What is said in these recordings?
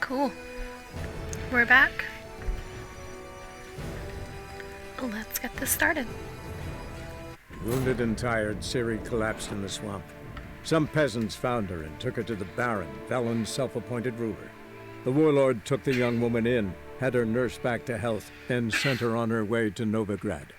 Cool. We're back. Let's get this started. Wounded and tired, Ciri collapsed in the swamp. Some peasants found her and took her to the Baron, Valen's self-appointed ruler. The warlord took the young woman in, had her nursed back to health, then sent her on her way to Novigrad.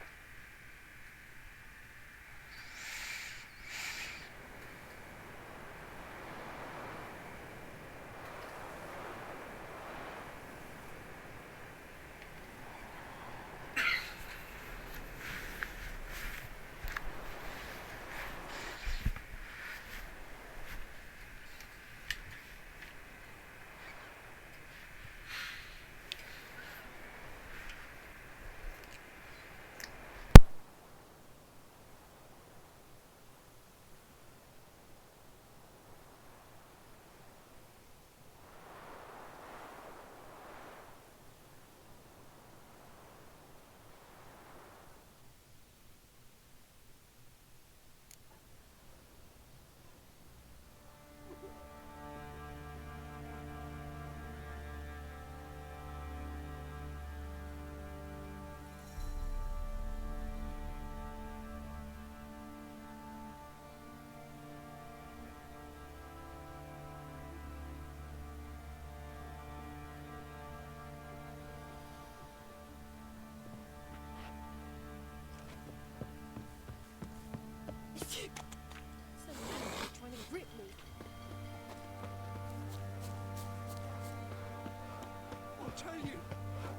Trying to grip me.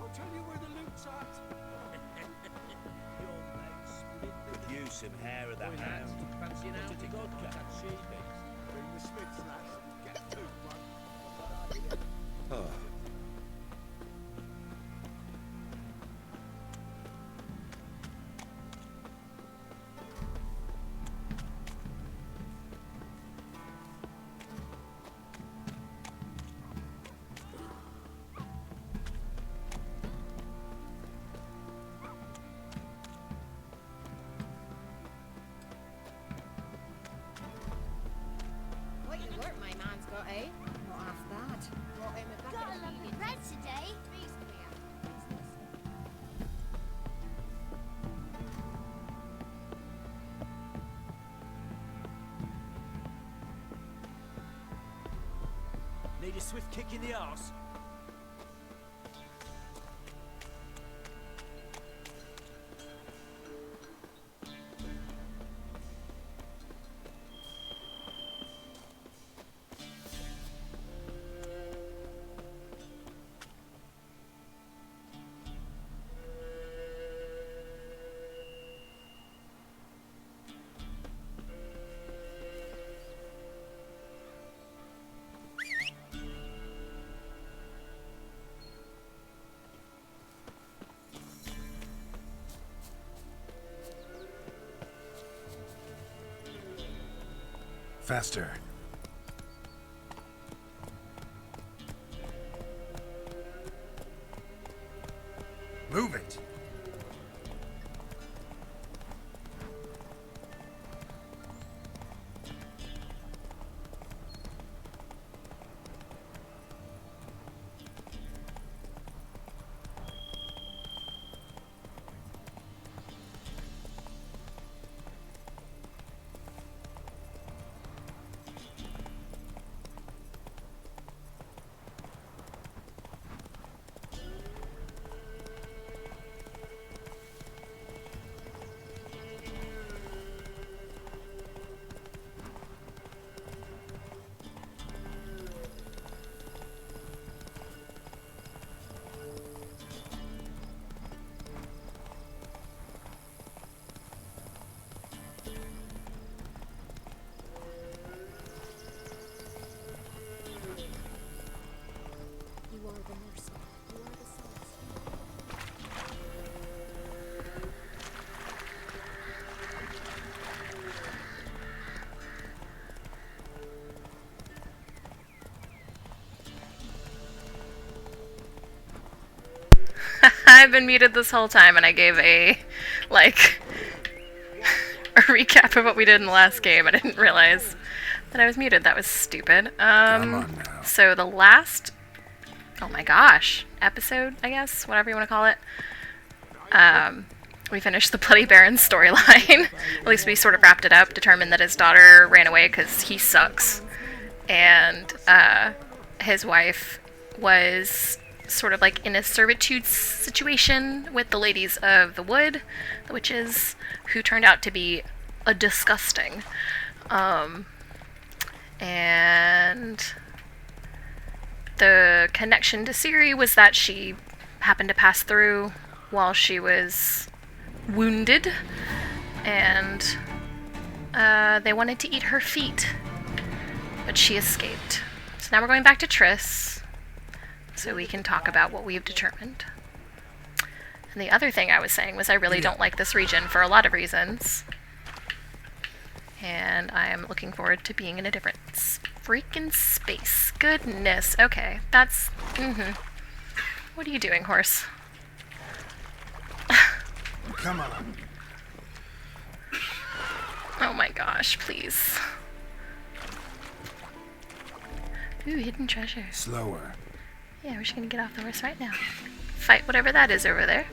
I'll tell you where the loot's at. Your legs split with you some hair of the hound. Fancy an What outing? did the vodka? That she makes. Bring the Smiths, lads. Get to one. Oh. What you work my man's got, eh? Not half that. Brought him a bucket of Lovely vegan bread today. reasonably after business. Need a swift kick in the arse? Faster. Move it. You are the mercy. You are the solace. I've been muted this whole time, and I gave a recap of what we did in the last game. I didn't realize that I was muted. That was stupid. Come on now. So the last oh my gosh, episode, I guess, whatever you want to call it. We finished the Bloody Baron storyline. At least we sort of wrapped it up, determined that his daughter ran away because he sucks. And his wife was sort of like in a servitude situation with the ladies of the wood, the witches, who turned out to be disgusting. And the connection to Ciri was that she happened to pass through while she was wounded, and they wanted to eat her feet, but she escaped. So now we're going back to Triss, so we can talk about what we've determined. And the other thing I was saying was I really don't like this region for a lot of reasons. And I am looking forward to being in a different freaking space. Goodness. Okay, that's... What are you doing, horse? Come on. Oh my gosh, please. Ooh, hidden treasure. Slower. Yeah, we're just gonna get off the horse right now. Fight whatever that is over there.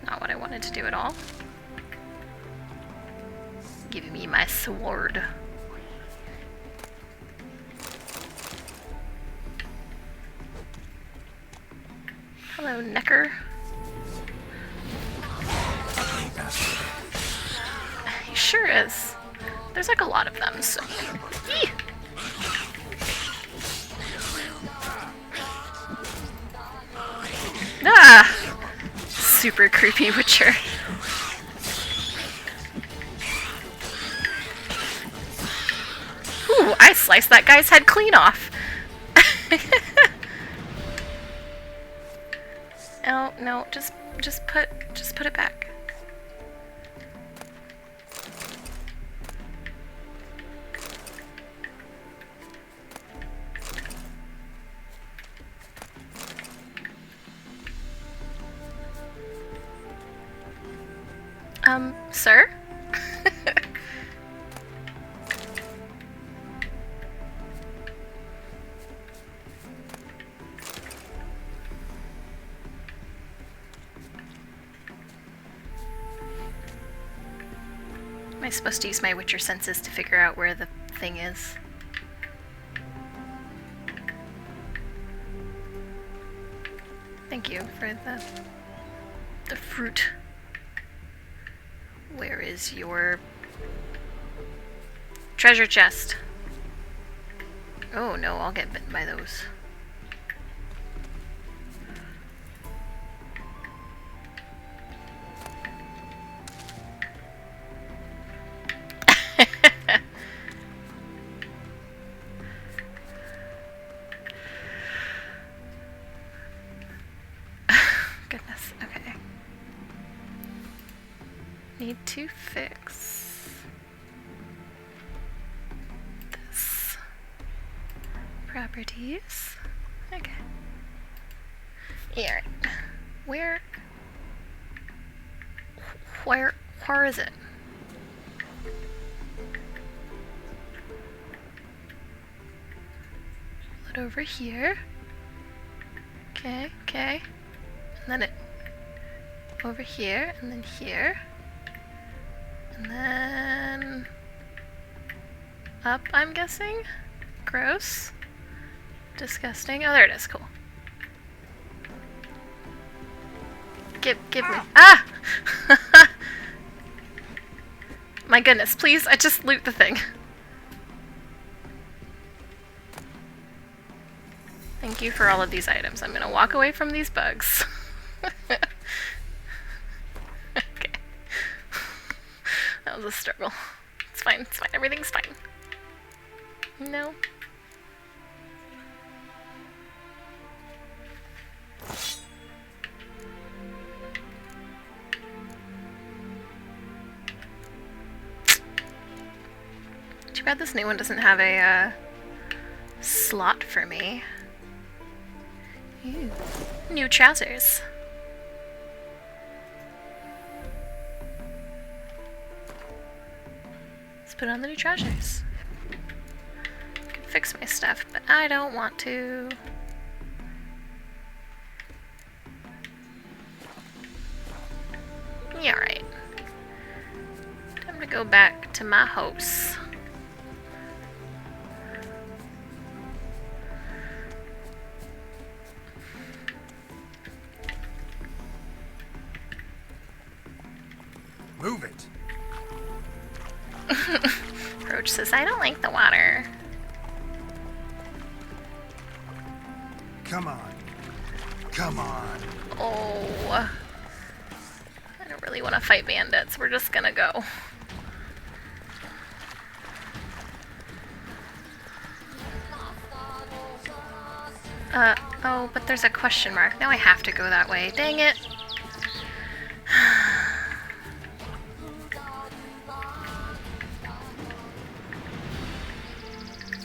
Not what I wanted to do at all. Give me my sword. Hello, Necker. He sure is. There's like a lot of them, so... Eee! Ah! Super creepy Witcher. Ooh, I sliced that guy's head clean off. Oh, no, just put it back. Sir? Am I supposed to use my Witcher senses to figure out where the thing is? Thank you for the fruit. Where is your treasure chest? Oh no, I'll get bitten by those. Goodness, okay. Need to fix this. Properties. Okay. Yeah, right. Where is it? Put it over here. Okay, okay. And then it over here, and then here. And then up, I'm guessing? Gross. Disgusting. Oh, there it is. Cool. Give me. Ah! My goodness, please, I just loot the thing. Thank you for all of these items. I'm gonna walk away from these bugs. Okay. That was a struggle. It's fine, everything's fine. No. Too bad this new one doesn't have a slot for me. Ew. New trousers. Let's put on the new trousers. Could fix my stuff, but I don't want to. Yeah, alright. Time to go back to my house. Move it. Roach says, I don't like the water. Come on. Come on. Oh. I don't really want to fight bandits. We're just gonna go. Oh, but there's a question mark. Now I have to go that way. Dang it.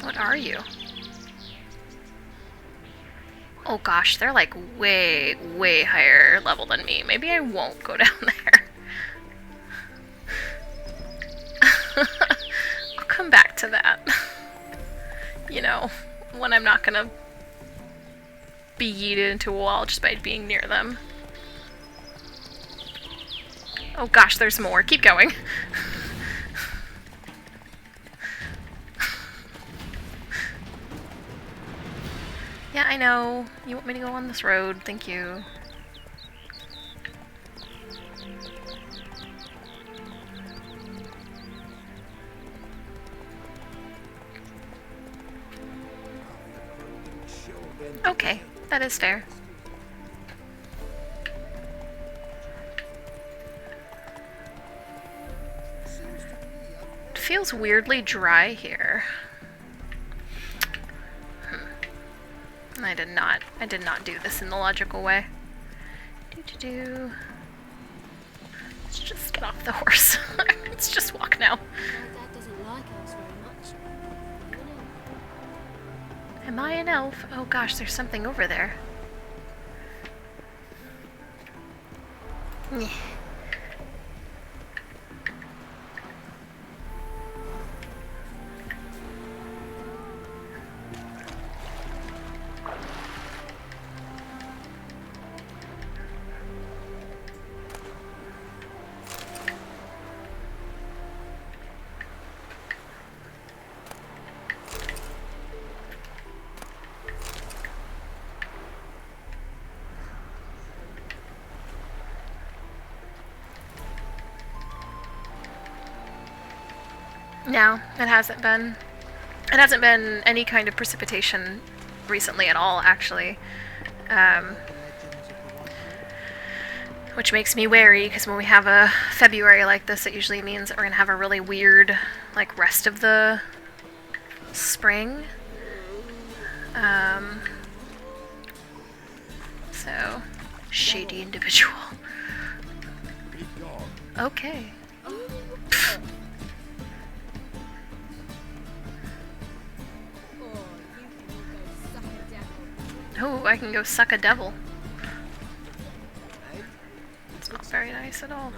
What are you? Oh gosh, they're like way, way higher level than me. Maybe I won't go down there. I'll come back to that. You know, when I'm not gonna be yeeted into a wall just by being near them. Oh gosh, there's more. Keep going. Yeah, I know. You want me to go on this road. Thank you. Okay, that is fair. It feels weirdly dry here. I did not do this in the logical way. Let's just get off the horse. Let's just walk now. My dad doesn't like us very much. Am I an elf? Oh gosh, there's something over there. Nyeh. No, it hasn't been. It hasn't been any kind of precipitation recently at all, actually. Which makes me wary, because when we have a February like this, it usually means that we're going to have a really weird, like, rest of the spring. So, shady individual. Okay. Oh, I can go suck a devil. It's not very nice at all. No.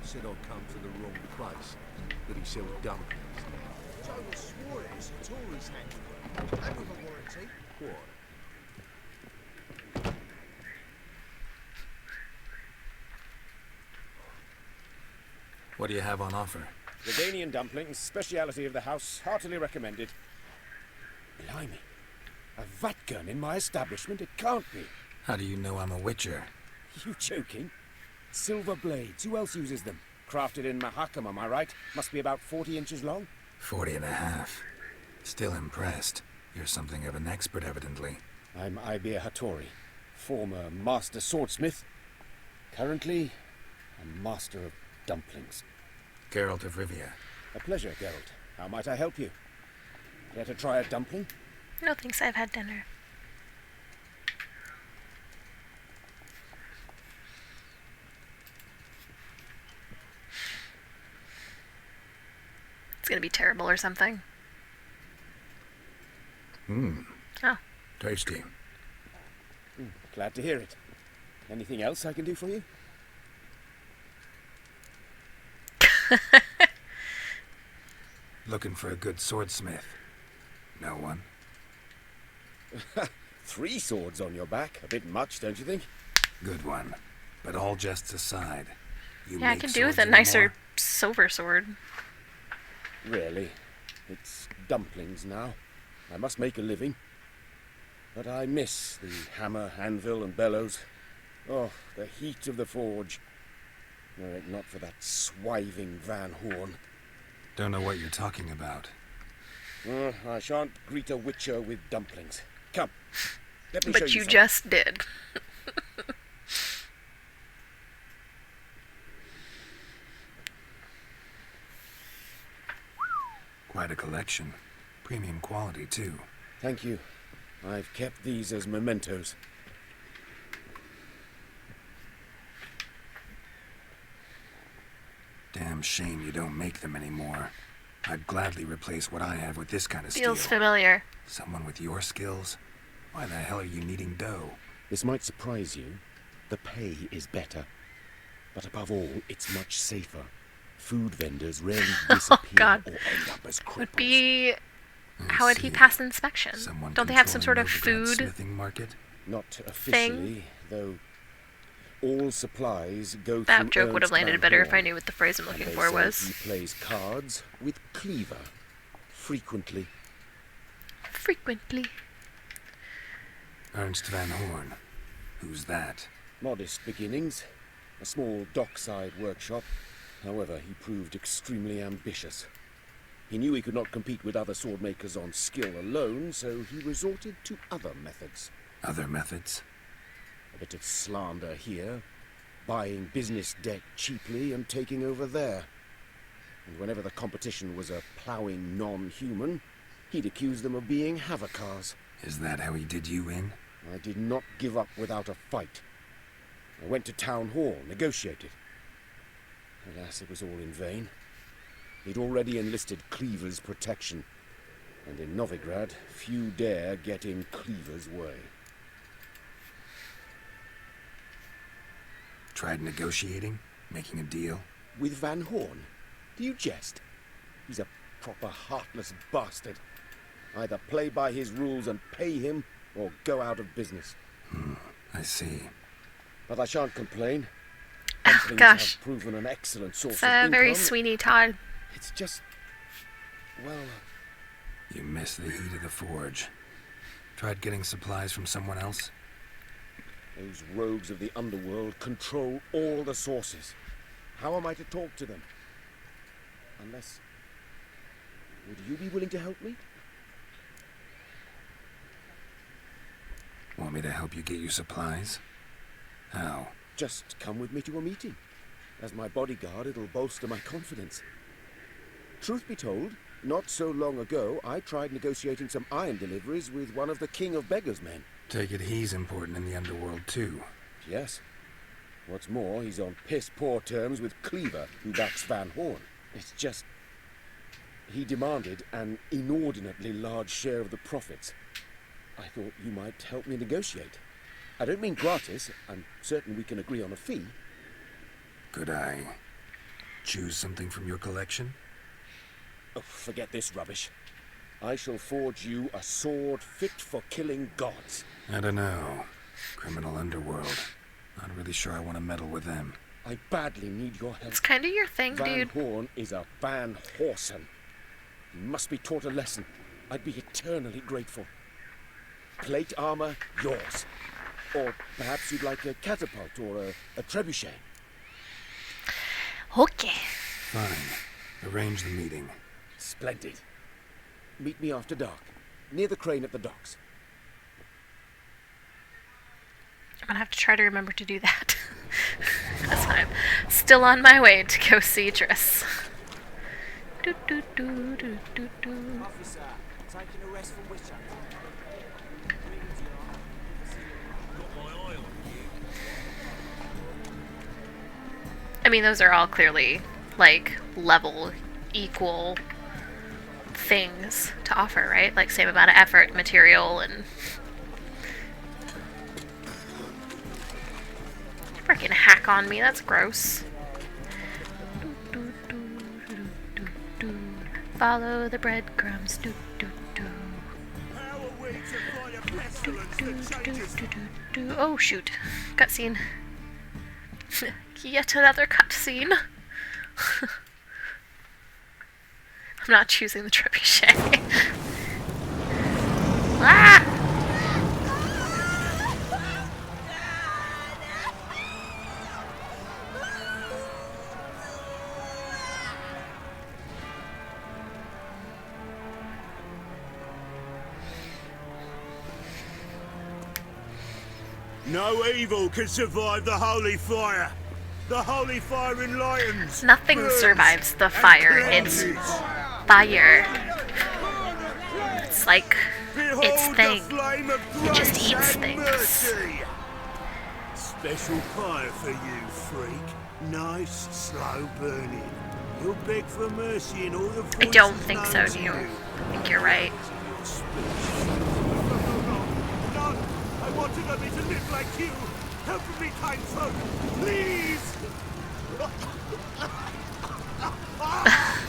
Said I'd come to the wrong place. But he sells dumplings. Joe swore it was a tourist hangover. And with a warranty. What? What do you have on offer? Redanian dumplings, speciality of the house, heartily recommended. Blimey. A vatgun in my establishment? It can't be. How do you know I'm a witcher? You joking? Silver blades. Who else uses them? Crafted in Mahakam, am I right? Must be about 40 inches long. 40 and a half. Still impressed. You're something of an expert, evidently. I'm Ibir Hattori, former master swordsmith. Currently, a master of dumplings. Geralt of Rivia. A pleasure, Geralt. How might I help you? Care to try a dumpling? No thanks, I've had dinner. It's gonna be terrible or something. Oh. Tasty. Glad to hear it. Anything else I can do for you? Looking for a good swordsmith. No one? 3 swords on your back. A bit much, don't you think? Good one. But all jests aside, you Yeah, I make could do with swords a nicer anymore? silver sword. Really. It's dumplings now. I must make a living. But I miss the hammer, anvil, and bellows. Oh, the heat of the forge. Were it not for that swiving Van Horn. Don't know what you're talking about. I shan't greet a witcher with dumplings. Come, let me show But you you some. just did. Quite a collection. Premium quality, too. Thank you. I've kept these as mementos. Damn shame you don't make them anymore. I'd gladly replace what I have with this kind of Feels steel. familiar. Someone with your skills? Why the hell are you needing dough? This might surprise you. The pay is better. But above all, it's much safer. Food vendors rarely disappear God. or end up as cripples. Would be... I How would he see. pass inspection? Someone Don't they have some sort controlling of Novigrad's food? smithing market? Not officially, though all supplies go That through joke would have Ernst landed Van better if I Horn. knew what the phrase I'm And looking they for say was. He plays cards with Cleaver. Frequently. Frequently. Ernst Van Horn. Who's that? Modest beginnings. A small dockside workshop. However, he proved extremely ambitious. He knew he could not compete with other sword makers on skill alone, so he resorted to other methods. Other methods? A bit of slander here, buying business debt cheaply and taking over there. And whenever the competition was a ploughing non-human, he'd accuse them of being Havocars. Is that how he did you in? I did not give up without a fight. I went to town hall, negotiated. Alas, it was all in vain. He'd already enlisted Cleaver's protection, and in Novigrad, few dare get in Cleaver's way. Tried negotiating? Making a deal? With Van Horn? Do you jest? He's a proper heartless bastard. Either play by his rules and pay him, or go out of business. I see. But I shan't complain. Oh, Dumplings gosh. have proven an excellent source It's of income. very Sweeney Todd. It's just... well... You miss the heat of the forge. Tried getting supplies from someone else? Those rogues of the underworld control all the sources. How am I to talk to them? Unless... would you be willing to help me? Want me to help you get you supplies? How? Just come with me to a meeting. As my bodyguard, it'll bolster my confidence. Truth be told, not so long ago, I tried negotiating some iron deliveries with one of the King of Beggars' men. Take it he's important in the underworld, too. Yes. What's more, he's on piss-poor terms with Cleaver, who backs Van Horn. It's just... he demanded an inordinately large share of the profits. I thought you might help me negotiate. I don't mean gratis. I'm certain we can agree on a fee. Could I choose something from your collection? Oh, forget this rubbish. I shall forge you a sword fit for killing gods. I don't know. Criminal underworld. Not really sure I want to meddle with them. I badly need your help. It's kind of your thing, Van dude. Horn is a Van Horsen. He must be taught a lesson. I'd be eternally grateful. Plate armor, yours. Or perhaps you'd like a catapult or a trebuchet. Okay. Fine. Arrange the meeting. Splendid. Meet me after dark, near the crane at the docks. I'm gonna have to try to remember to do that. Because I'm still on my way to go see Triss. Do, do, do, do, do, do. Officer, taking a rest from witch hunting. I mean, those are all clearly, like, level, equal things to offer, right? Like, same amount of effort, material, and... Freaking hack on me, that's gross. Do, do, do, do, do, do. Follow the breadcrumbs, do, do, do. Oh shoot. Cutscene. Yet another cutscene. I'm not choosing the trebuchet. Ah! No evil can survive the holy fire. The holy fire enlightens. Nothing burns, survives the and fire. It's cleanses. fire. It's like Behold its the thing. flame of It just grace eats and things. mercy. Special fire for you, freak. Nice, slow burning. You'll beg for mercy in all the voices I don't think so, known to Neil. you. I think you're right. No, I wanted only to live like you. Help me, kind folk, please.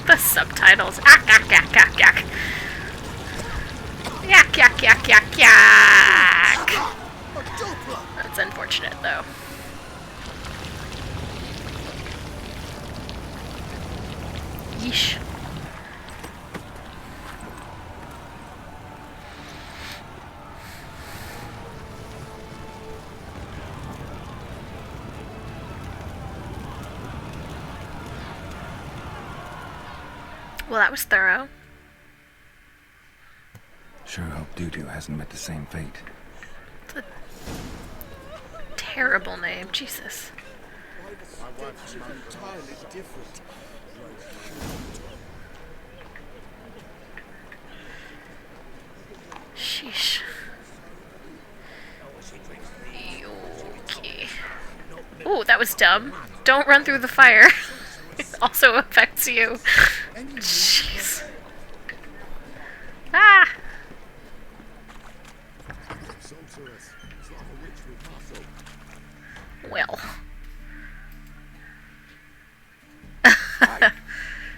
The subtitles. Yak, yak, yak, yak, yak. Yak, yak, yak, yak, yak. That's unfortunate, though. Yeesh. Well, that was thorough. Sure hope Doo-Doo hasn't met the same fate. It's a terrible name. Jesus. Entirely different. Sheesh. Okay. Ooh, that was dumb. Don't run through the fire. It also affects you. Jeez. Ah! Well.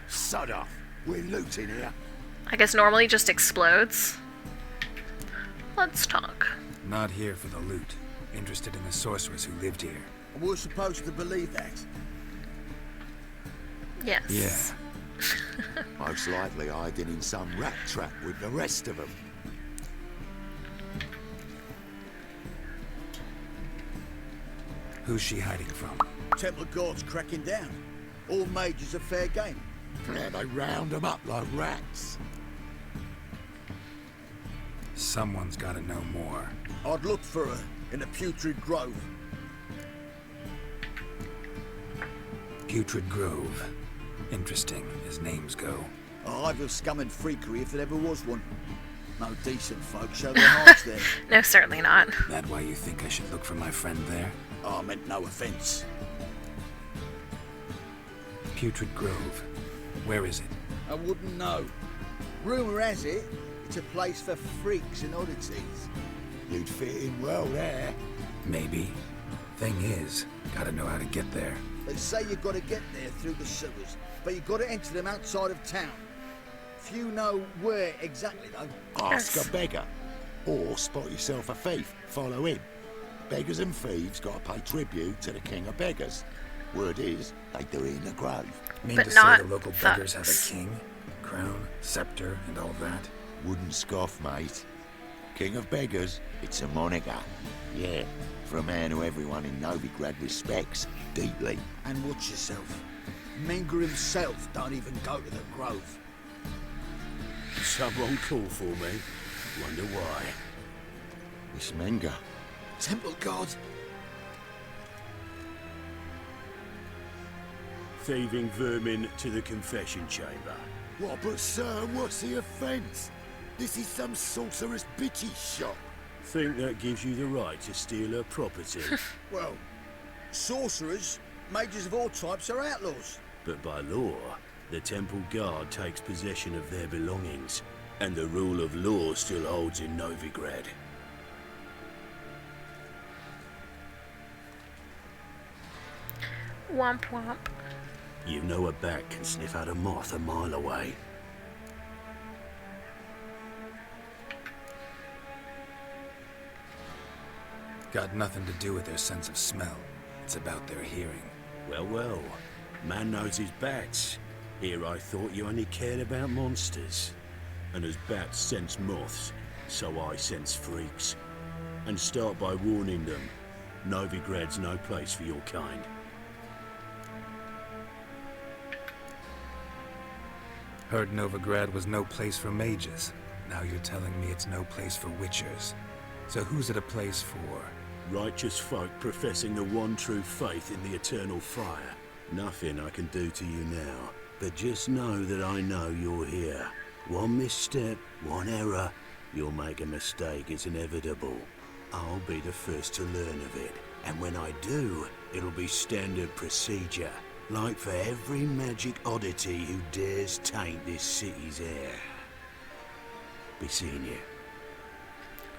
Sod off. We're looting here. I guess normally just explodes. Let's talk. Not here for the loot. Interested in the sorcerers who lived here. We're supposed to believe that. Yes. Yeah. Most likely hiding in some rat trap with the rest of them. Who's she hiding from? Temple Guard's cracking down. All mages are fair game. Yeah, they round them up like rats. Someone's gotta know more. I'd look for her in the Putrid Grove. Putrid Grove. Interesting, as names go. A hive of scum and freakery if there ever was one. No decent folk show their hearts there. No, certainly not. That why you think I should look for my friend there? I meant no offence. Putrid Grove. Where is it? I wouldn't know. Rumour has it, it's a place for freaks and oddities. You'd fit in well there. Maybe. Thing is, gotta know how to get there. They say you've got to get there through the sewers, but you've got to enter them outside of town. Few know where exactly, though. Ask Yes. a beggar. Or spot yourself a thief. Follow him. Beggars and thieves got to pay tribute to the king of beggars. Word is, they do it in the grove. Mean But to not say the local beggars have thugs. a king, crown, scepter, and all that? Wouldn't scoff, mate. King of beggars, it's a moniker. Yeah, for a man who everyone in Novigrad respects deeply. And watch yourself. Menger himself don't even go to the Grove. Someone call for me. Wonder why. It's Menger. Temple Guard. Thieving vermin to the confession chamber. What, but sir, what's the offence? This is some sorcerer's bitchy shop. Think that gives you the right to steal her property. Well, sorcerers, mages of all types are outlaws. But by law, the temple guard takes possession of their belongings, and the rule of law still holds in Novigrad. Womp womp. You know a bat can sniff out a moth a mile away. got nothing to do with their sense of smell. It's about their hearing. Well, well. Man knows his bats. Here I thought you only cared about monsters. And as bats sense moths, so I sense freaks. And start by warning them. Novigrad's no place for your kind. Heard Novigrad was no place for mages. Now you're telling me it's no place for witchers. So who's it a place for? Righteous folk professing the one true faith in the eternal fire. Nothing I can do to you now, but just know that I know you're here. One misstep, one error, you'll make a mistake, it's inevitable. I'll be the first to learn of it, and when I do, it'll be standard procedure. Like for every magic oddity who dares taint this city's air. Be seeing you.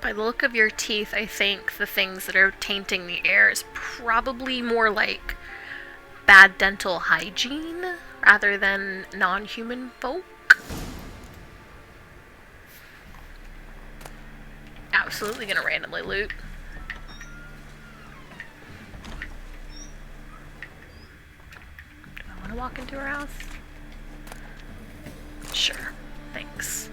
By the look of your teeth, I think the things that are tainting the air is probably more like bad dental hygiene rather than non-human folk. Absolutely gonna randomly loot. Do I want to walk into her house? Sure. Thanks.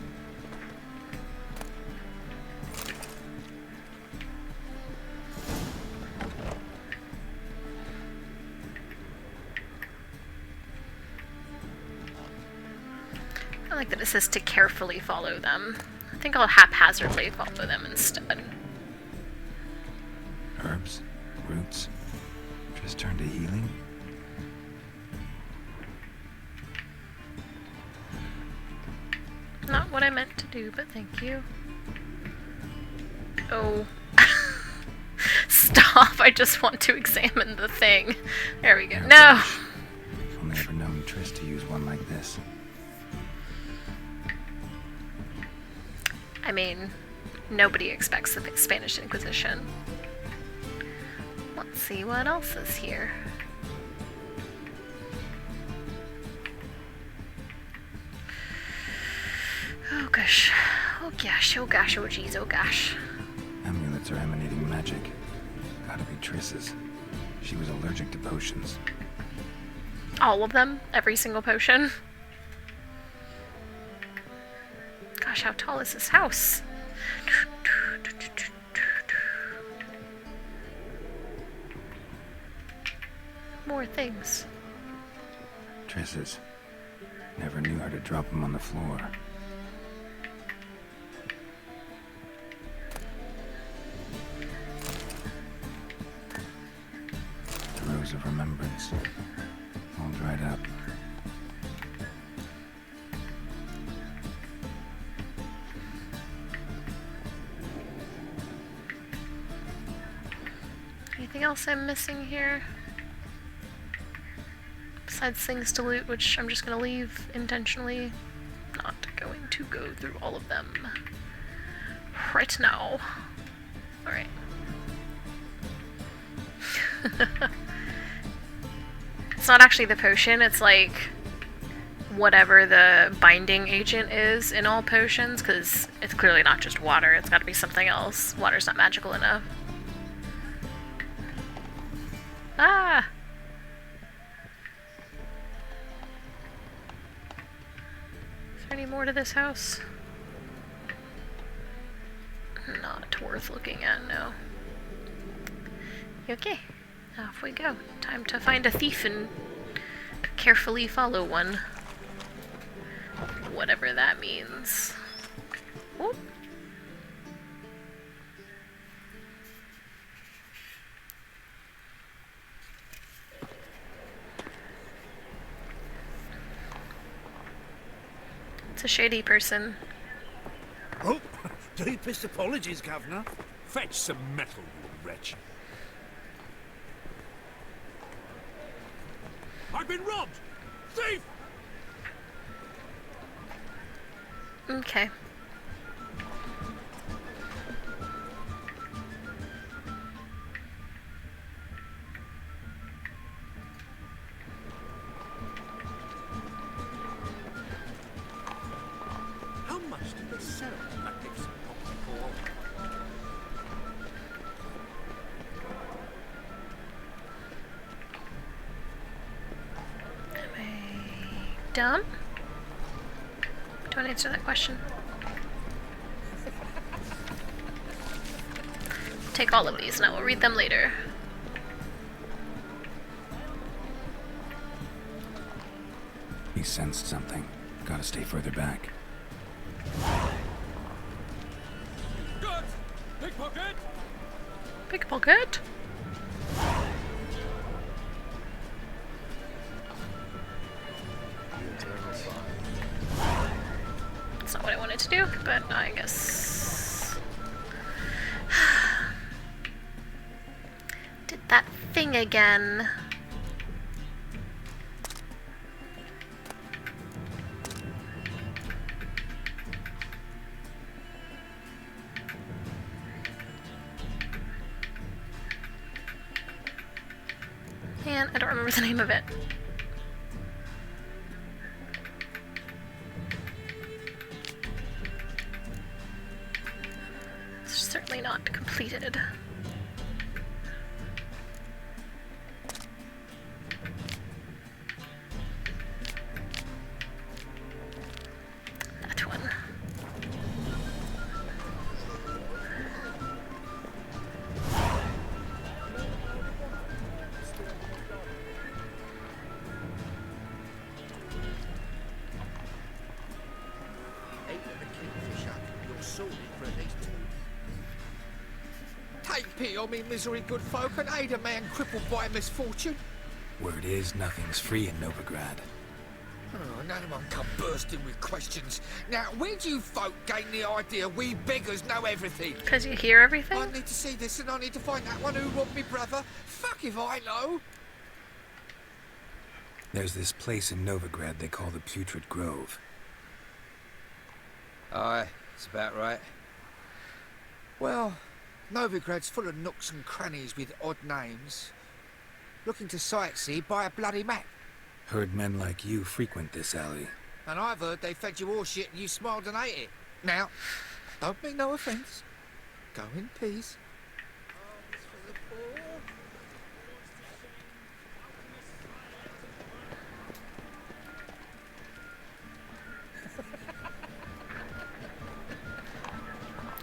I like that it says to carefully follow them. I think I'll haphazardly follow them instead. Herbs? Roots? Just turn to healing? Not what I meant to do, but thank you. Oh. Stop, I just want to examine the thing. There we go. No! If only ever known Triss to use one like this. I mean, nobody expects the Spanish Inquisition. Let's see what else is here. Oh gosh. Oh gosh, oh gosh, oh geez, oh gosh. Amulets are emanating magic. Gotta be Triss's. She was allergic to potions. All of them? Every single potion? Gosh, how tall is this house? More things. Triss's. Never knew how to drop them on the floor. The rose of remembrance. All dried up. Anything else I'm missing here? Besides things to loot, which I'm just gonna leave intentionally. Not going to go through all of them right now. Alright. It's not actually the potion, it's like whatever the binding agent is in all potions, because it's clearly not just water, it's gotta be something else. Water's not magical enough. Ah! Is there any more to this house? Not worth looking at, no. Okay, off we go. Time to find a thief and carefully follow one. Whatever that means. Whoop. It's a shady person. Oh, deepest apologies, Governor. Fetch some metal, you wretch. I've been robbed! Thief! Okay. How much do they sell magnificent poppy for? dumb? Don't answer that question. Take all of these and I will read them later. He sensed something. Gotta stay further back. Pickpocket! Pickpocket? That's not what I wanted to do, but I guess... Did that thing again. And I don't remember the name of it. It's certainly not completed. That one. Take pity on me, misery, good folk, and aid a man crippled by misfortune. Word is, nothing's free in Novigrad. Oh, none of them come bursting with questions. Now, where do you folk gain the idea we beggars know everything? Because you hear everything? I need to see this and I need to find that one who robbed me brother. Fuck if I know. There's this place in Novigrad they call the Putrid Grove. Aye, it's about right. Well, Novigrad's full of nooks and crannies with odd names. Looking to sightsee, buy a bloody map. Heard men like you frequent this alley. And I've heard they fed you all shit and you smiled and ate it. Now, don't mean no offence. Go in peace.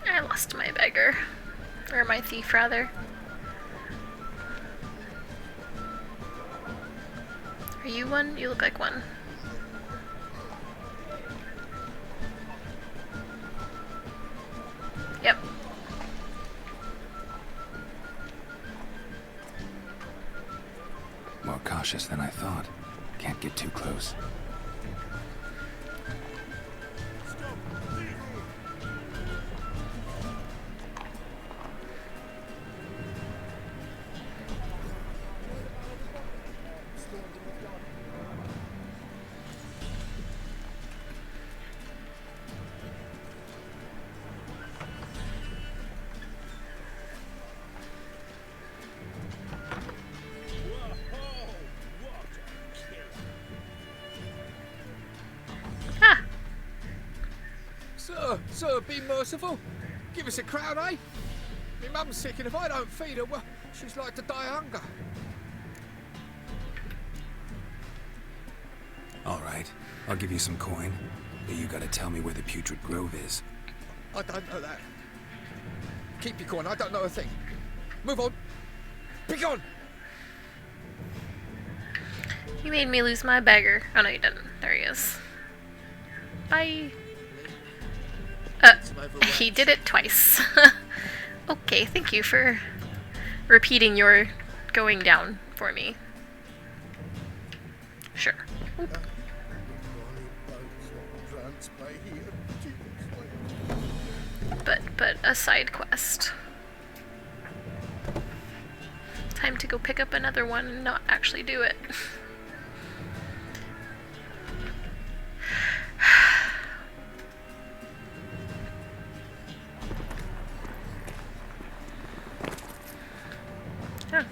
I lost my beggar. Or my thief, rather. Are you one? You look like one. Yep. More cautious than I thought. Can't get too close. Sir, be merciful. Give us a crown, eh? My mum's sick, and if I don't feed her, well, she's like to die of hunger. All right, I'll give you some coin, but you gotta tell me where the Putrid Grove is. I don't know that. Keep your coin, I don't know a thing. Move on. Be gone! You made me lose my beggar. Oh no, you didn't. There he is. Bye. He did it twice. Okay, thank you for repeating your going down for me. Sure. Oop. But a side quest. Time to go pick up another one and not actually do it. Huh.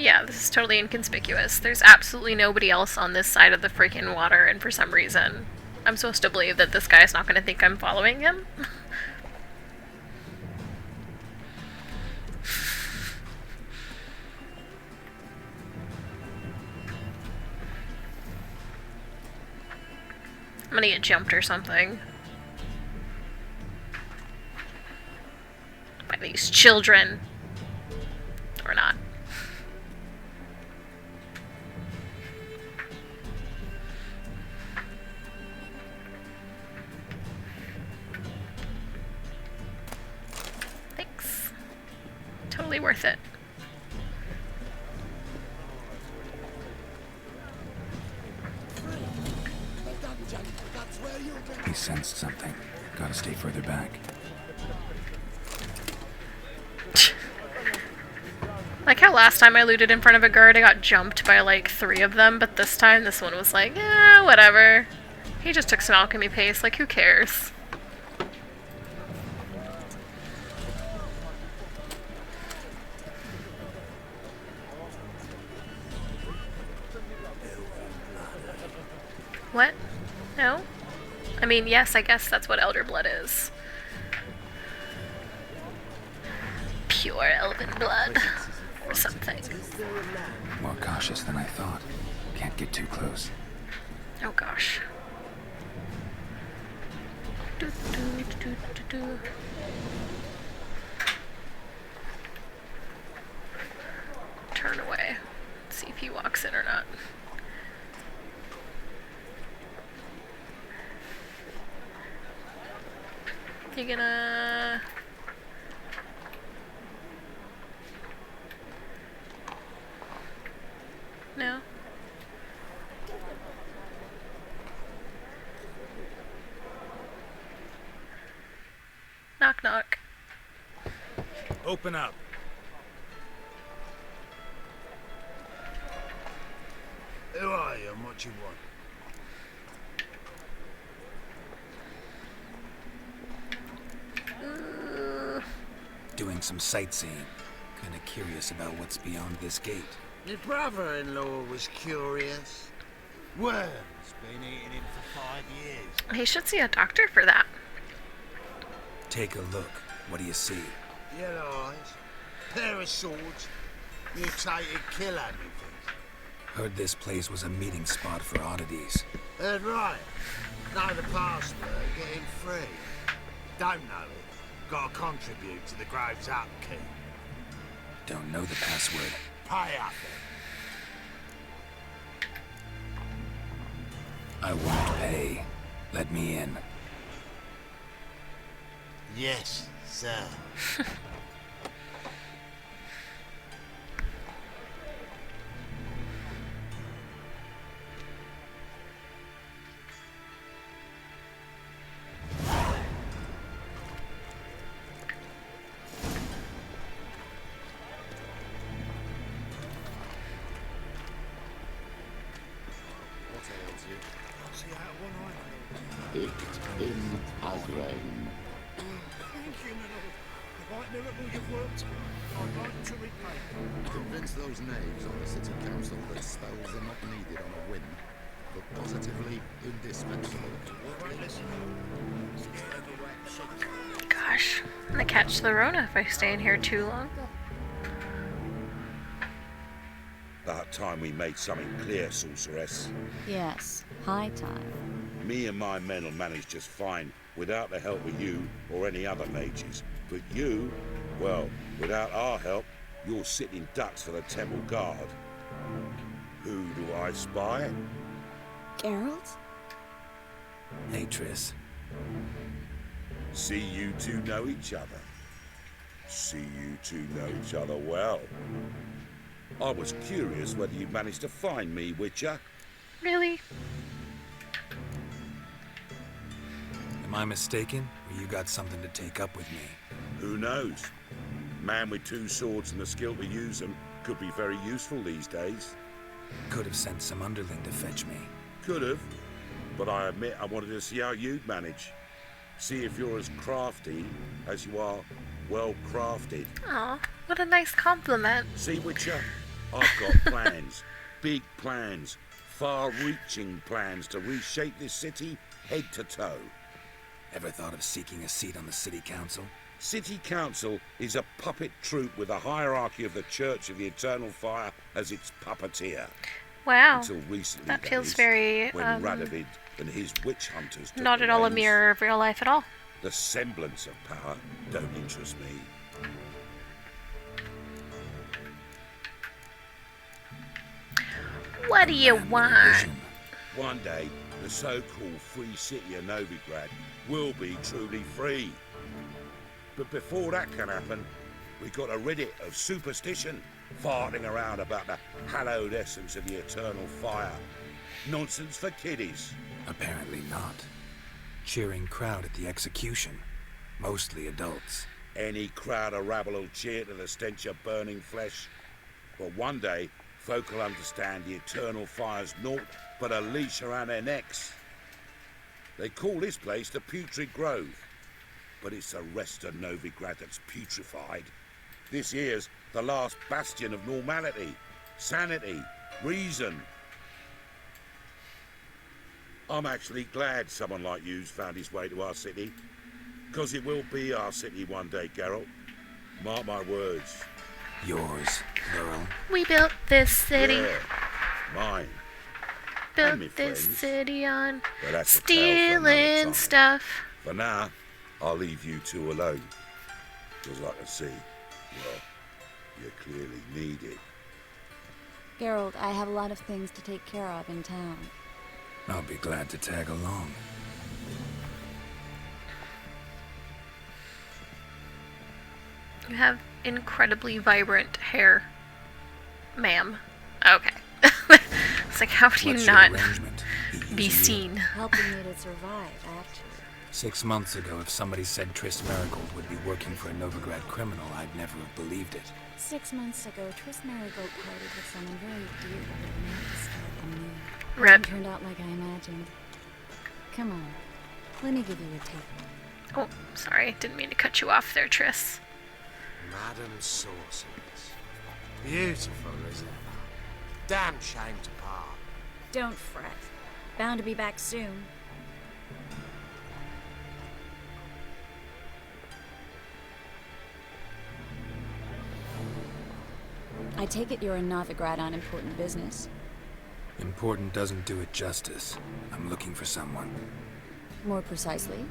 Yeah, this is totally inconspicuous. There's absolutely nobody else on this side of the freaking water, and for some reason, I'm supposed to believe that this guy's not going to think I'm following him. I'm gonna get jumped or something. By these children. Or not. Thanks. Totally worth it. He sensed something. Gotta stay further back. Like how last time I looted in front of a guard, I got jumped by like 3 of them, but this time this one was like, whatever. He just took some alchemy paste, like who cares? What? No? I mean, yes, I guess that's what elder blood is. Pure elven blood. Or something. More cautious than I thought. Can't get too close. Oh gosh. Turn away. See if he walks in or not. You gonna... No? Knock knock. Open up. Who are you and what you want? Doing some sightseeing. Kinda curious about what's beyond this gate. Your brother-in-law was curious. Worms been eating him for 5 years. He should see a doctor for that. Take a look. What do you see? Yellow eyes, pair of swords, mutated kill anything. Heard this place was a meeting spot for oddities. Heard right. Know the password, get in free. Don't know it. Gotta contribute to the Grove's upkeep. Don't know the password. Pay up then. I won't pay. Let me in. Yes, sir. Convince those knaves on the city council that spells are not needed on a whim, but positively indispensable. Gosh, I'm gonna catch the Rona if I stay in here too long. About time we made something clear, sorceress. Yes, high time. Me and my men will manage just fine without the help of you or any other mages. But you, well, without our help, you're sitting ducks for the temple guard. Who do I spy? Geralt? Hey, Triss. See you two know each other. See you two know each other well. I was curious whether you managed to find me, Witcher. Really? Am I mistaken? Or you got something to take up with me? Who knows? Man with 2 swords and the skill to use them could be very useful these days. Could have sent some underling to fetch me. Could have, but I admit I wanted to see how you'd manage. See if you're as crafty as you are well crafted. Aw, what a nice compliment. See, Witcher? I've got plans, big plans, far-reaching plans to reshape this city head to toe. Ever thought of seeking a seat on the city council? City council is a puppet troupe with a hierarchy of the Church of the Eternal Fire as its puppeteer. Wow. Until recently, that feels is, very when Radovid and his witch hunters took not the at all a reins. mirror of real life at all. The semblance of power don't interest me. What do you want? One day, the so-called free city of Novigrad will be truly free. But before that can happen, we got to rid it of superstition, farting around about the hallowed essence of the eternal fire. Nonsense for kiddies. Apparently not. Cheering crowd at the execution. Mostly adults. Any crowd of rabble will cheer to the stench of burning flesh. But one day, folk will understand the eternal fire's naught but a leash around their necks. They call this place the Putrid Grove, but it's the rest of Novigrad that's putrefied. This here's the last bastion of normality, sanity, reason. I'm actually glad someone like you's found his way to our city, because it will be our city one day, Geralt. Mark my words. Yours, plural. We built this city. Yeah, mine. Built me this friends. city on But that's a tale for another stealing time. stuff. For now, I'll leave you two alone. Because I can see, well, you clearly need it. Geralt, I have a lot of things to take care of in town. I'll be glad to tag along. You have incredibly vibrant hair, ma'am. Okay. It's like, how do you What's your not arrangement? be seen? Helping me to survive, actually. 6 months ago, if somebody said Triss Marigold would be working for a Novigrad criminal, I'd never have believed it. 6 months ago, Triss Marigold parted with someone very dear to her at the start of the new. Rip. It turned out like I imagined. Come on, let me give you a tip. Oh, sorry. Didn't mean to cut you off there, Triss. Madam Sorceress. Beautiful, isn't it? Damn shame to part. Don't fret. Bound to be back soon. I take it you're a Novigrad on important business. Important doesn't do it justice. I'm looking for someone. More precisely,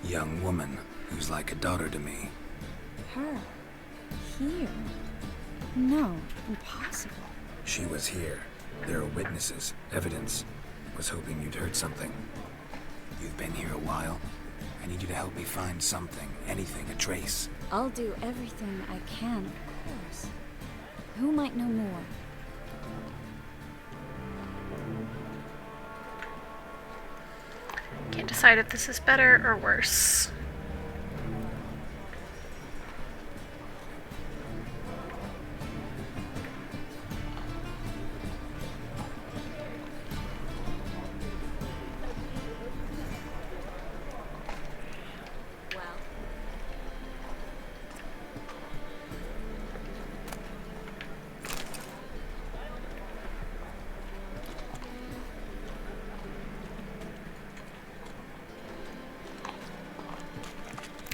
Young woman who's like a daughter to me. her. Here. No, impossible. She was here. There are witnesses, evidence. Was hoping you'd heard something. You've been here a while. I need you to help me find something, anything, a trace. I'll do everything I can, of course. Who might know more? Can't decide if this is better or worse.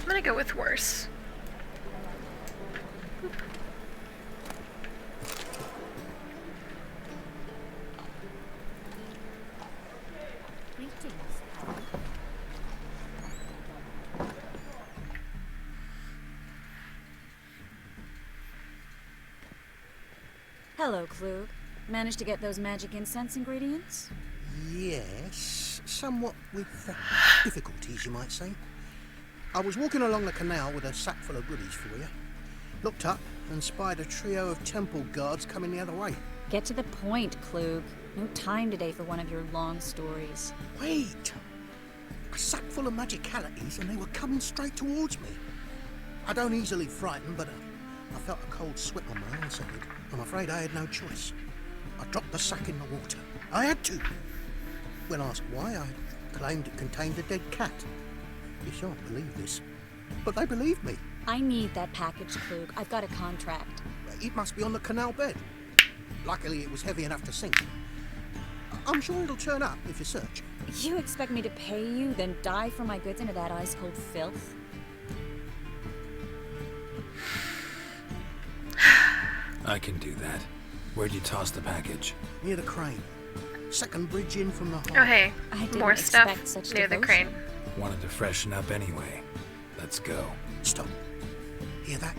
I'm gonna go with worse. Hello, Klug. Managed to get those magic incense ingredients? Yes, somewhat with difficulties, you might say. I was walking along the canal with a sack full of goodies for you. Looked up and spied a trio of temple guards coming the other way. Get to the point, Klug. No time today for one of your long stories. Wait! A sack full of magicalities and they were coming straight towards me. I don't easily frighten, but I felt a cold sweat on my arse. I'm afraid I had no choice. I dropped the sack in the water. I had to. When asked why, I claimed it contained a dead cat. You shan't believe this, but they believed me. I need that package, Klug. I've got a contract. It must be on the canal bed. Luckily, it was heavy enough to sink. I'm sure it'll turn up if you search. You expect me to pay you, then dive for my goods into that ice-cold filth? I can do that. Where'd you toss the package? Near the crane. Second bridge in from the hall. Oh hey, I didn't more stuff expect such near the devotion. crane. Wanted to freshen up anyway. Let's go. Stop. Hear that?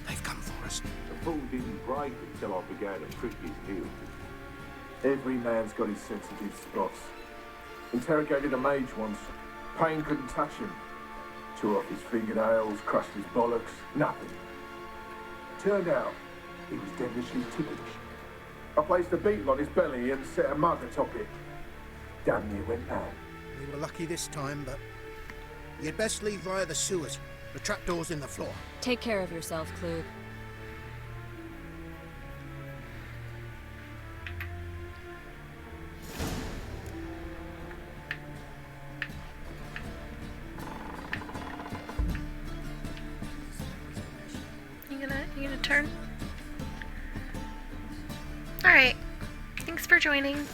They've come for us. The fool didn't break until I began to prick his heels. Every man's got his sensitive spots. Interrogated a mage once. Pain couldn't touch him. Tore off his fingernails, crushed his bollocks, nothing. Turned out, he was devilishly ticklish. I placed a beetle on his belly and set a mug atop it. Damn near went mad. We were lucky this time, but you'd best leave via the sewers. The trapdoor's in the floor. Take care of yourself, Klug. You gonna turn? Alright. Thanks for joining.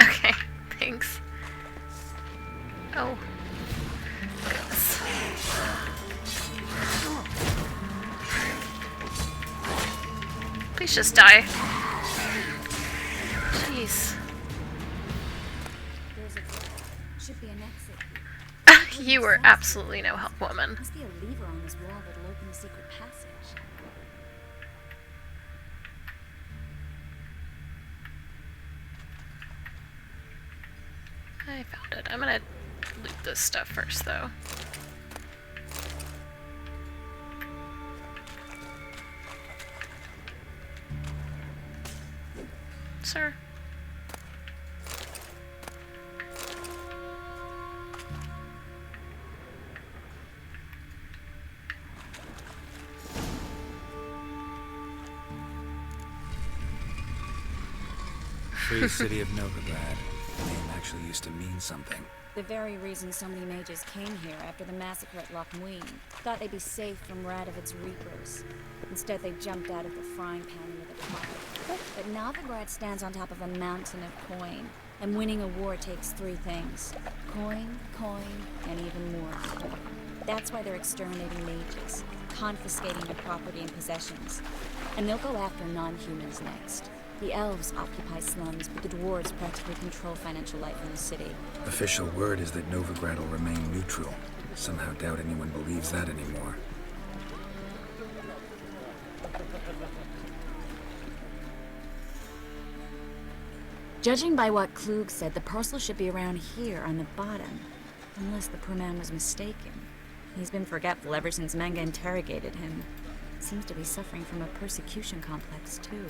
Okay, thanks. Oh. Goodness. Please just die. Jeez. Should be an exit. You were absolutely no help, woman. Must be a lever on this wall that'll open the secret passage. I found it. I'm gonna loot this stuff first, though. Sir. Free city of Novigrad. Name actually used to mean something. The very reason so many mages came here after the massacre at Loch Muin. Thought they'd be safe from Radovid's reapers. Instead, they jumped out of the frying pan into the fire. But Novigrad stands on top of a mountain of coin. And winning a war takes three things. Coin, and even more coin. That's why they're exterminating mages, confiscating their property and possessions. And they'll go after non-humans next. The elves occupy slums, but the dwarves practically control financial life in the city. Official word is that Novigrad will remain neutral. Somehow doubt anyone believes that anymore. Judging by what Klug said, the parcel should be around here on the bottom. Unless the poor man was mistaken. He's been forgetful ever since Manga interrogated him. Seems to be suffering from a persecution complex, too.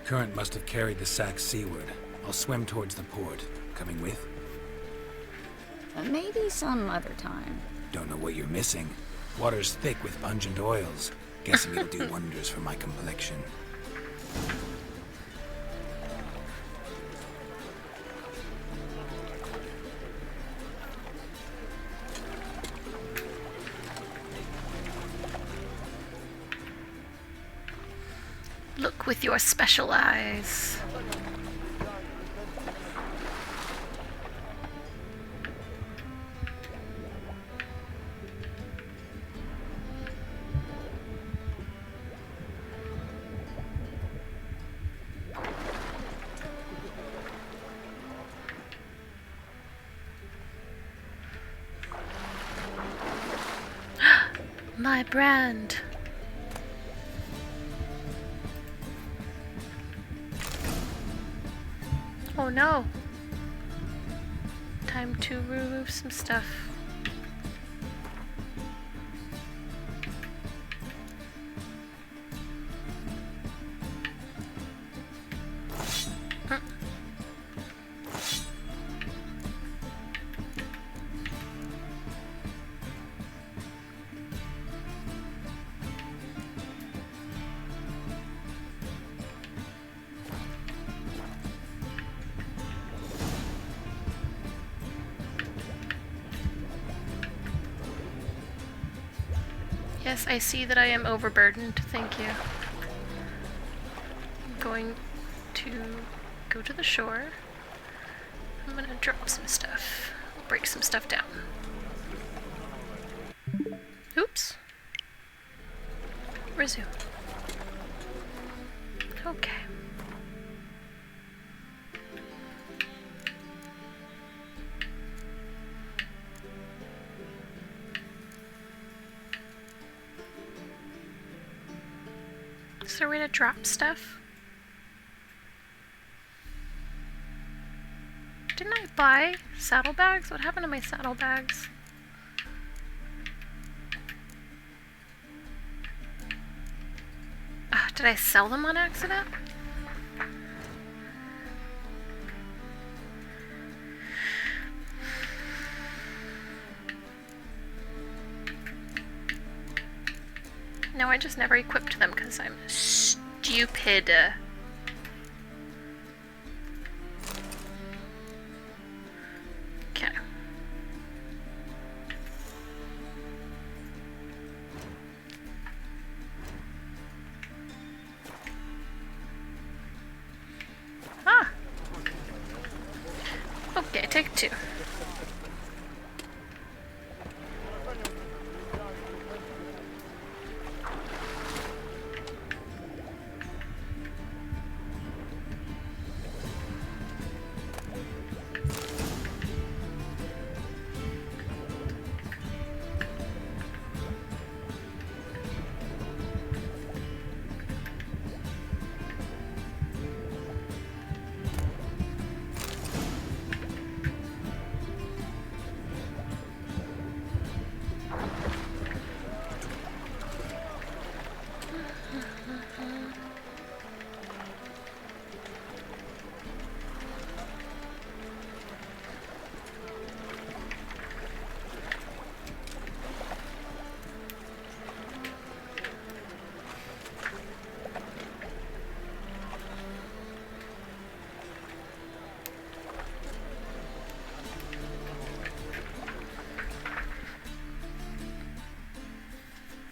Current must have carried the sack seaward. I'll swim towards the port. Coming with? Maybe some other time. Don't know what you're missing. Water's thick with pungent oils. Guessing it'll do wonders for my complexion. Look with your special eyes. My brand. Oh no. Time to remove some stuff. Yes, I see that I am overburdened. Thank you. going to go to the shore. I'm gonna drop some stuff. Break some stuff down. Oops. Resume. Okay. Is there a way to drop stuff? Didn't I buy saddlebags? What happened to my saddlebags? Did I sell them on accident? No, I just never equipped them because I'm stupid. Okay. Ah! Okay, take two.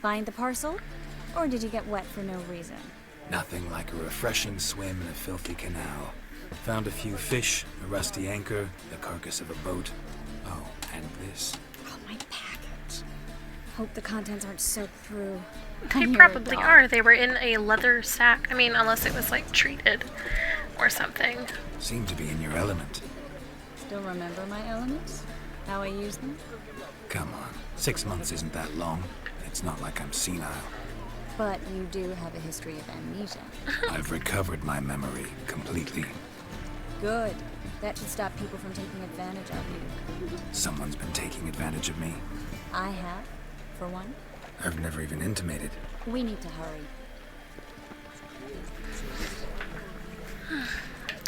Find the parcel? Or did you get wet for no reason? Nothing like a refreshing swim in a filthy canal. Found a few fish, a rusty anchor, the carcass of a boat. Oh, and this. Oh, my package. Hope the contents aren't soaked through. They probably are. They were in a leather sack. I mean, unless it was like treated or something. Seem to be in your element. Still remember my elements? How I use them? Come on, 6 months isn't that long. It's not like I'm senile. But you do have a history of amnesia. I've recovered my memory completely. Good. That should stop people from taking advantage of you. Someone's been taking advantage of me. I have, for one. I've never even intimated. We need to hurry.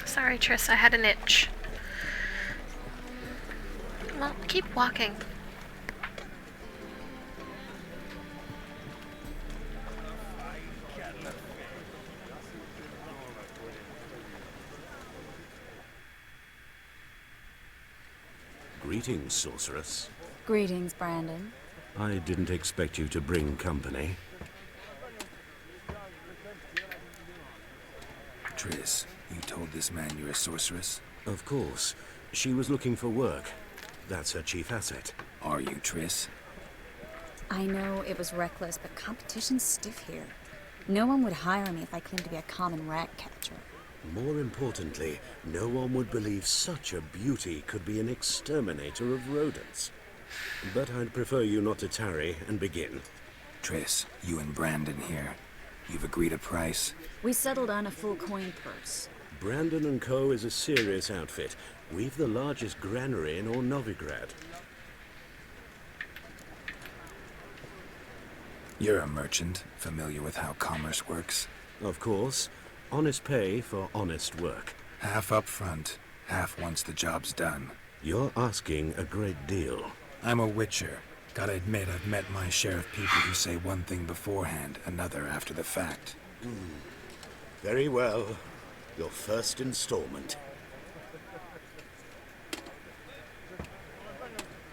Sorry, Triss, I had an itch. Well, keep walking. Greetings, sorceress. Greetings, Brandon. I didn't expect you to bring company. Triss, you told this man you're a sorceress? Of course. She was looking for work. That's her chief asset. Are you, Triss? I know it was reckless, but competition's stiff here. No one would hire me if I claimed to be a common rat catcher. More importantly, no one would believe such a beauty could be an exterminator of rodents. But I'd prefer you not to tarry and begin. Triss, you and Brandon here. You've agreed a price? We settled on a full coin purse. Brandon & Co. is a serious outfit. We've the largest granary in all Novigrad. You're a merchant, familiar with how commerce works? Of course. Honest pay for honest work. Half up front, half once the job's done. You're asking a great deal. I'm a witcher. Gotta admit, I've met my share of people who say one thing beforehand, another after the fact. Very well. Your first installment.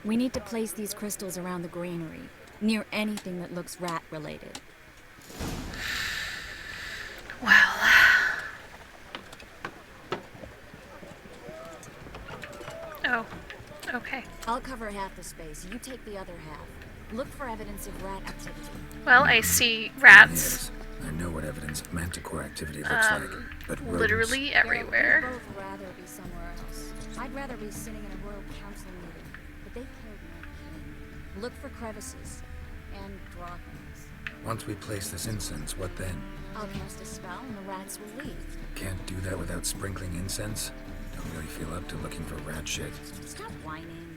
We need to place these crystals around the granary, near anything that looks rat-related. Well, I'll cover half the space. You take the other half. Look for evidence of rat activity. Well, I see rats. Yes, I know what evidence of manticore activity looks like, but rodents... Literally everywhere. We'd both rather be somewhere else. I'd rather be sitting in a royal council meeting, but they killed my king. Look for crevices and droppings. Once we place this incense, what then? I'll cast a spell and the rats will leave. Can't do that without sprinkling incense? Don't really feel up to looking for rat shit. Stop whining.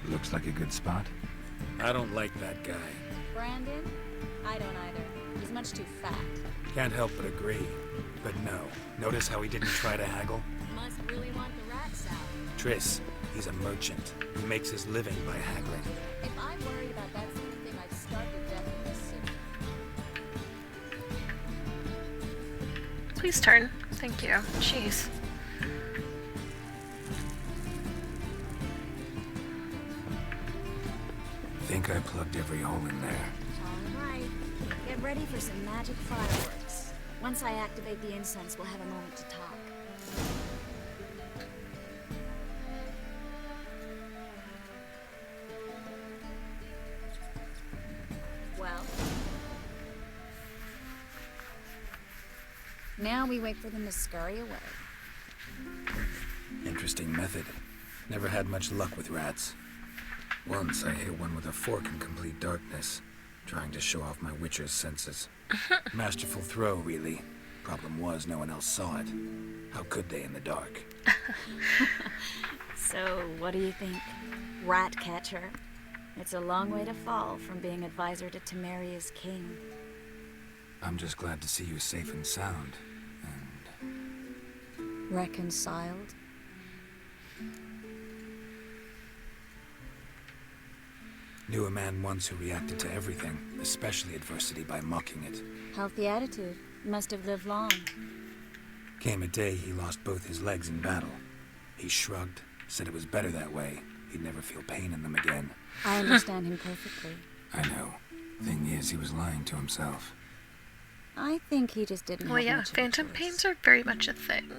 Looks like a good spot. I don't like that guy. Brandon? I don't either. He's much too fat. Can't help but agree. But no. Notice how he didn't try to haggle? Must really want the rats out. Triss, he's a merchant. He makes his living by haggling. If I worried about that sort of thing, I'd starve to death in this city. Please turn. Thank you. Jeez. Think I plugged every hole in there. Alright. Get ready for some magic fireworks. Once I activate the incense, we'll have a moment to talk. Well? Now we wait for them to scurry away. Interesting method. Never had much luck with rats. Once I hit one with a fork in complete darkness, trying to show off my witcher's senses. Masterful throw, really. Problem was, no one else saw it. How could they in the dark? So, what do you think? Rat catcher? It's a long way to fall from being advisor to Temeria's king. I'm just glad to see you safe and sound. Reconciled? Knew a man once who reacted to everything, especially adversity, by mocking it. Healthy attitude. Must have lived long. Came a day he lost both his legs in battle. He shrugged, said it was better that way. He'd never feel pain in them again. I understand him perfectly. I know. Thing is, he was lying to himself. I think he just didn't Well, have yeah, much of a phantom choice. pains are very much a thing.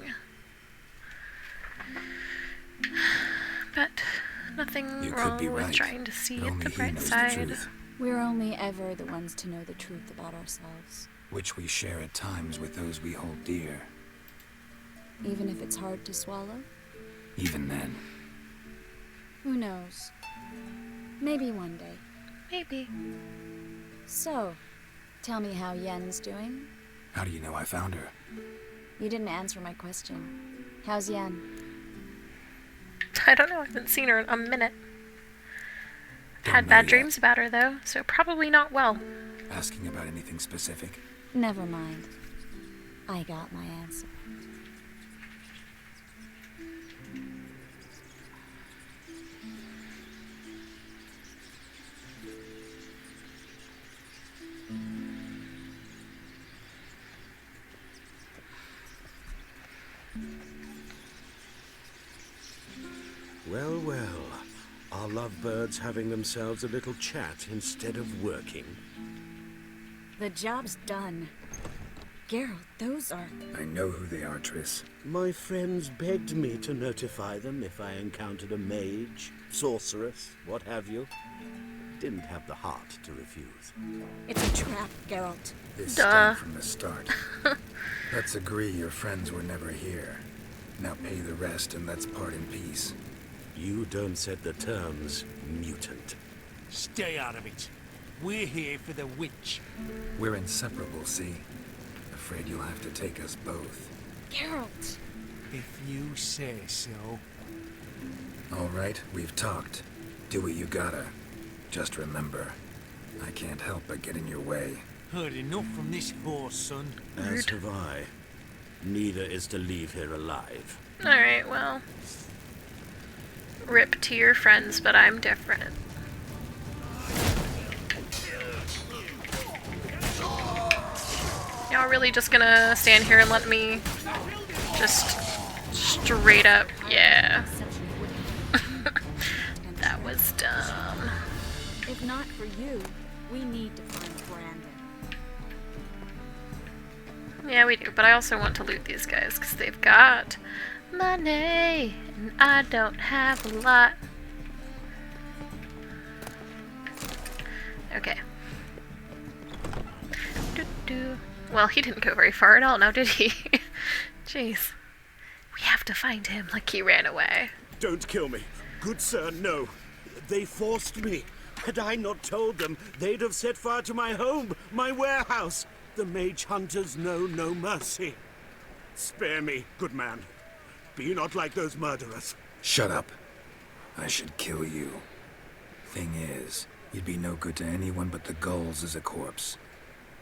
But nothing wrong with trying to see it the bright side. We're only ever the ones to know the truth about ourselves. Which we share at times with those we hold dear. Even if it's hard to swallow? Even then. Who knows? Maybe one day. Maybe. So, tell me how Yen's doing? How do you know I found her? You didn't answer my question. How's Yen? I don't know, I haven't seen her in a minute. Had bad dreams about her, though, so probably not well. Asking about anything specific? Never mind. I got my answer. Well, well. Are lovebirds having themselves a little chat instead of working? The job's done. Geralt, those are... I know who they are, Triss. My friends begged me to notify them if I encountered a mage, sorceress, what have you. Didn't have the heart to refuse. It's a trap, Geralt. This stunk from the start. Let's agree your friends were never here. Now pay the rest and let's part in peace. You don't set the terms, mutant. Stay out of it. We're here for the witch. We're inseparable, see? Afraid you'll have to take us both. Geralt! If you say so. All right, we've talked. Do what you gotta. Just remember, I can't help but get in your way. Heard enough from this horse, son. As have I. Neither is to leave here alive. Alright, well. Rip to your friends, but I'm different. Y'all really just gonna stand here and let me just straight up, yeah. That was dumb. If not for you, we need to find Brandon. Yeah, we do, but I also want to loot these guys because they've got money and I don't have a lot. Okay. Doo-doo. Well, he didn't go very far at all now, did he? Jeez. We have to find him, like he ran away. Don't kill me. Good sir, no. They forced me. Had I not told them, they'd have set fire to my home, my warehouse. The mage hunters know no mercy. Spare me, good man. Be not like those murderers. Shut up. I should kill you. Thing is, you'd be no good to anyone but the gulls as a corpse.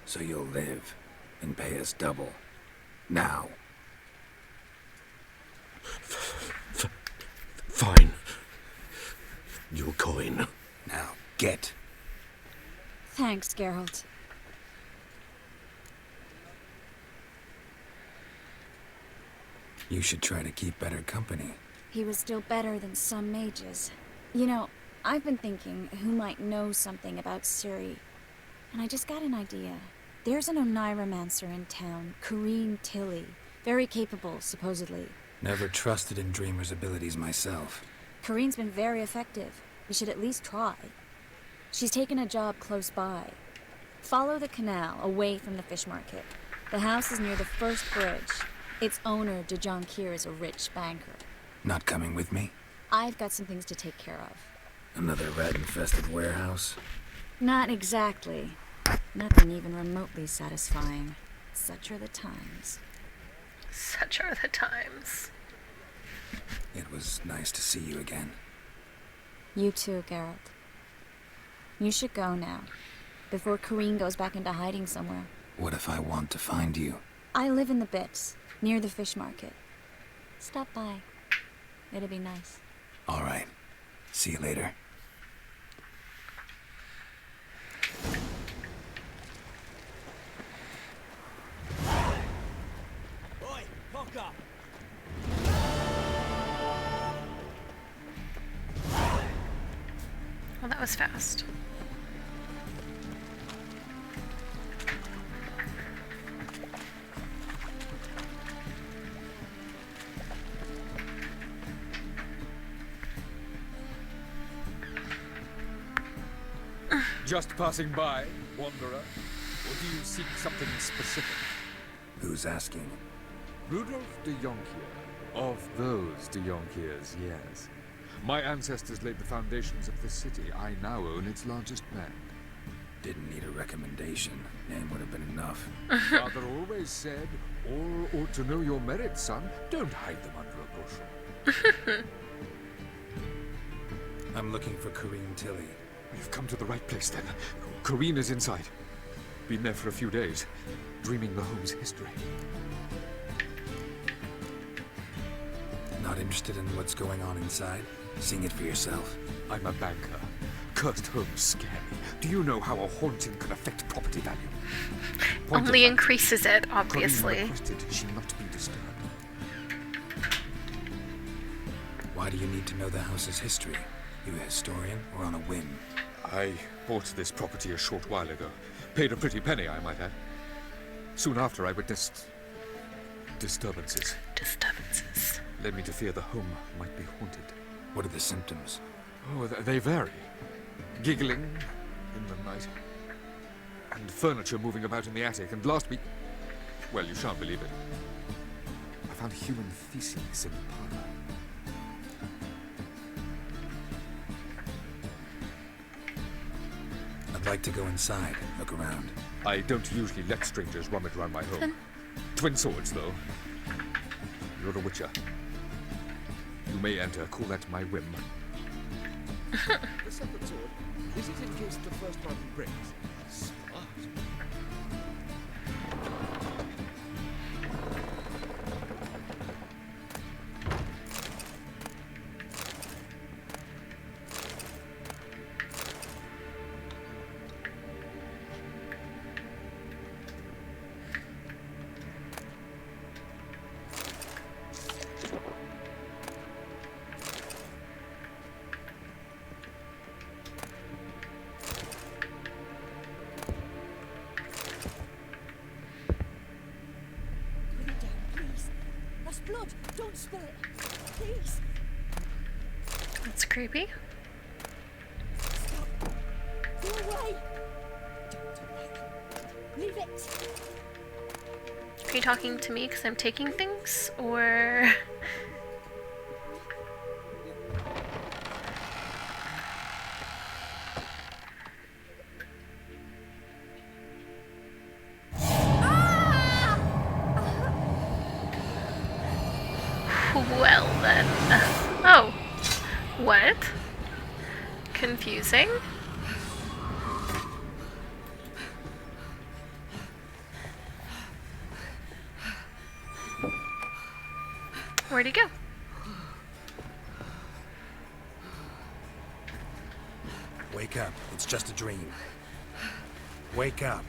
So you'll live and pay us double. Now. Fine. Your coin. Now, get. Thanks, Geralt. You should try to keep better company. He was still better than some mages. You know, I've been thinking who might know something about Ciri. And I just got an idea. There's an Oneiromancer in town, Corrine Tilly. Very capable, supposedly. Never trusted in Dreamer's abilities myself. Corrine's been very effective. We should at least try. She's taken a job close by. Follow the canal, away from the fish market. The house is near the first bridge. Its owner, de Jonquier, is a rich banker. Not coming with me? I've got some things to take care of. Another rat-infested warehouse? Not exactly. Nothing even remotely satisfying. Such are the times. Such are the times. It was nice to see you again. You too, Geralt. You should go now, before Corrine goes back into hiding somewhere. What if I want to find you? I live in the Bits, near the fish market. Stop by. It'll be nice. All right. See you later. Oi, cock up! Well, that was fast. Just passing by, wanderer? Or do you seek something specific? Who's asking? Rudolph de Jonquier. Of those de Jonquiers, yes. My ancestors laid the foundations of the city. I now own its largest land. Didn't need a recommendation. Name would have been enough. Father always said, all ought to know your merits, son. Don't hide them under a bushel. I'm looking for Corrine Tilly. You've come to the right place, then. Corrine is inside. Been there for a few days, dreaming the home's history. Not interested in what's going on inside? Seeing it for yourself? I'm a banker. Cursed homes scare me. Do you know how a haunting can affect property value? Only increases it, obviously. Corrine requested she not be disturbed. Why do you need to know the house's history? You a historian or on a whim? I bought this property a short while ago. Paid a pretty penny, I might add. Soon after, I witnessed disturbances. Disturbances. Led me to fear the home might be haunted. What are the symptoms? Oh, they vary. Giggling in the night. And furniture moving about in the attic. And last week... Well, you shan't believe it. I found human feces in the parlor. I'd like to go inside, look around. I don't usually let strangers rummage around my home. Twin swords, though. You're a witcher. You may enter, call that my whim. The second sword, is it in case the first one breaks? Smart. Don't spill it. Please. That's creepy. Stop. Go away. Don't do that. Leave it. Are you talking to me because I'm taking things, or... Well then. Oh. What? Confusing. Where'd he go? Wake up. It's just a dream. Wake up.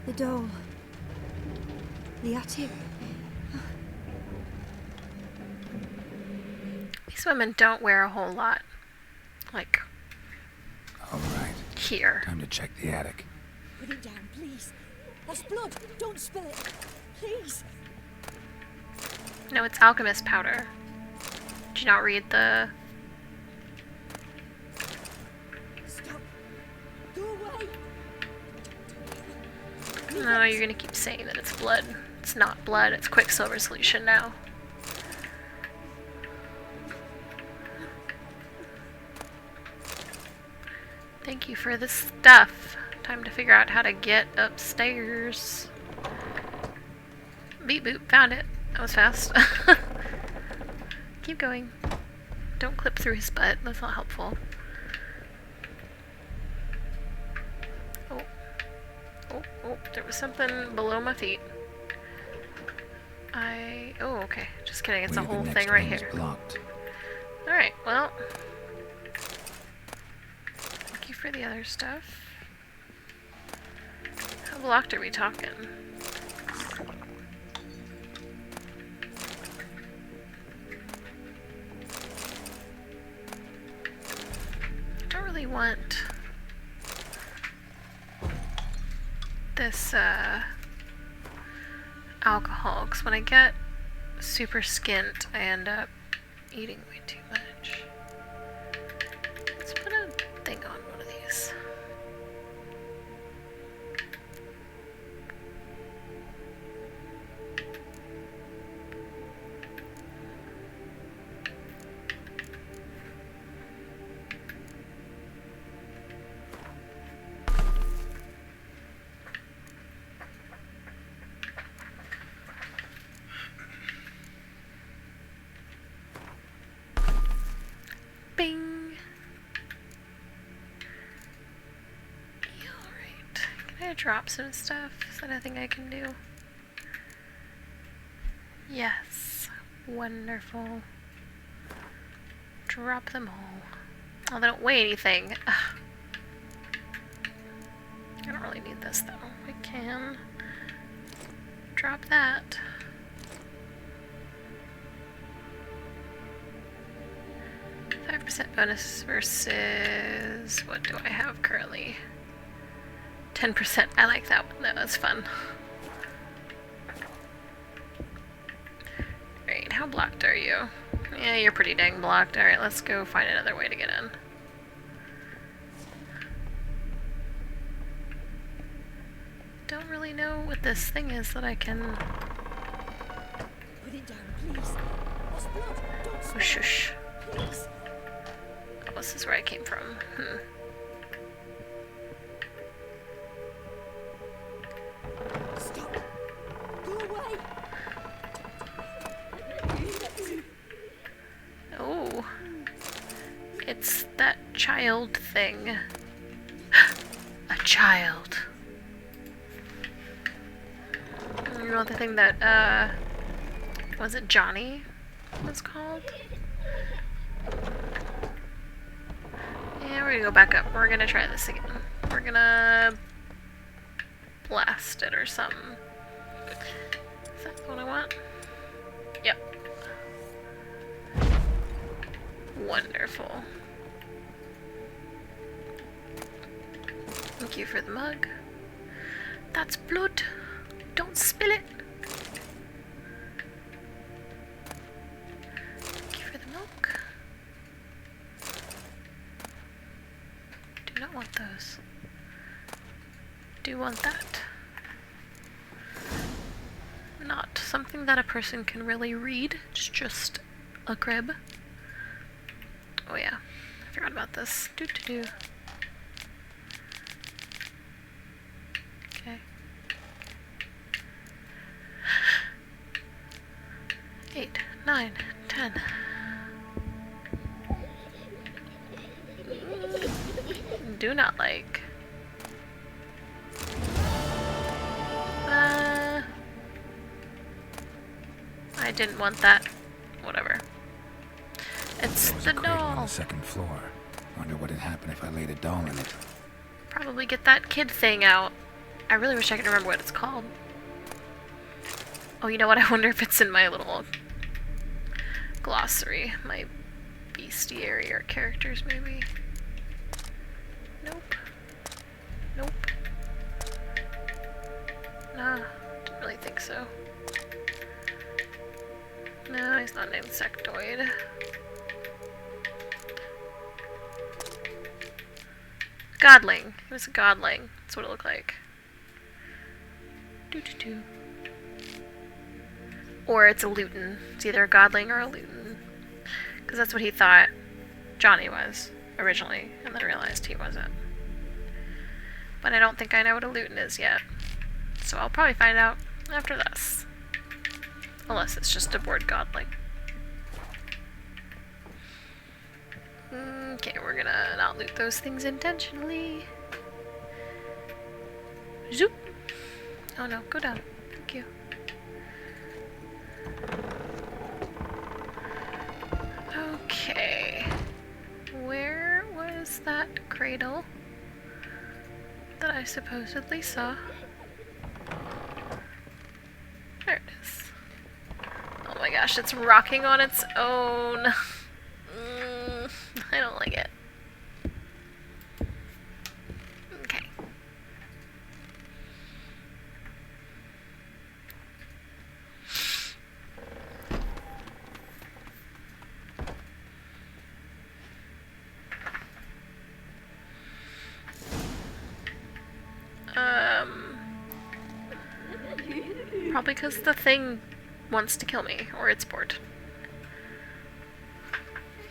The doll. The attic. These women don't wear a whole lot. Like, All right. here. Time to check the attic. Put it down, please. That's blood. Don't spill it. Please. No, it's alchemist powder. Did you not read the... Stop. Go away. No, you're gonna keep saying that it's blood. It's not blood, it's Quicksilver solution now. Thank you for the stuff. Time to figure out how to get upstairs. Beep boop, found it. That was fast. Keep going. Don't clip through his butt, that's not helpful. Oh. Oh, there was something below my feet. Oh, okay. Just kidding, it's a whole thing right here. Alright, well. Thank you for the other stuff. How blocked are we talking? I don't really want this alcohol, because when I get super skint I end up eating way too much. Let's put a thing on one of these. Bing! Alright. Can I drop some stuff? Is that a thing I can do? Yes. Wonderful. Drop them all. Oh, they don't weigh anything. Ugh. I don't really need this though. I can drop that. Bonus versus what do I have currently? 10%. I like that one though, that's fun. Alright, how blocked are you? Yeah, you're pretty dang blocked. Alright, let's go find another way to get in. Don't really know what this thing is that I can... Put it down, please. That's blood. Don't spill Oh, shush. it. Please. Oh, this is where I came from. Stop. Go away. Oh. It's that child thing. A child. You know the thing that, was it Johnny was called? Yeah, we're gonna go back up. We're gonna try this again. We're gonna blast it or something. Is that what I want? Yep. Wonderful. Thank you for the mug. That's blood. Don't spill it. Thank you for the milk. Do not want those. Do want that. Not something that a person can really read. It's just a crib. Oh yeah, I forgot about this. Do. Okay. 8, 9, 10. Do not like. I didn't want that. Whatever. It's the On doll. the second floor. Wonder what would happen if I laid a doll in it. Probably get that kid thing out. I really wish I could remember what it's called. Oh, you know what? I wonder if it's in my little glossary. My bestiary or characters, maybe. Nope. Nope. Nah, didn't really think so. No, he's not an insectoid. Godling. It was a godling. That's what it looked like. Do. Or it's a luton. It's either a godling or a luton. Because that's what he thought Johnny was originally, and then realized he wasn't. But I don't think I know what a luton is yet. So I'll probably find out after this. Unless it's just a bored godling. Okay, we're gonna not loot those things intentionally. Zoop! Oh no, go down. Thank you. Okay. Where was that cradle that I supposedly saw? There it is. Oh my gosh, it's rocking on its own. I don't like it. Okay. Probably because the thing wants to kill me, or it's bored.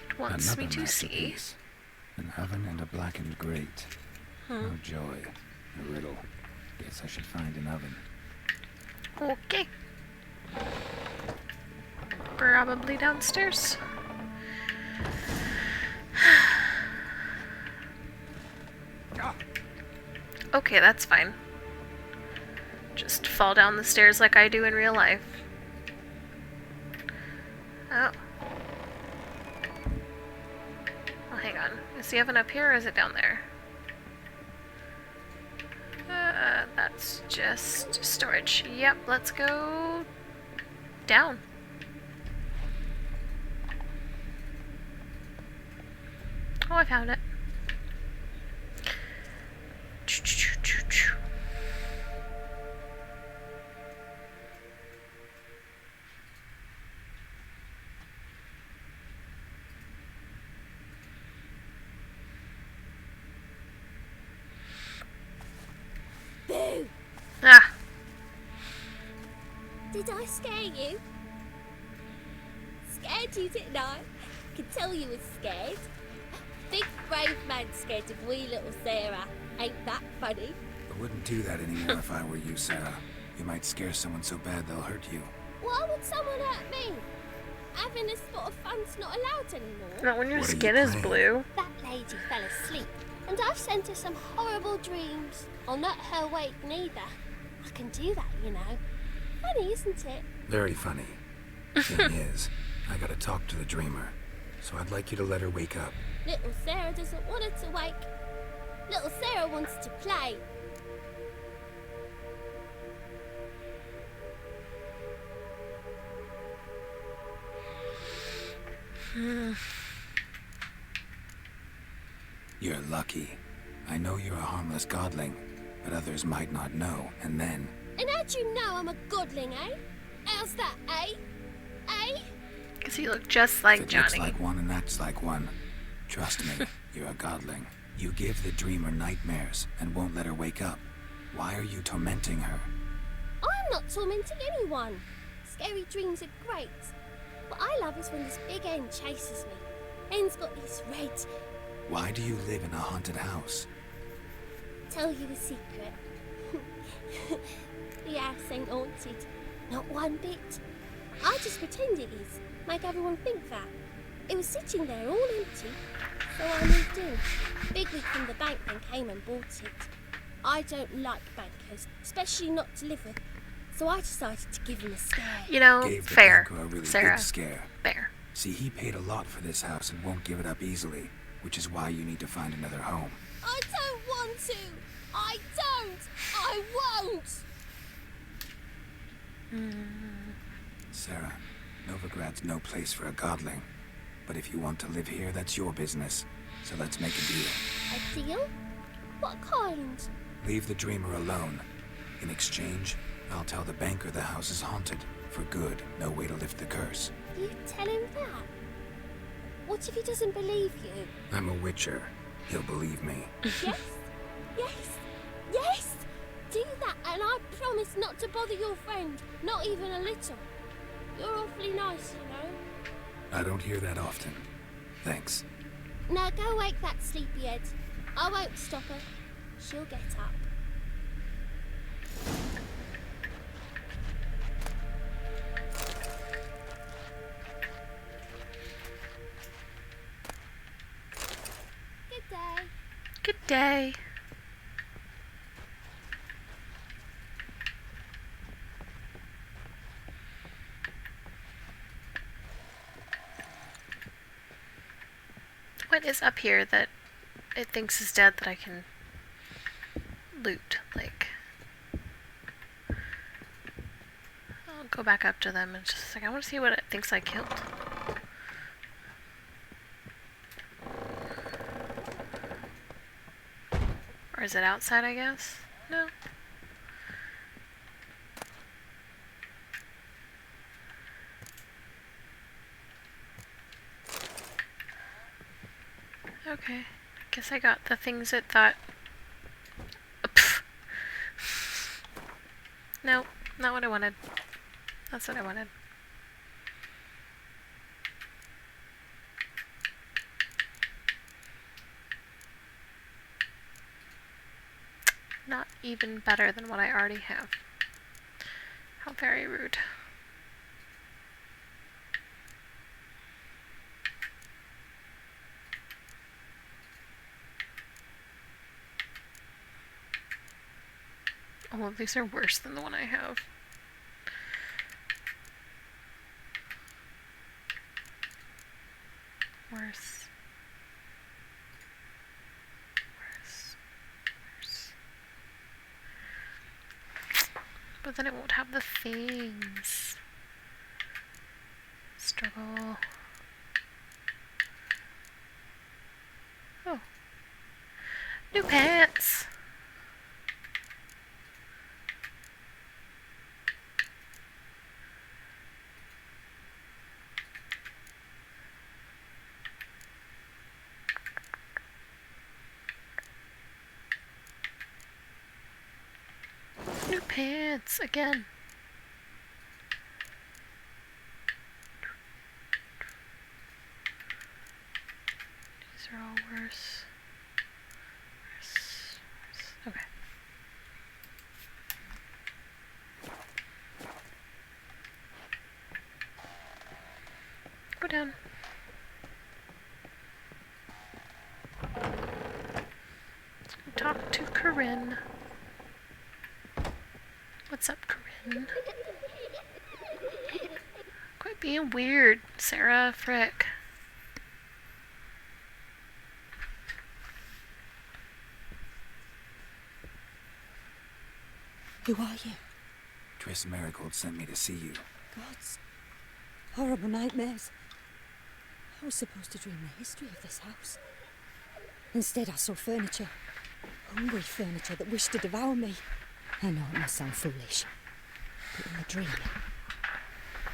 It wants Another me to see. masterpiece. An oven and a blackened grate. Oh joy. A riddle. Guess I should find an oven. Okay. Probably downstairs. Okay, that's fine. Just fall down the stairs like I do in real life. Oh. Oh, hang on. Is the oven up here or is it down there? That's just storage. Yep, let's go down. Oh, I found it. Boo! Ah. Did I scare you? Scared you, didn't I? Could tell you was scared. Big brave man scared of wee little Sarah. Ain't that funny? I wouldn't do that anymore if I were you, Sarah. You might scare someone so bad they'll hurt you. Why would someone hurt me? Having a spot of fun's not allowed anymore. Not when your skin is blue. That lady fell asleep, and I've sent her some horrible dreams. I'll not her wake neither. I can do that, you know. Funny, isn't it? Very funny. Thing is, I gotta talk to the dreamer, so I'd like you to let her wake up. Little Sarah doesn't want her to wake. Little Sarah wants to play. You're lucky. I know you're a harmless godling, but others might not know, and then... And how'd you know I'm a godling, eh? How's that, eh? Eh? Because he looked just like If it Johnny. looks like one and acts like one. Trust me, you're a godling. You give the dreamer nightmares and won't let her wake up. Why are you tormenting her? I'm not tormenting anyone. Scary dreams are great. What I love is when this big hen chases me. Hen's got these red... Why do you live in a haunted house? Tell you a secret. The house ain't haunted. Not one bit. I just pretend it is. Make everyone think that. It was sitting there all empty. So I moved in. Bigwig from the bank then came and bought it. I don't like bankers, especially not to live with. So I decided to give him a scare. You know, Gave the fair, banker a really Sarah. good scare. Fair. See, he paid a lot for this house and won't give it up easily, which is why you need to find another home. I don't want to. I don't. I won't. Sarah, Novigrad's no place for a godling. But if you want to live here, that's your business. So let's make a deal. A deal? What kind? Leave the dreamer alone. In exchange, I'll tell the banker the house is haunted. For good, no way to lift the curse. You tell him that? What if he doesn't believe you? I'm a witcher. He'll believe me. Yes? Yes? Yes! Do that and I promise not to bother your friend. Not even a little. You're awfully nice, you know. I don't hear that often. Thanks. Now go wake that sleepyhead. I won't stop her. She'll get up. Good day. Good day. What is up here that it thinks is dead that I can loot? Like, I'll go back up to them and just like, I want to see what it thinks I killed. Or is it outside, I guess? No. Okay. Guess I got the things it thought. Pfft. No, not what I wanted. That's what I wanted. Not even better than what I already have. How very rude. All of these are worse than the one I have. Worse. Worse. Worse. But then it won't have the things. Struggle. Oh. New pants! New pants again. These are all worse. Worse. Worse. Okay. Go down. Talk to Corinne. What's up, Corinne? Quit being weird, Sarah. Frick. Who are you? Triss Marigold sent me to see you. Gods. Horrible nightmares. I was supposed to dream the history of this house. Instead, I saw furniture. Hungry furniture that wished to devour me. I know it must sound foolish, but in the dream,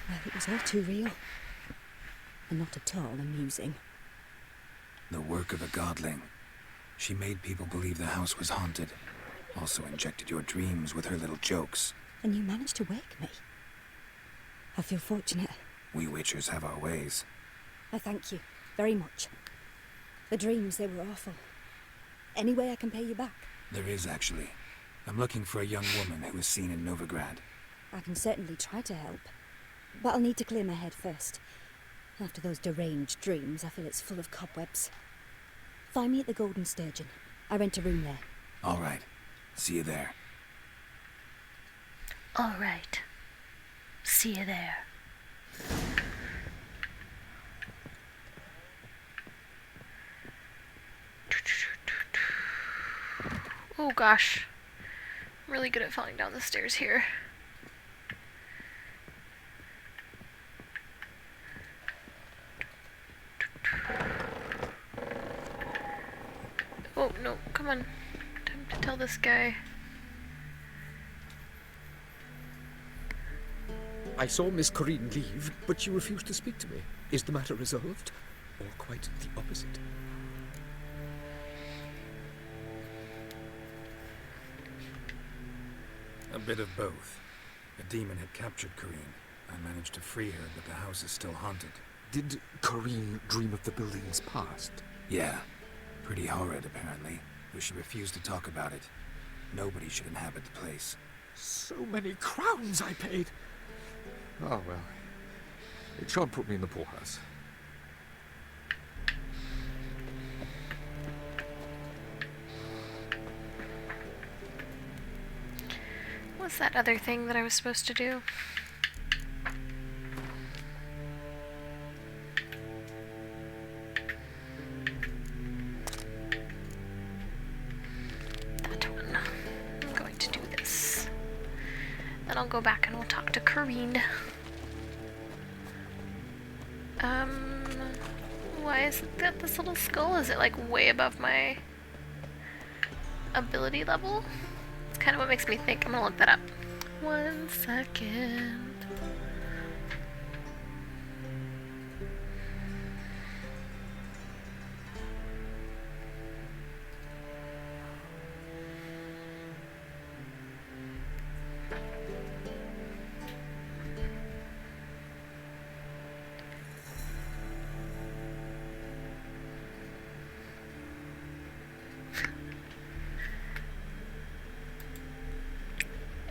well, it was all too real. And not at all amusing. The work of a godling. She made people believe the house was haunted. Also injected your dreams with her little jokes. And you managed to wake me. I feel fortunate. We witchers have our ways. I thank you very much. The dreams, they were awful. Any way I can pay you back? There is, actually. I'm looking for a young woman who was seen in Novigrad. I can certainly try to help. But I'll need to clear my head first. After those deranged dreams, I feel it's full of cobwebs. Find me at the Golden Sturgeon. I rent a room there. All right. See you there. All right. See you there. Oh gosh. I'm really good at falling down the stairs here. Oh, no, come on. Time to tell this guy. I saw Miss Corinne leave, but she refused to speak to me. Is the matter resolved? Or quite the opposite? A bit of both. A demon had captured Corinne. I managed to free her, but the house is still haunted. Did Corinne dream of the building's past? Yeah. Pretty horrid, apparently. But she refused to talk about it. Nobody should inhabit the place. So many crowns I paid! Oh, well. It shan't put me in the poorhouse. What's that other thing that I was supposed to do? That one. I'm going to do this. Then I'll go back and we'll talk to Corinne. Why is it got this little skull? Is it like way above my ability level? It's kind of what makes me think. I'm gonna look that up. 1 second.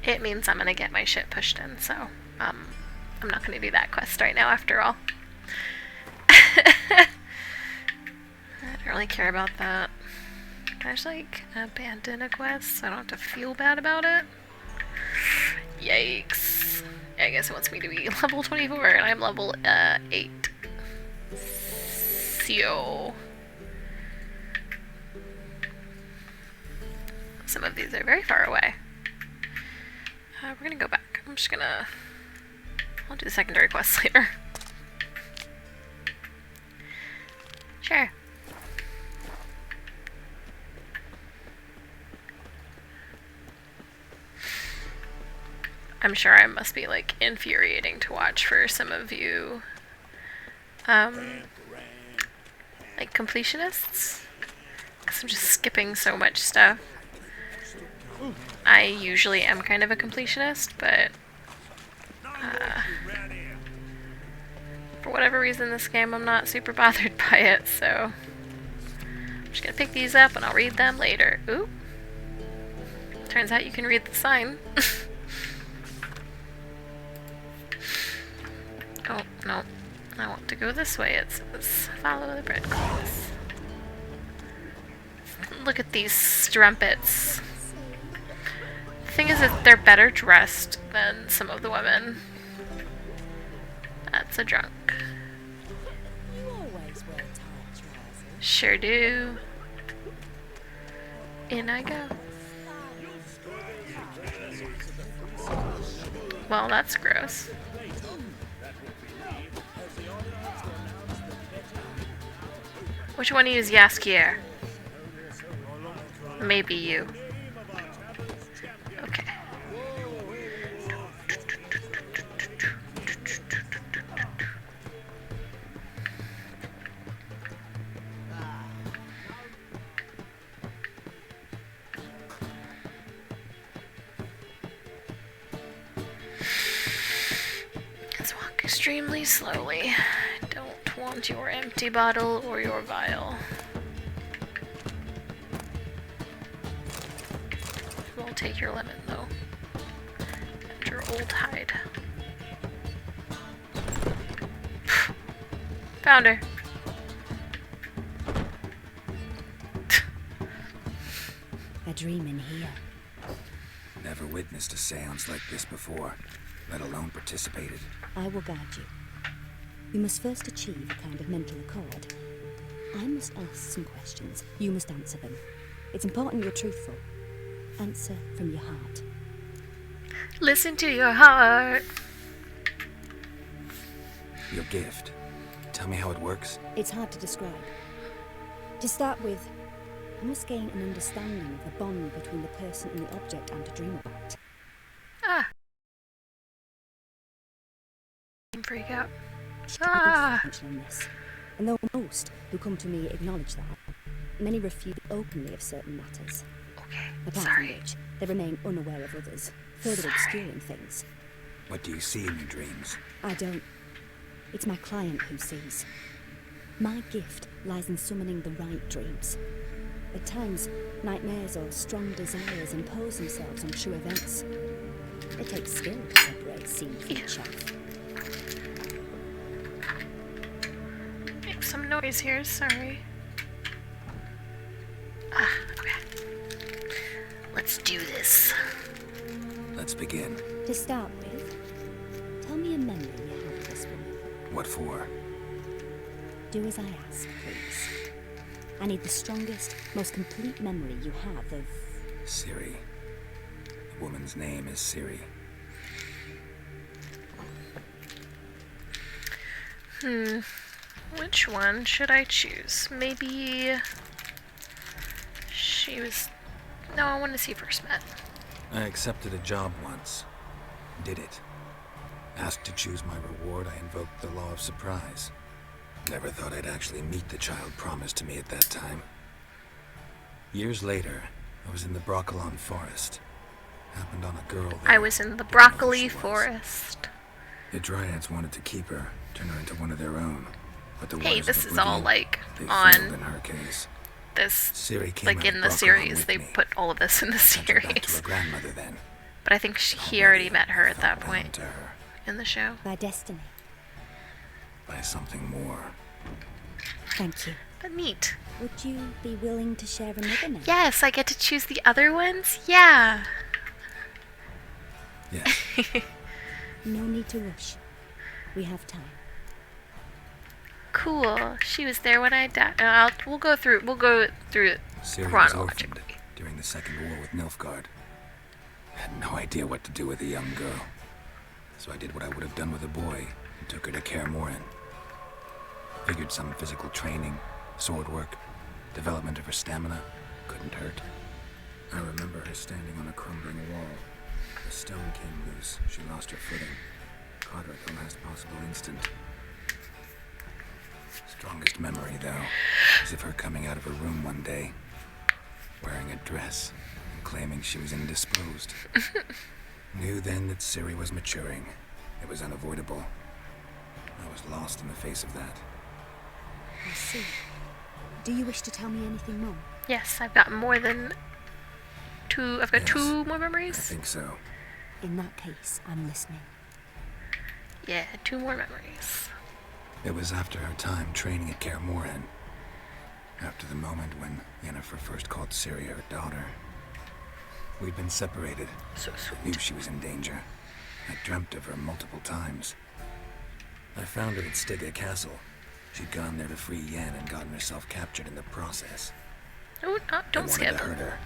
It means I'm gonna get my shit pushed in, so I'm not gonna do that quest right now after all. I don't really care about that. Can I just like abandon a quest so I don't have to feel bad about it? Yikes. Yeah, I guess it wants me to be level 24 and I'm level 8. So some of these are very far away. We're gonna go back. I'll do the secondary quests later. Sure. I'm sure I must be like infuriating to watch for some of you like completionists, because I'm just skipping so much stuff. I usually am kind of a completionist, but for whatever reason this game I'm not super bothered by it, so I'm just gonna pick these up and I'll read them later. Ooh. Turns out you can read the sign. Oh, no. I want to go this way. It says follow the breadcrumbs. Look at these strumpets. The thing is that they're better dressed than some of the women. That's a drunk. You always wear tight trousers. Sure do. In I go. Well, that's gross. Which one of you is Yaskier? Maybe you. Okay. Let's walk extremely slowly. Don't want your empty bottle or your vial. We'll take your lemon though. And your old hide. Found her. A dream in here. Never witnessed a seance like this before, let alone participated. I will guide you. You must first achieve a kind of mental accord. I must ask some questions. You must answer them. It's important you're truthful. Answer from your heart. Listen to your heart. Your gift. Tell me how it works. It's hard to describe. To start with, I must gain an understanding of the bond between the person and the object I'm to dream about. Ah. Freak out. This. And though most who come to me acknowledge that, many refuse openly of certain matters. Okay, apart from which, they remain unaware of others, further obscuring things. What do you see in your dreams? I don't. It's my client who sees. My gift lies in summoning the right dreams. At times, nightmares or strong desires impose themselves on true events. It takes skill to separate scene from chaff. Make some noise here, sorry. Ah, okay. Let's do this. Let's begin. To start with, tell me a memory you have of this woman. What for? Do as I ask, please. I need the strongest, most complete memory you have of... Siri. The woman's name is Siri. Which one should I choose? Maybe... She was... No, I want to see first met. I accepted a job once. Did it. Asked to choose my reward, I invoked the law of surprise. Never thought I'd actually meet the child promised to me at that time. Years later, I was in the Broccolon forest. Happened on a girl there. I was in the broccoli forest. The Dryads wanted to keep her, turn her into one of their own. But the Hey, this is all like they on failed in her case. this, Siri came like out in of the Broccolon series. with They me. put all of this in the Sent her back to her series. grandmother then. But I think he already met her at that point in the show. By destiny. By something more. Thank you. But neat. Would you be willing to share another name? Yes, I get to choose the other ones? Yeah. Yes. No need to rush. We have time. Cool. She was there when I died. We'll go through it Siri was chronologically. orphaned during the Second War with Nilfgaard. Had no idea what to do with a young girl. So I did what I would have done with a boy and took her to Kaer Morhen. Figured some physical training, sword work, development of her stamina couldn't hurt. I remember her standing on a crumbling wall. A stone came loose. She lost her footing. Caught her at the last possible instant. Strongest memory, though, is of her coming out of her room one day, wearing a dress and claiming she was indisposed. Knew then that Siri was maturing. It was unavoidable. I was lost in the face of that. I see. Do you wish to tell me anything more? Yes, I've got more than two. I've got Yes, two more memories. I think so. In that case, I'm listening. Yeah, two more memories. It was after her time training at Kaer Morhen. After the moment when Yennefer first called Ciri her daughter. We'd been separated. So sweet. I knew she was in danger. I dreamt of her multiple times. I found her at Stygga Castle. She'd gone there to free Yen and gotten herself captured in the process. Oh, don't I skip. wanted to hurt her.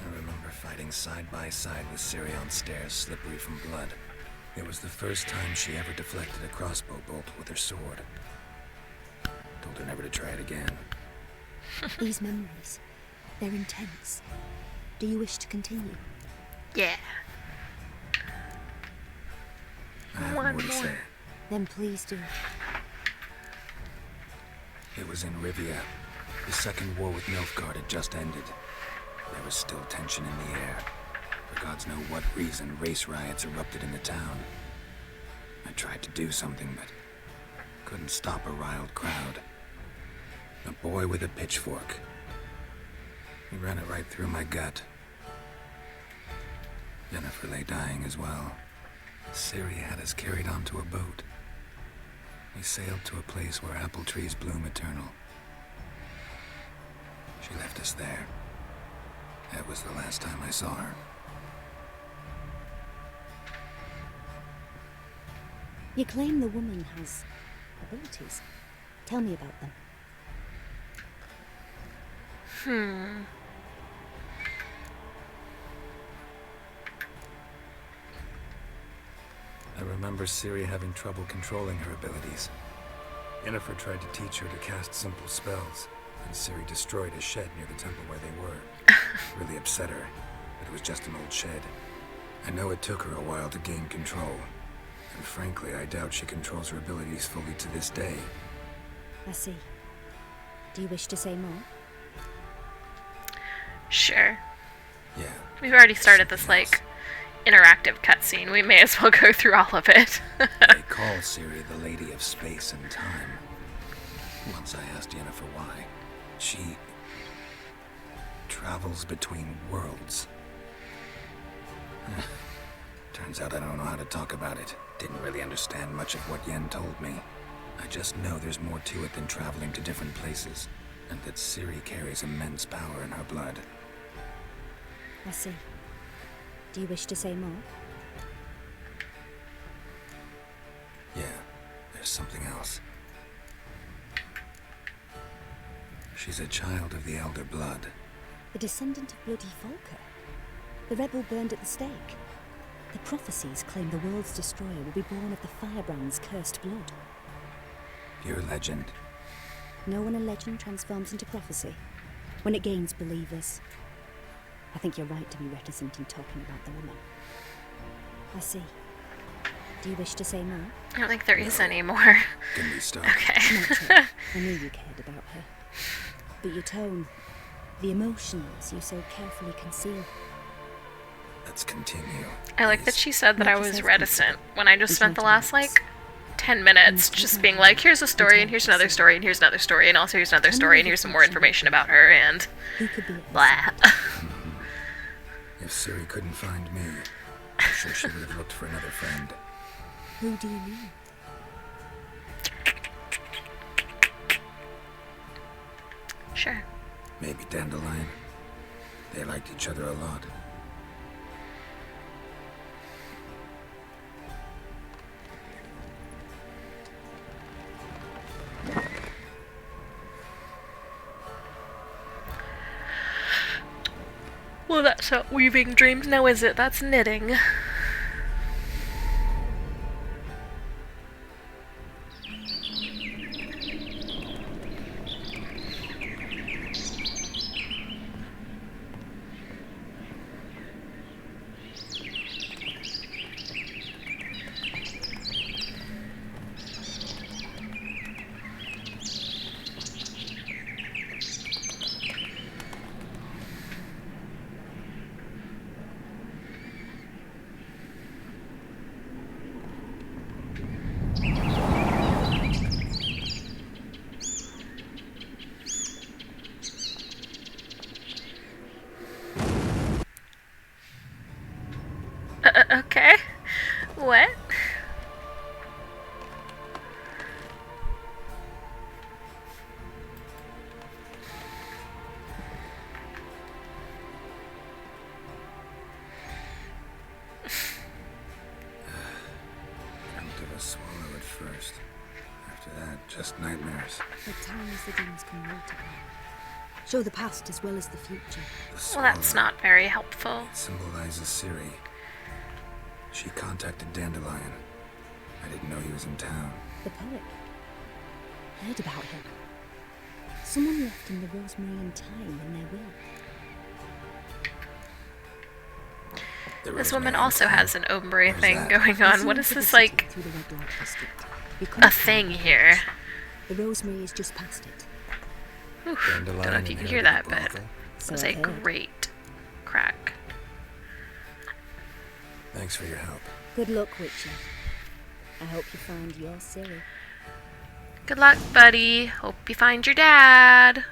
I remember fighting side by side with Ciri on stairs slippery from blood. It was the first time she ever deflected a crossbow bolt with her sword. Told her never to try it again. These memories, They're intense. Do you wish to continue? Yeah. I have One more to more. say. Then please do. It was in Rivia. The second war with Nilfgaard had just ended. There was still tension in the air. For gods know what reason, race riots erupted in the town. I tried to do something, but couldn't stop a riled crowd. A boy with a pitchfork. He ran it right through my gut. Jennifer lay dying as well. Ciri had us carried onto a boat. We sailed to a place where apple trees bloom eternal. She left us there. That was the last time I saw her. You claim the woman has abilities. Tell me about them. I remember Ciri having trouble controlling her abilities. Yennefer tried to teach her to cast simple spells, and Ciri destroyed a shed near the temple where they were. Really upset her, but it was just an old shed. I know it took her a while to gain control, and frankly, I doubt she controls her abilities fully to this day. I see. Do you wish to say more? Sure. Yeah. We've already started this, like, interactive cutscene. We may as well go through all of it. They call Ciri the Lady of Space and Time. Once I asked Yennefer why. She travels between worlds. Turns out I don't know how to talk about it. Didn't really understand much of what Yen told me. I just know there's more to it than traveling to different places, and that Ciri carries immense power in her blood. I see. Do you wish to say more? Yeah, there's something else. She's a child of the Elder Blood. The descendant of Bloody Volker. The rebel burned at the stake. The prophecies claim the world's destroyer will be born of the Firebrand's cursed blood. Pure legend. Know when a legend transforms into prophecy? When it gains believers. I think you're right to be reticent in talking about the woman. I see. Do you wish to say more? I don't think there is any more. Can we start? Okay. Not yet. I knew you cared about her. But your tone, the emotions you so carefully conceal. Let's continue. I like that she said that I was reticent when I just spent the last, like, 10 minutes just being like, here's a story, and here's another story, and here's another story, and also here's another story, and here's some more information about her, and blah. If Ciri couldn't find me, I'm sure she would have looked for another friend. Who do you mean? Sure. Maybe Dandelion. They liked each other a lot. Well, that's not weaving dreams now, is it? That's knitting. Okay. What? Dreamt of a swallow at first. After that, just nightmares. At times the dreams can multiply. Show the past as well as the future. Well, that's not very helpful. It symbolizes Ciri. She contacted Dandelion. I didn't know he was in town. The poet. Heard about him. Someone left him the rosemary and thyme in their will. the This woman rosemary also and has an ombre thing that? going on. What is this, like, a thing here? The rosemary is just past it. Oof, don't know if you can hear that, but it was a great crack. Thanks for your help. Good luck, Witcher. I hope you find your Ciri. Good luck, buddy. Hope you find your dad.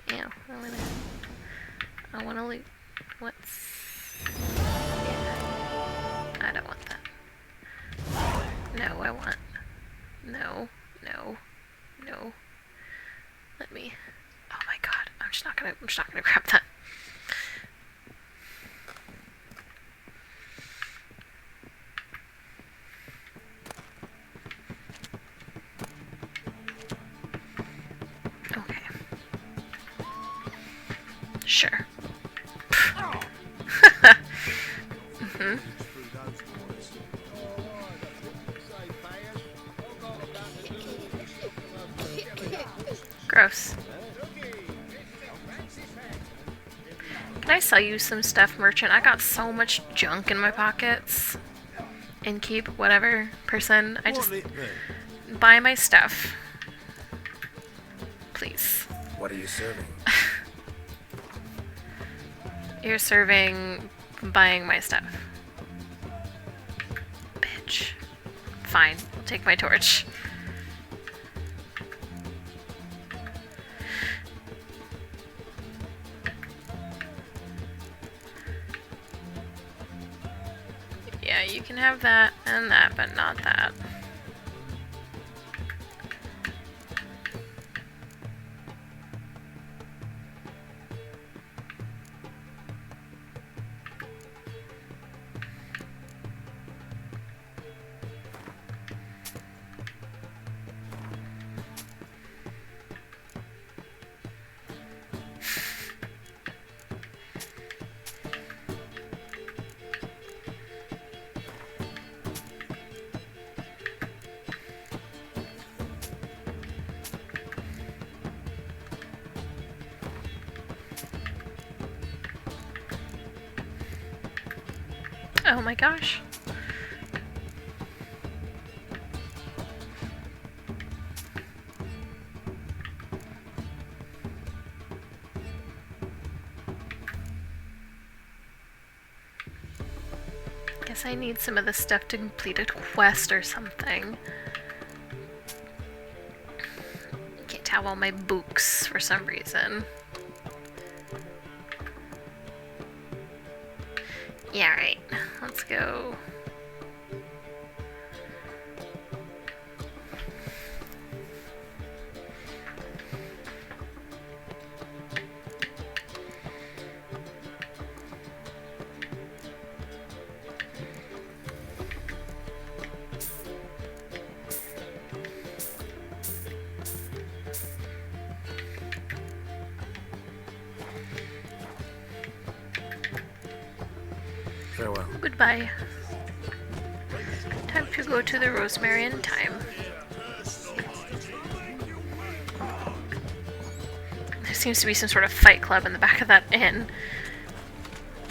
Ew, I wanna loot. Yeah. I don't want that. No, I want. No. Let me. Oh my god. I'm just not gonna grab that. Okay. Sure. Mm-hmm. Gross. Can I sell you some stuff, merchant? I got so much junk in my pockets. Innkeep, whatever, person. I just buy my stuff. Please. What are you serving? You're serving buying my stuff. Bitch. Fine, I'll take my torch. Yeah, you can have that and that, but not that. Oh my gosh. Guess I need some of this stuff to complete a quest or something. Can't have all my books for some reason. Yeah, right. Let's go. Farewell. Goodbye. Time to go to the Rosemary in time. There seems to be some sort of fight club in the back of that inn.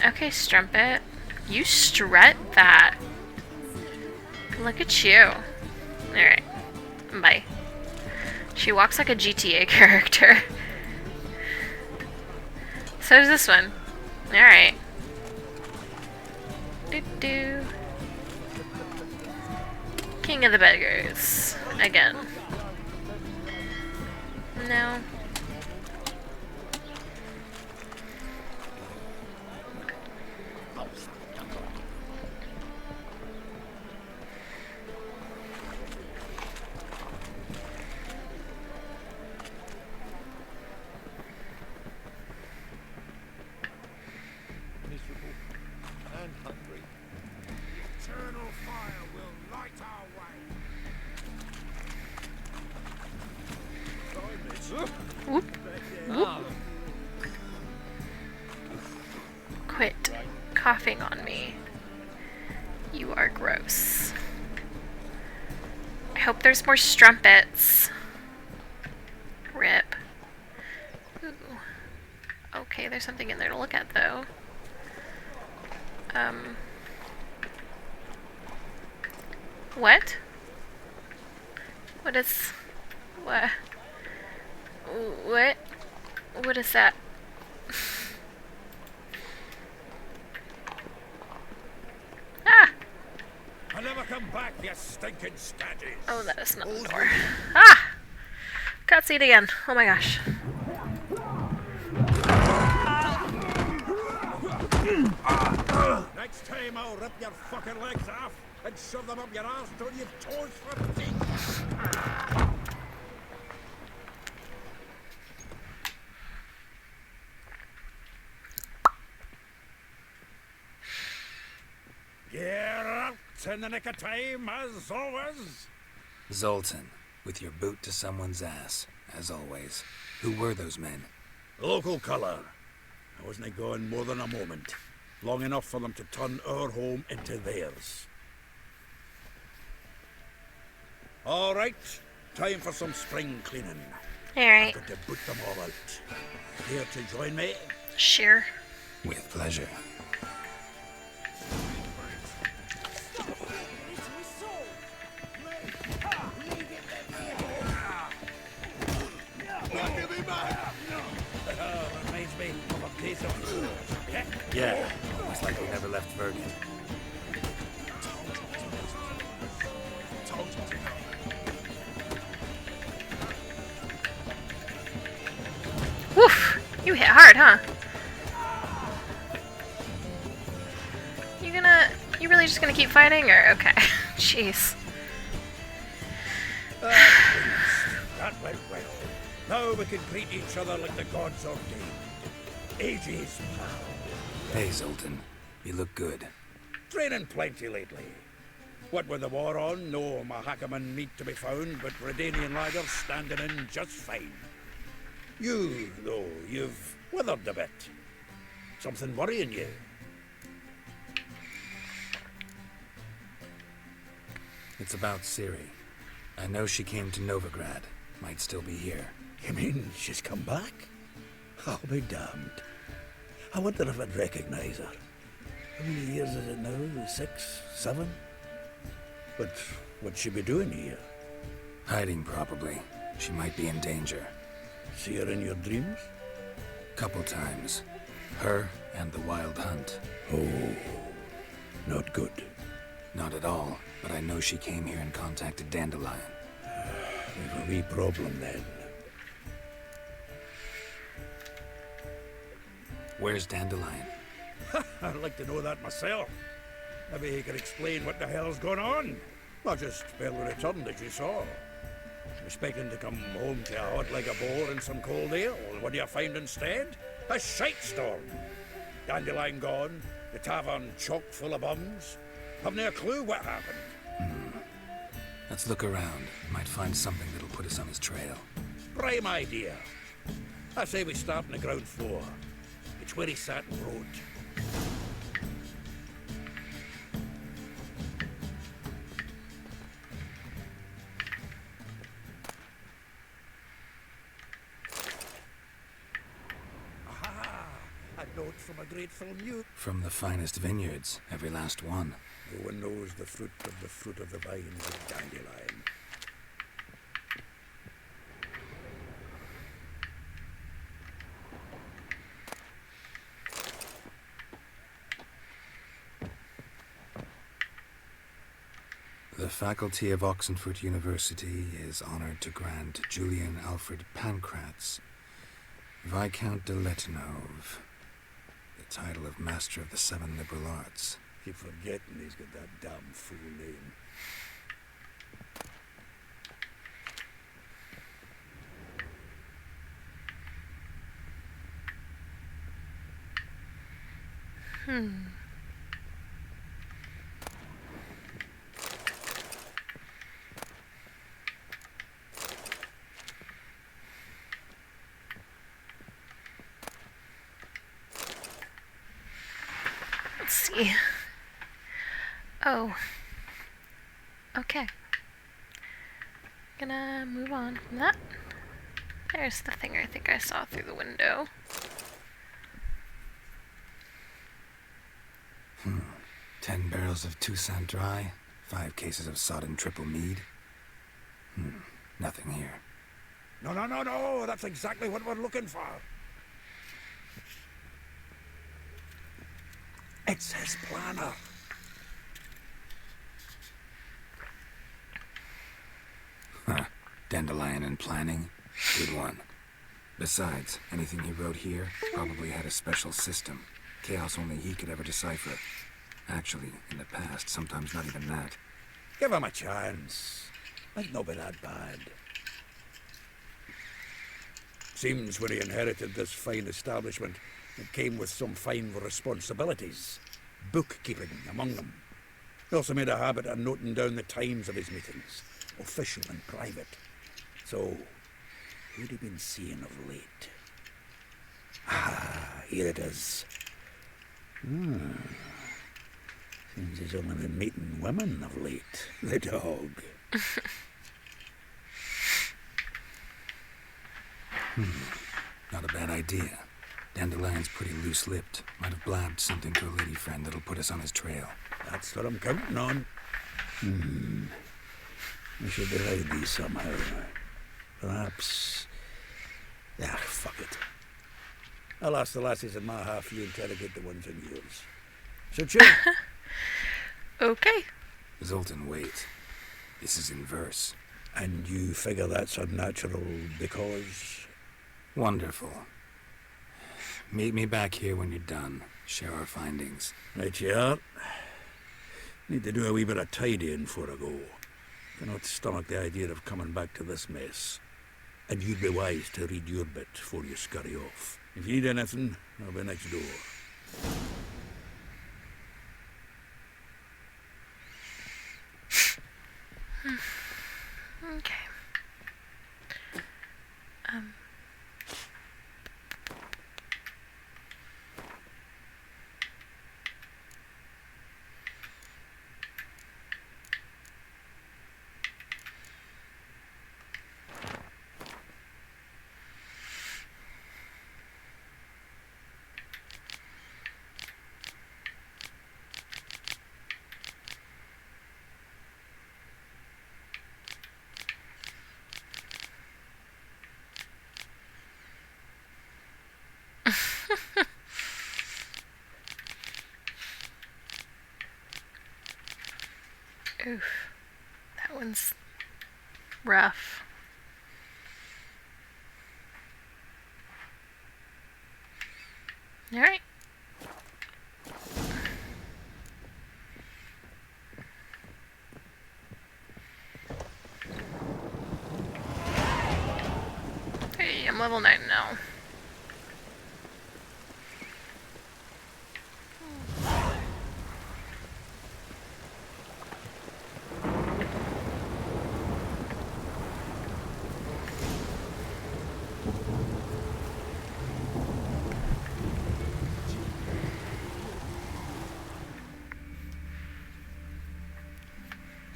Okay, Strumpet. You strut that. Look at you. Alright. Bye. She walks like a GTA character. So does this one. Alright. Do-do. King of the beggars. Again. No. Whoop. Whoop. Quit coughing on me. You are gross. I hope there's more strumpets. Rip. Ooh. Okay, there's something in there to look at, though. What? What is... What? What? What is that? Ah! I'll never come back, you stinking scaddies. Oh, that is not the door. Ah! Cutscene again. Oh my gosh. Next time I'll rip your fucking legs off and shove them up your ass till you've toes for teeth. Get out in the nick of time, as always. Zoltan, with your boot to someone's ass, as always. Who were those men? Local colour. I wasn't gone more than a moment. Long enough for them to turn our home into theirs. All right, time for some spring cleaning. Alright. I've got to boot them all out. Here to join me? Sure. With pleasure. Reminds me of a piece of food. Yeah, looks like we never left Bergen. Woof! You hit hard, huh? You really just gonna keep fighting, or okay? Jeez. That went well. Now we can greet each other like the gods ordained. Ages, pal. Hey, Zoltan. You look good. Training plenty lately. What with the war on, no Mahakaman meat to be found, but Redanian lagers standing in just fine. You, though, you've withered a bit. Something worrying you? It's about Ciri. I know she came to Novigrad. Might still be here. You mean she's come back? I'll be damned. I wonder if I'd recognize her. How many years is it now? 6, 7? But what'd she be doing here? Hiding, probably. She might be in danger. See her in your dreams? Couple times. Her and the Wild Hunt. Oh, not good. Not at all, but I know she came here and contacted Dandelion. We've a wee problem then. Where's Dandelion? I'd like to know that myself. Maybe he could explain what the hell's going on. Not just barely returned as you saw. Expecting to come home to a hot like a boar and some cold ale. What do you find instead? A shite storm. Dandelion gone, the tavern chock full of bums. Haven't a clue what happened. Let's look around. Might find something that'll put us on his trail. Prime idea. I say we start on the ground floor. It's where he sat and wrote. Aha! A note from a grateful mute. From the finest vineyards, every last one. No one knows the fruit of the vines of Dandelion. The faculty of Oxenford University is honored to grant Julian Alfred Pancratz, Viscount de Letonov, the title of Master of the Seven Liberal Arts. Keep forgetting he's got that damn fool name. Let's see. Oh. Okay. Gonna move on from that. There's the thing I think I saw through the window. 10 barrels of Toussaint Dry, 5 cases of sodden triple mead. Nothing here. No, that's exactly what we're looking for. It's his planner. Dandelion and planning? Good one. Besides, anything he wrote here probably had a special system. Chaos only he could ever decipher. Actually, in the past, sometimes not even that. Give him a chance. Might not be that bad. Seems when he inherited this fine establishment, it came with some fine responsibilities. Bookkeeping among them. He also made a habit of noting down the times of his meetings, official and private. So, who'd he been seeing of late? Ah, here it is. Seems he's only been meeting women of late. The dog. Not a bad idea. Dandelion's pretty loose-lipped. Might have blabbed something to a lady friend that'll put us on his trail. That's what I'm counting on. We should divide these somehow. Perhaps... fuck it. I'll ask the lassies in my half, you interrogate the ones in yours. So chill. Okay. Zoltan, wait. This is in verse. And you figure that's unnatural because... Wonderful. Meet me back here when you're done. Share our findings. Right you are. Need to do a wee bit of tidying before I go. Cannot stomach the idea of coming back to this mess. And you'd be wise to read your bit before you scurry off. If you need anything, I'll be next door. Okay. Oof. That one's rough. Alright. Hey, I'm level 9 now.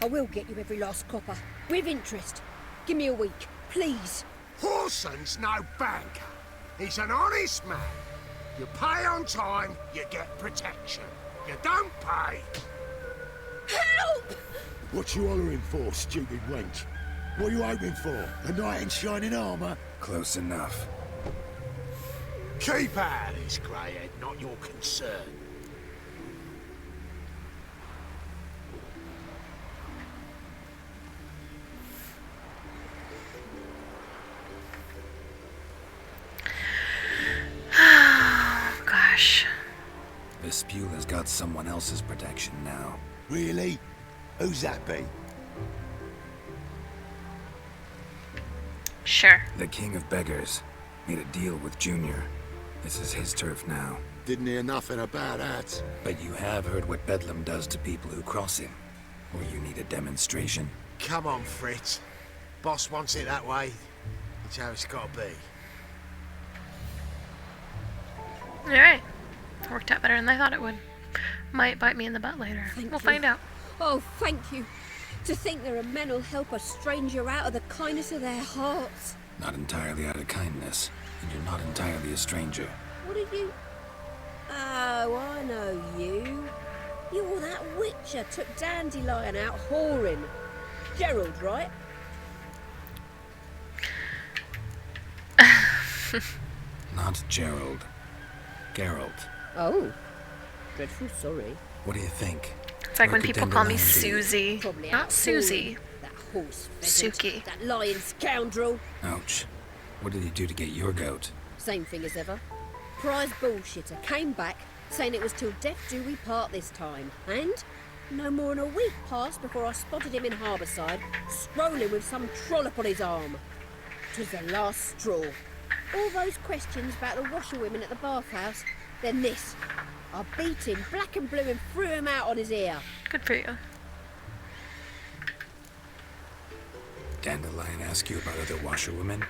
I will get you every last copper, with interest. Give me a week, please. Horson's no banker. He's an honest man. You pay on time, you get protection. You don't pay. Help! What you hollering for, stupid wench? What are you hoping for? A knight in shining armour? Close enough. Keep out of this, greyhead, not your concern. Gosh. Vespula's got someone else's protection now. Really? Who's that be? Sure. The King of Beggars made a deal with Junior. This is his turf now. Didn't hear nothing about that. But you have heard what Bedlam does to people who cross him. Or you need a demonstration? Come on, Fritz. Boss wants it that way. It's how it's got to be. Alright. Worked out better than I thought it would. Might bite me in the butt later. We'll find out. Oh, thank you. To think there are men who'll help a stranger out of the kindness of their hearts. Not entirely out of kindness. And you're not entirely a stranger. What are you... Oh, I know you. You're that witcher took Dandelion out whoring. Gerald, right? Not Gerald. Gerald. Oh. Dreadful sorry. What do you think? It's like Where when could people call me Dandelion be? Susie. Probably Not out Susie. whoring. That horse pheasant. Suki. That lying scoundrel. Ouch. What did he do to get your goat? Same thing as ever. Prize bullshitter came back saying it was till death do we part this time. And no more than a week passed before I spotted him in Harbourside, strolling with some trollop on his arm. 'Twas the last straw. All those questions about the washerwomen at the bathhouse, then this. I beat him black and blue and threw him out on his ear. Good for you. Dandelion ask you about other washerwomen?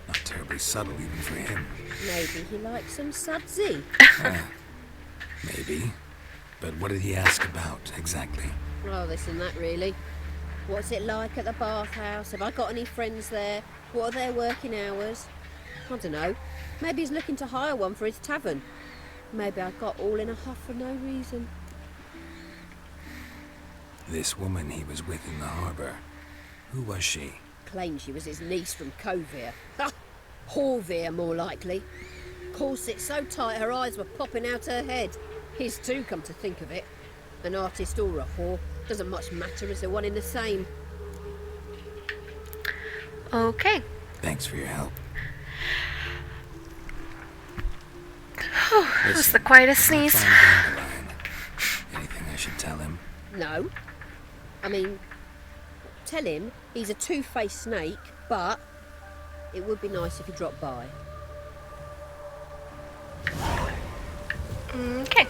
Not terribly subtle even for him. Maybe he likes some sudsy. Maybe. But what did he ask about, exactly? Oh, this and that, really. What's it like at the bathhouse? Have I got any friends there? What are their working hours? I don't know. Maybe he's looking to hire one for his tavern. Maybe I got all in a huff for no reason. This woman he was with in the harbour. Who was she? Claimed she was his niece from Covere. Ha! Horvere, more likely. Corset so tight her eyes were popping out her head. His too, come to think of it. An artist or a whore. Doesn't much matter as they're one in the same. Okay. Thanks for your help. That was the quietest if I sneeze. find Dandelion, anything I should tell him? No. I mean, tell him he's a two-faced snake, but it would be nice if he dropped by. Okay.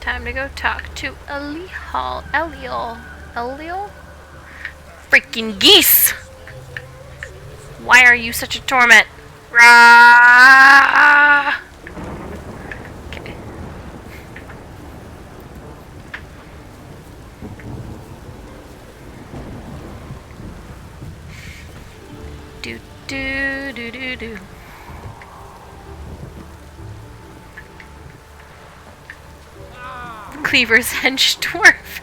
Time to go talk to Eliel. Freaking geese! Why are you such a torment? Rah! Okay. Do do do do do. Cleaver's hench dwarf.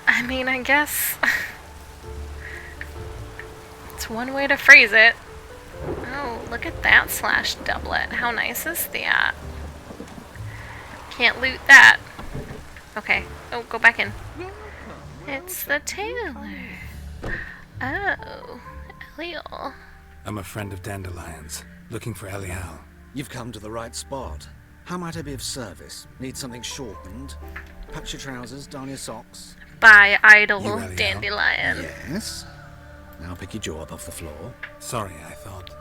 I mean, I guess it's one way to phrase it. Oh, look at that slash doublet. How nice is that? Can't loot that. Okay. Oh, go back in. It's the tailor. Oh, Eliel. I'm a friend of Dandelion's, looking for Eliel. You've come to the right spot. How might I be of service? Need something shortened? Patch your trousers, darn your socks. By idle You, Eliel? Dandelion. Yes. Now pick your jaw up off the floor. Sorry, I thought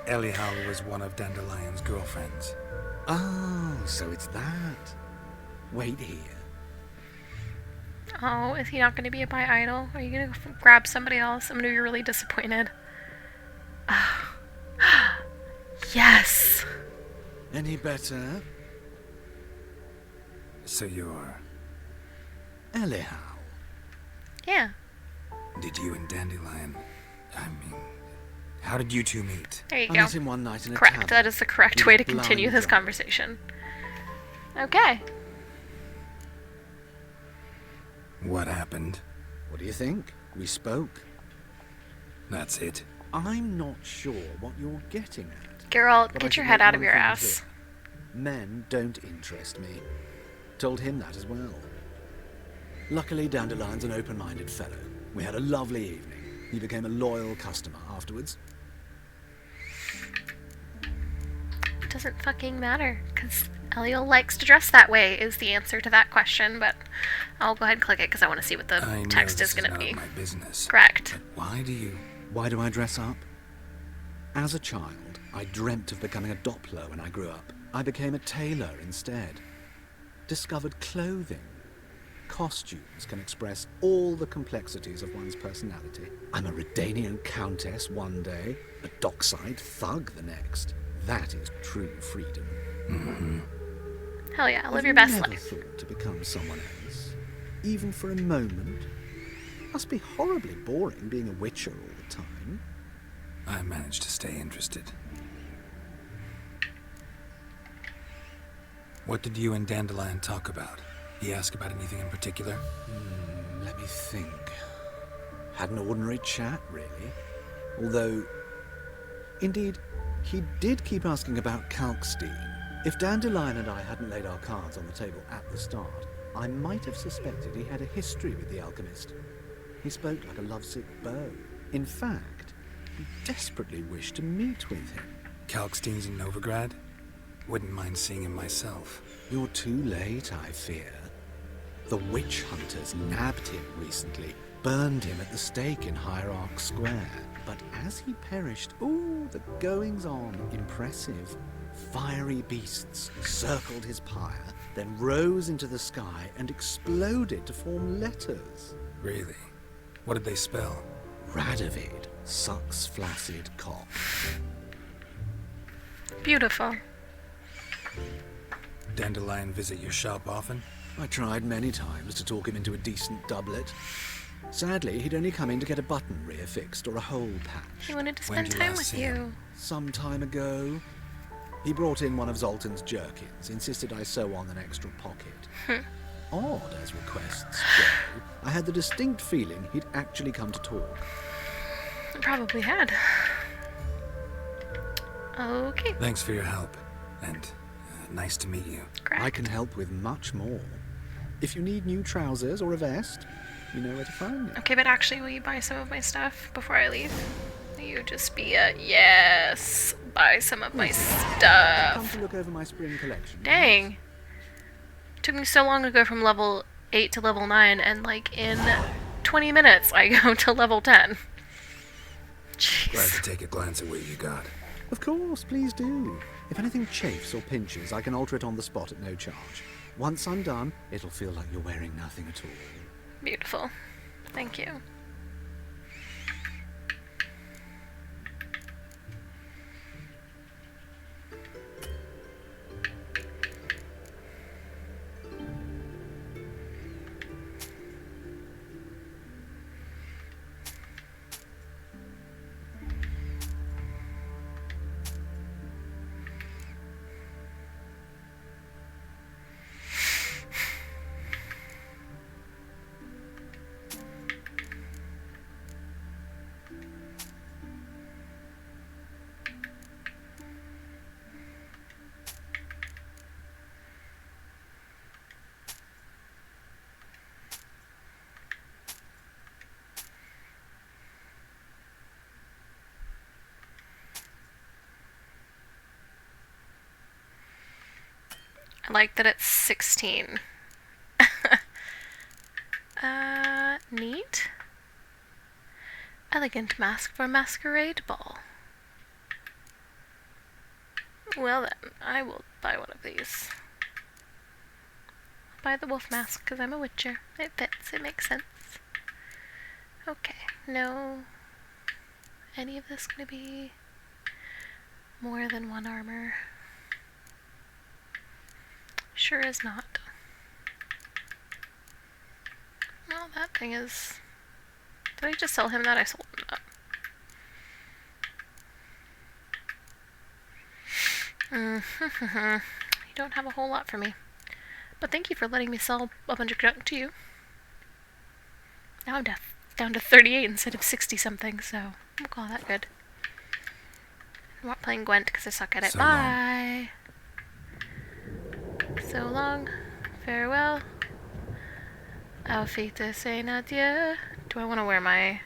Eliel was one of Dandelion's girlfriends. Oh, so it's that. Wait here. Oh, is he not going to be a by idol? Are you going to grab somebody else? I'm going to be really disappointed. Yes! Any better? So you're... Eliel. Yeah. Did you and Dandelion... I mean... How did you two meet? There you I go. met him one night in a Correct. tavern. That is the correct He way was to continue blind this drunk. conversation. Okay. What happened? What do you think? We spoke. That's it. I'm not sure what you're getting at. Geralt, but I get your should head make out of one your thing ass. clear. Men don't interest me. Told him that as well. Luckily, Dandelion's an open-minded fellow. We had a lovely evening. He became a loyal customer afterwards. It doesn't fucking matter, because Eliel likes to dress that way is the answer to that question, but I'll go ahead and click it because I want to see what the I know text this is going to none be. of my business. Correct. Why do you... Why do I dress up? As a child, I dreamt of becoming a Doppler when I grew up. I became a tailor instead. Discovered clothing. Costumes can express all the complexities of one's personality. I'm a Redanian countess one day, a dockside thug the next. That is true freedom. Mm-hmm. Hell yeah, live Have your you best never life. thought to become someone else, even for a moment? Must be horribly boring being a witcher all the time. I managed to stay interested. What did you and Dandelion talk about? He asked about anything in particular? Let me think. Had an ordinary chat, really. Although, indeed, he did keep asking about Kalkstein. If Dandelion and I hadn't laid our cards on the table at the start, I might have suspected he had a history with the alchemist. He spoke like a lovesick beau. In fact, he desperately wished to meet with him. Kalkstein's in Novigrad? Wouldn't mind seeing him myself. You're too late, I fear. The witch hunters nabbed him recently, burned him at the stake in Hierarch Square. But as he perished, the goings-on, impressive. Fiery beasts circled his pyre, then rose into the sky and exploded to form letters. Really? What did they spell? Radovid sucks flaccid cock. Beautiful. Dandelion visit your shop often? I tried many times to talk him into a decent doublet. Sadly, he'd only come in to get a button reaffixed or a hole patch. He wanted to spend time with you. Some time ago. He brought in one of Zoltan's jerkins, insisted I sew on an extra pocket. Odd as requests go, I had the distinct feeling he'd actually come to talk. Probably had. Okay. Thanks for your help, and nice to meet you. Correct. I can help with much more. If you need new trousers or a vest, you know where to find me. Okay, but actually, will you buy some of my stuff before I leave? Will you just be a, yes, buy some of my stuff. Come to look over my spring collection. Dang. It took me so long to go from level 8 to level 9, and like in 20 minutes I go to level 10. Jeez. Glad to take a glance at what you got. Of course, please do. If anything chafes or pinches, I can alter it on the spot at no charge. Once I'm done, it'll feel like you're wearing nothing at all. Beautiful. Thank you. I like that it's 16. Neat. Elegant mask for a masquerade ball. Well then, I will buy one of these. Buy the wolf mask because I'm a witcher. It fits, it makes sense. Okay, no. Any of this gonna be more than one armor? Sure is not. Well, that thing is... Did I just sell him that? I sold him that. You don't have a whole lot for me. But thank you for letting me sell a bunch of junk to you. Now I'm down to 38 instead of 60-something, so we'll call that good. I'm not playing Gwent because I suck at it. So Bye! So long. Farewell. Auf Wiedersehen, adieu. Do I want to wear my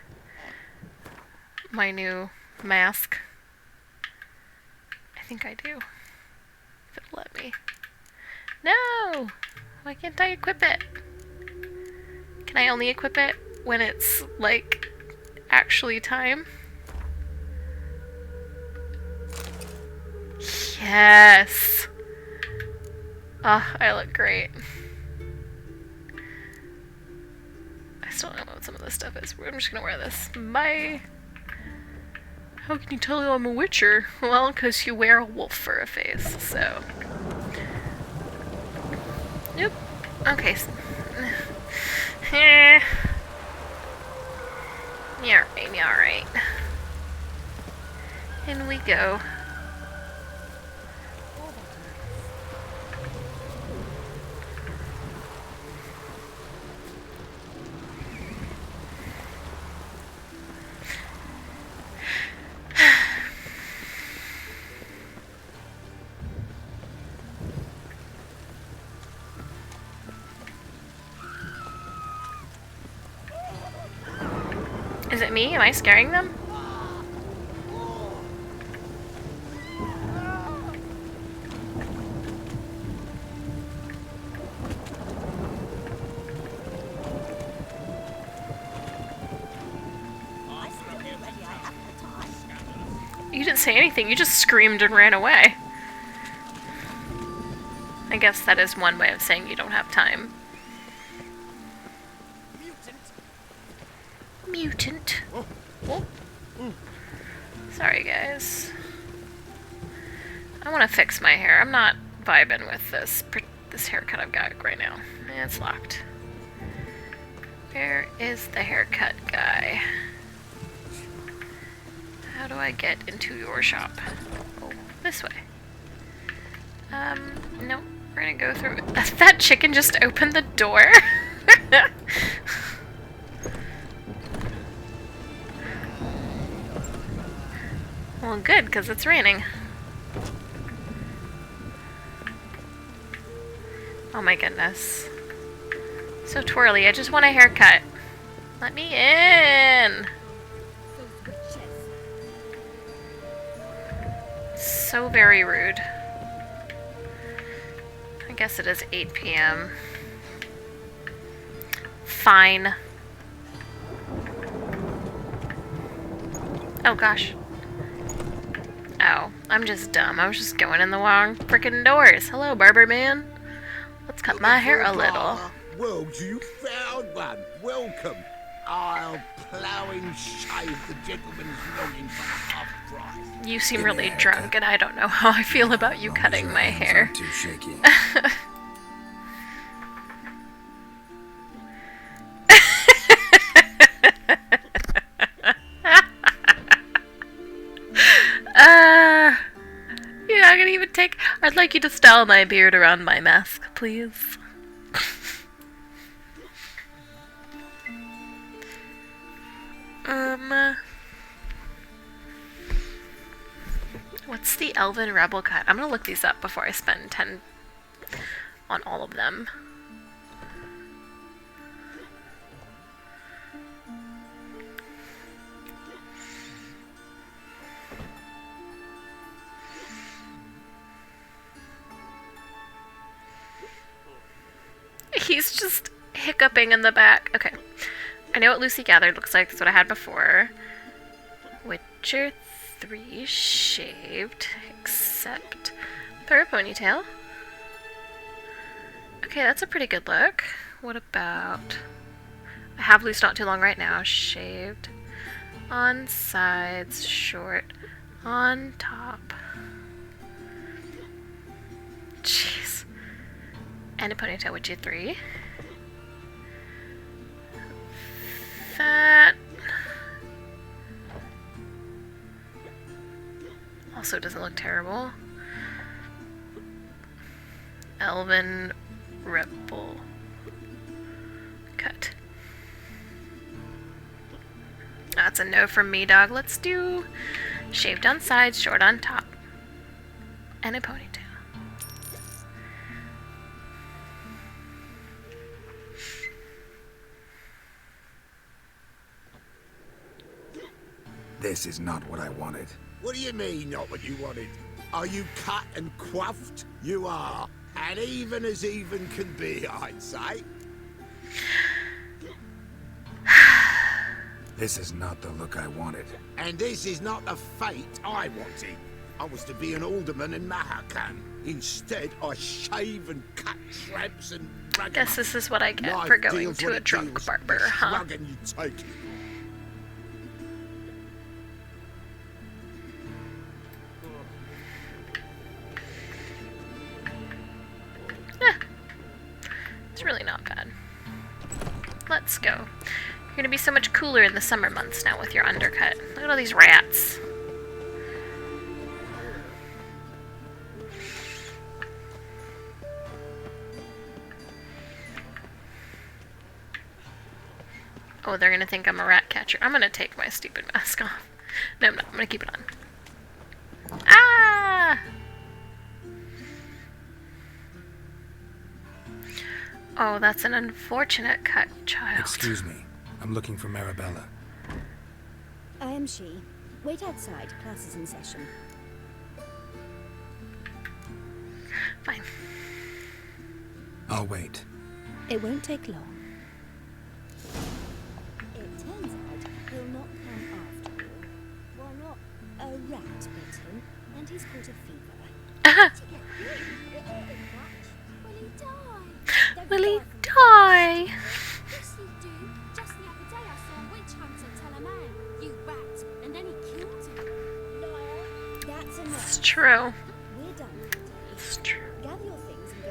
new mask? I think I do. If it'll let me. No! Why can't I equip it? Can I only equip it when it's, like, actually time? Yes! Ah, I look great. I still don't know what some of this stuff is. I'm just gonna wear this. Bye! How can you tell I'm a witcher? Well, because you wear a wolf for a face, so... Nope. Okay. Yeah, alright. In we go. it me? Am I scaring them? You didn't say anything, you just screamed and ran away. I guess that is one way of saying you don't have time. Mutant. Oh. Sorry, guys. I want to fix my hair. I'm not vibing with this haircut I've got right now. It's locked. Where is the haircut guy? How do I get into your shop? Oh, this way. No, we're gonna go through. That chicken just opened the door? Well, good, because it's raining. Oh my goodness. So twirly, I just want a haircut. Let me in! So very rude. I guess it is 8 p.m. Fine. Oh gosh. Oh, I'm just dumb. I was just going in the wrong frickin' doors. Hello, barber man. Let's cut my hair a little. Well, you found one. Welcome. I'll plough and shave the gentleman's longing for half price. You seem really drunk, and I don't know how I feel about you cutting my hair. Too shaky. You're not gonna even take. I'd like you to style my beard around my mask, please. What's the Elven Rebel cut? I'm gonna look these up before I spend 10 on all of them. He's just hiccuping in the back. Okay. I know what Lucy Gathered looks like. That's what I had before. Witcher 3 shaved, except for a ponytail. Okay, that's a pretty good look. What about... I have loose not too long right now. Shaved on sides, short on top. Jeez. And a ponytail, Witcher 3. That also doesn't look terrible. Elven Rebel cut. That's a no from me, dog. Let's do shaved on sides, short on top, and a ponytail. This is not what I wanted. What do you mean, not what you wanted? Are you cut and coiffed? You are. And even as even can be, I'd say. This is not the look I wanted. And this is not the fate I wanted. I was to be an alderman in Mahakan. Instead, I shave and cut tramps and Guess this is what I get for going to a drunk barber, huh? And you take it. It's really not bad. Let's go. You're gonna be so much cooler in the summer months now with your undercut. Look at all these rats. Oh, they're gonna think I'm a rat catcher. I'm gonna take my stupid mask off. No, I'm not. I'm gonna keep it on. Ah! Oh, that's an unfortunate cut, child. Excuse me. I'm looking for Marabella. I am she. Wait outside. Class is in session. Fine. I'll wait. It won't take long. It turns out he'll not come after all. Well, not a rat bit him, and he's caught a fever. Will he die? Yes, you do. Just the other day I saw a witch hunter tell a man, "You rat," and then he killed him. Liar. That's enough. It's true. We're done for the day. It's true. Gather your things and go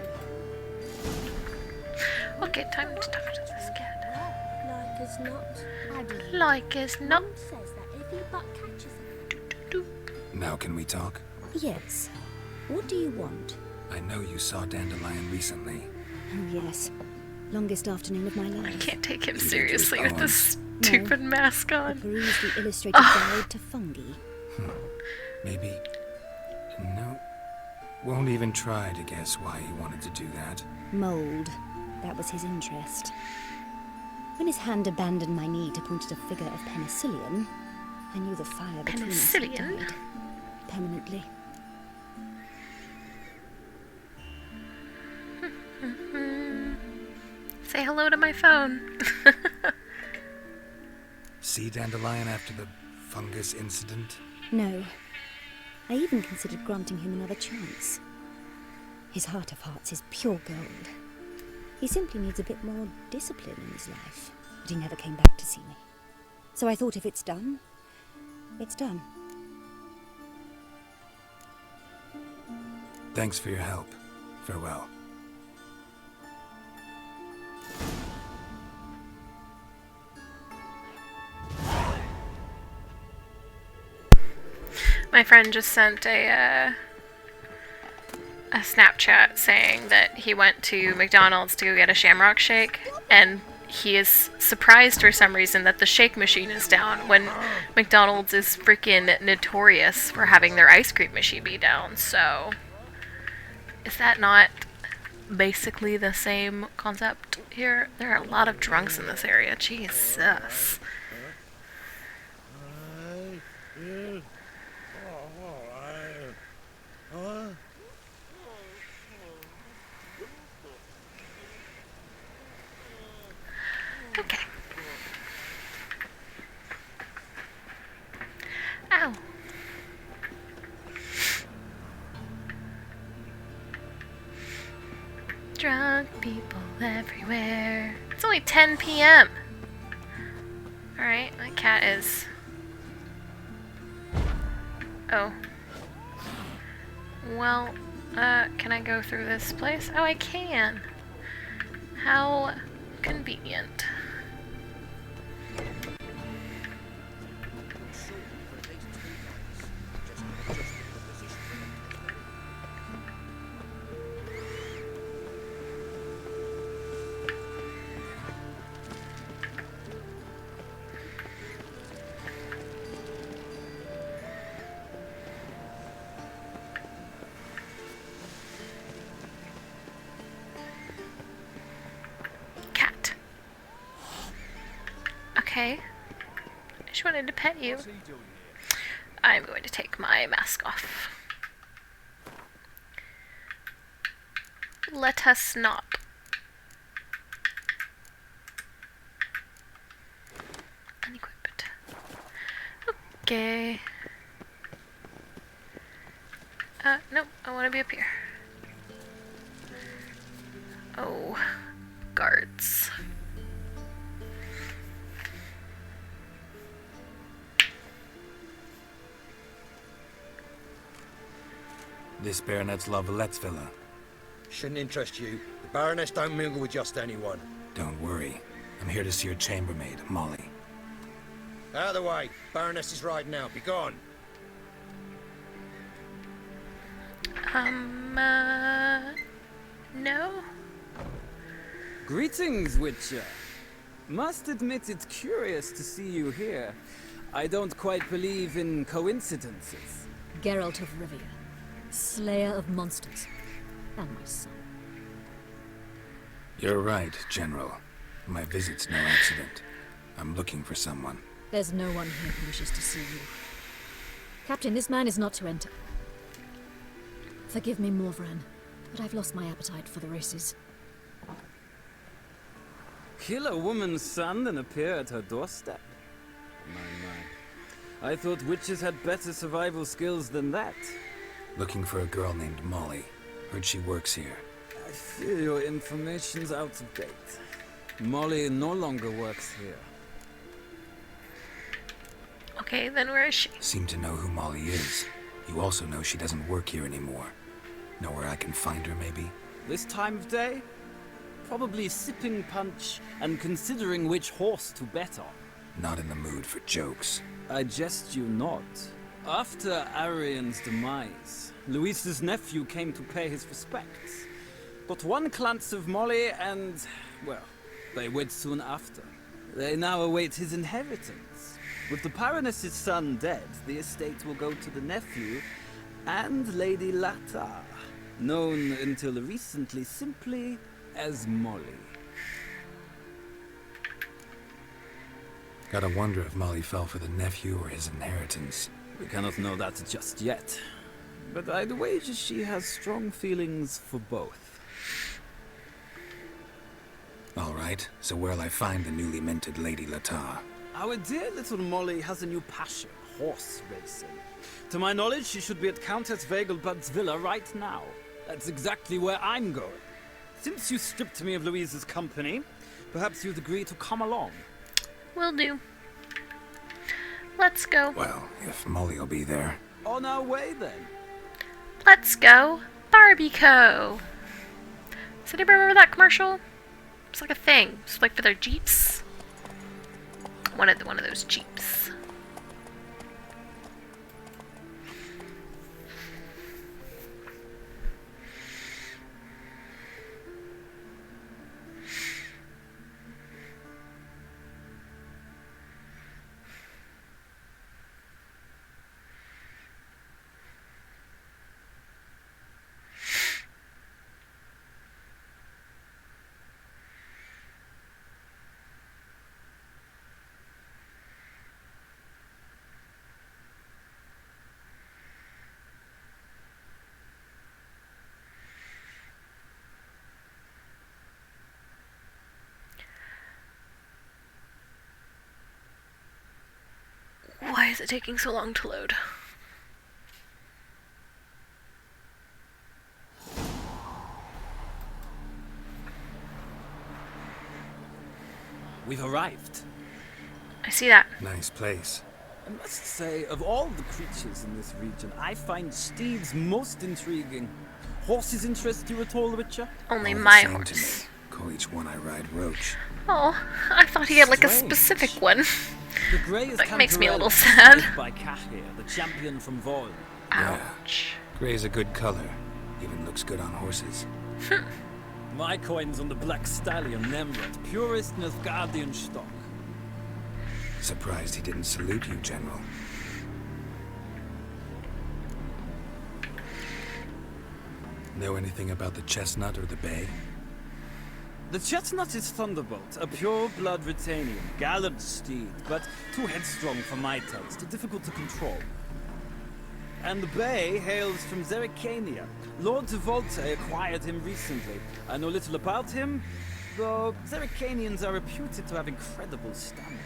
home. Okay, time to talk to this cat. Like as not. Like as not. Mum says that if he but catches him. Now can we talk? Yes. What do you want? I know you saw Dandelion recently. Oh, yes. Longest afternoon of my life. I can't take him You did seriously your with this poems. stupid mask I on. perused the illustrated guide to fungi. Maybe... No. Won't even try to guess why he wanted to do that. Mold. That was his interest. When his hand abandoned my knee to point at a figure of penicillium, I knew the fire between us had Penicillium? died. Permanently. Say hello to my phone. See Dandelion after the fungus incident? No. I even considered granting him another chance. His heart of hearts is pure gold. He simply needs a bit more discipline in his life. But he never came back to see me. So I thought if it's done, it's done. Thanks for your help. Farewell. My friend just sent a Snapchat saying that he went to McDonald's to go get a Shamrock Shake, and he is surprised for some reason that the shake machine is down when McDonald's is freaking notorious for having their ice cream machine be down. So, is that not basically the same concept here? There are a lot of drunks in this area. Jesus. Okay. Ow. Drunk people everywhere. It's only 10 p.m. Alright, my cat is... Oh. Well, can I go through this place? Oh, I can. How convenient. Cat. Okay. I just wanted to pet you. I'm going to take my mask off. Let us not. Unequip it. Okay. Nope, I want to be up here. Oh, guards. This Baronet's Lavallette's villa. Shouldn't interest you. The Baroness don't mingle with just anyone. Don't worry. I'm here to see your chambermaid, Molly. Out of the way. Baroness is riding out. Be gone. No? Greetings, Witcher. Must admit it's curious to see you here. I don't quite believe in coincidences. Geralt of Rivia, slayer of monsters, and my son. You're right, General. My visit's no accident. I'm looking for someone. There's no one here who wishes to see you. Captain, this man is not to enter. Forgive me, Morvran, but I've lost my appetite for the races. Kill a woman's son and appear at her doorstep? My. I thought witches had better survival skills than that. Looking for a girl named Molly. Heard she works here. I fear your information's out of date. Molly no longer works here. Okay, then where is she? Seem to know who Molly is. You also know she doesn't work here anymore. Know where I can find her, maybe? This time of day? Probably sipping punch and considering which horse to bet on. Not in the mood for jokes. I jest you not. After Arian's demise, Luis's nephew came to pay his respects. But one glance of Molly and, well, they wed soon after. They now await his inheritance. With the Baroness's son dead, the estate will go to the nephew and Lady Lata, known until recently simply as Molly. Gotta wonder if Molly fell for the nephew or his inheritance. We cannot know that just yet. But I'd wager she has strong feelings for both. All right, so where'll I find the newly minted Lady Lata? Our dear little Molly has a new passion, horse racing. To my knowledge, she should be at Countess Vegelbud's villa right now. That's exactly where I'm going. Since you stripped me of Louise's company, perhaps you'd agree to come along. Will do. Let's go. Well, if Molly'll be there. On our way, then. Let's go Barbie-Co. Does anybody remember that commercial? It's like a thing. It's like for their Jeeps. One of those Jeeps. Why is it taking so long to load? We've arrived. I see that. Nice place. I must say, of all the creatures in this region, I find steeds most intriguing. Horses interest you at all, Witcher? Only All the my same horse. to me. Call each one I ride Roach. Oh, I thought he had like a Strange. specific one. The grey is That makes me a little Cantarella, sad. by Kahir, the champion from Vol. Ouch. Gray's a good color. Even looks good on horses. My coin's on the Black Stallion, Nemrod, purest Nilfgaardian stock. Surprised he didn't salute you, General. Know anything about the chestnut or the bay? The chestnut is Thunderbolt, a pure-blood Retanian, gallant steed, but too headstrong for my taste, difficult to control. And the bay hails from Zericania. Lord de Volte acquired him recently. I know little about him, though Zericanians are reputed to have incredible stamina.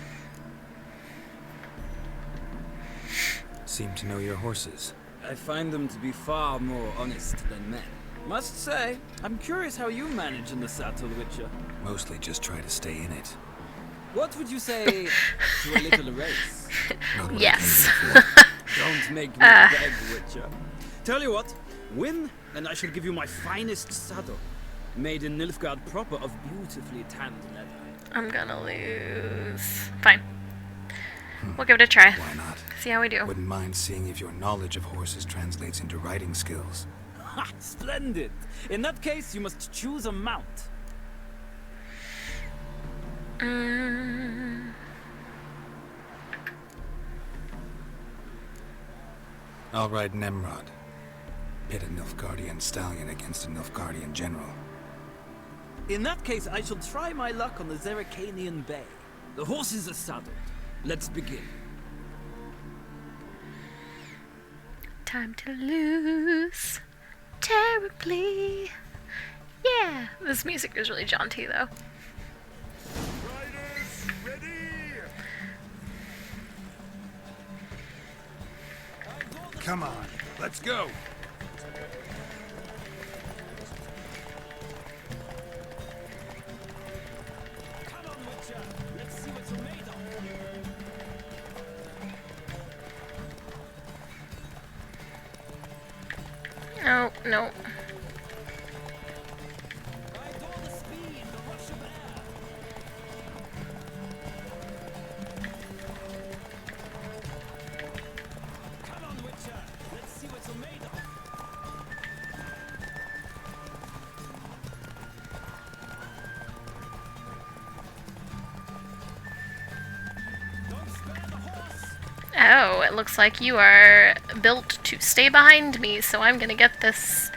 Seem to know your horses. I find them to be far more honest than men. Must say, I'm curious how you manage in the saddle, Witcher. Mostly just try to stay in it. What would you say to a little race? Not what Yes. I came here for. Don't make me beg, Witcher. Tell you what, win, and I shall give you my finest saddle. Made in Nilfgaard proper of beautifully tanned leather. I'm gonna lose. Fine. We'll give it a try. Why not? See how we do. Wouldn't mind seeing if your knowledge of horses translates into riding skills. Ha! Splendid! In that case, you must choose a mount. I'll ride Nemrod. Pit a Nilfgaardian stallion against a Nilfgaardian general. In that case, I shall try my luck on the Zericanian Bay. The horses are saddled. Let's begin. Time to lose terribly. Yeah, this music is really jaunty though. Come on, let's go. No, no. Oh, it looks like you are built to stay behind me, so I'm gonna get this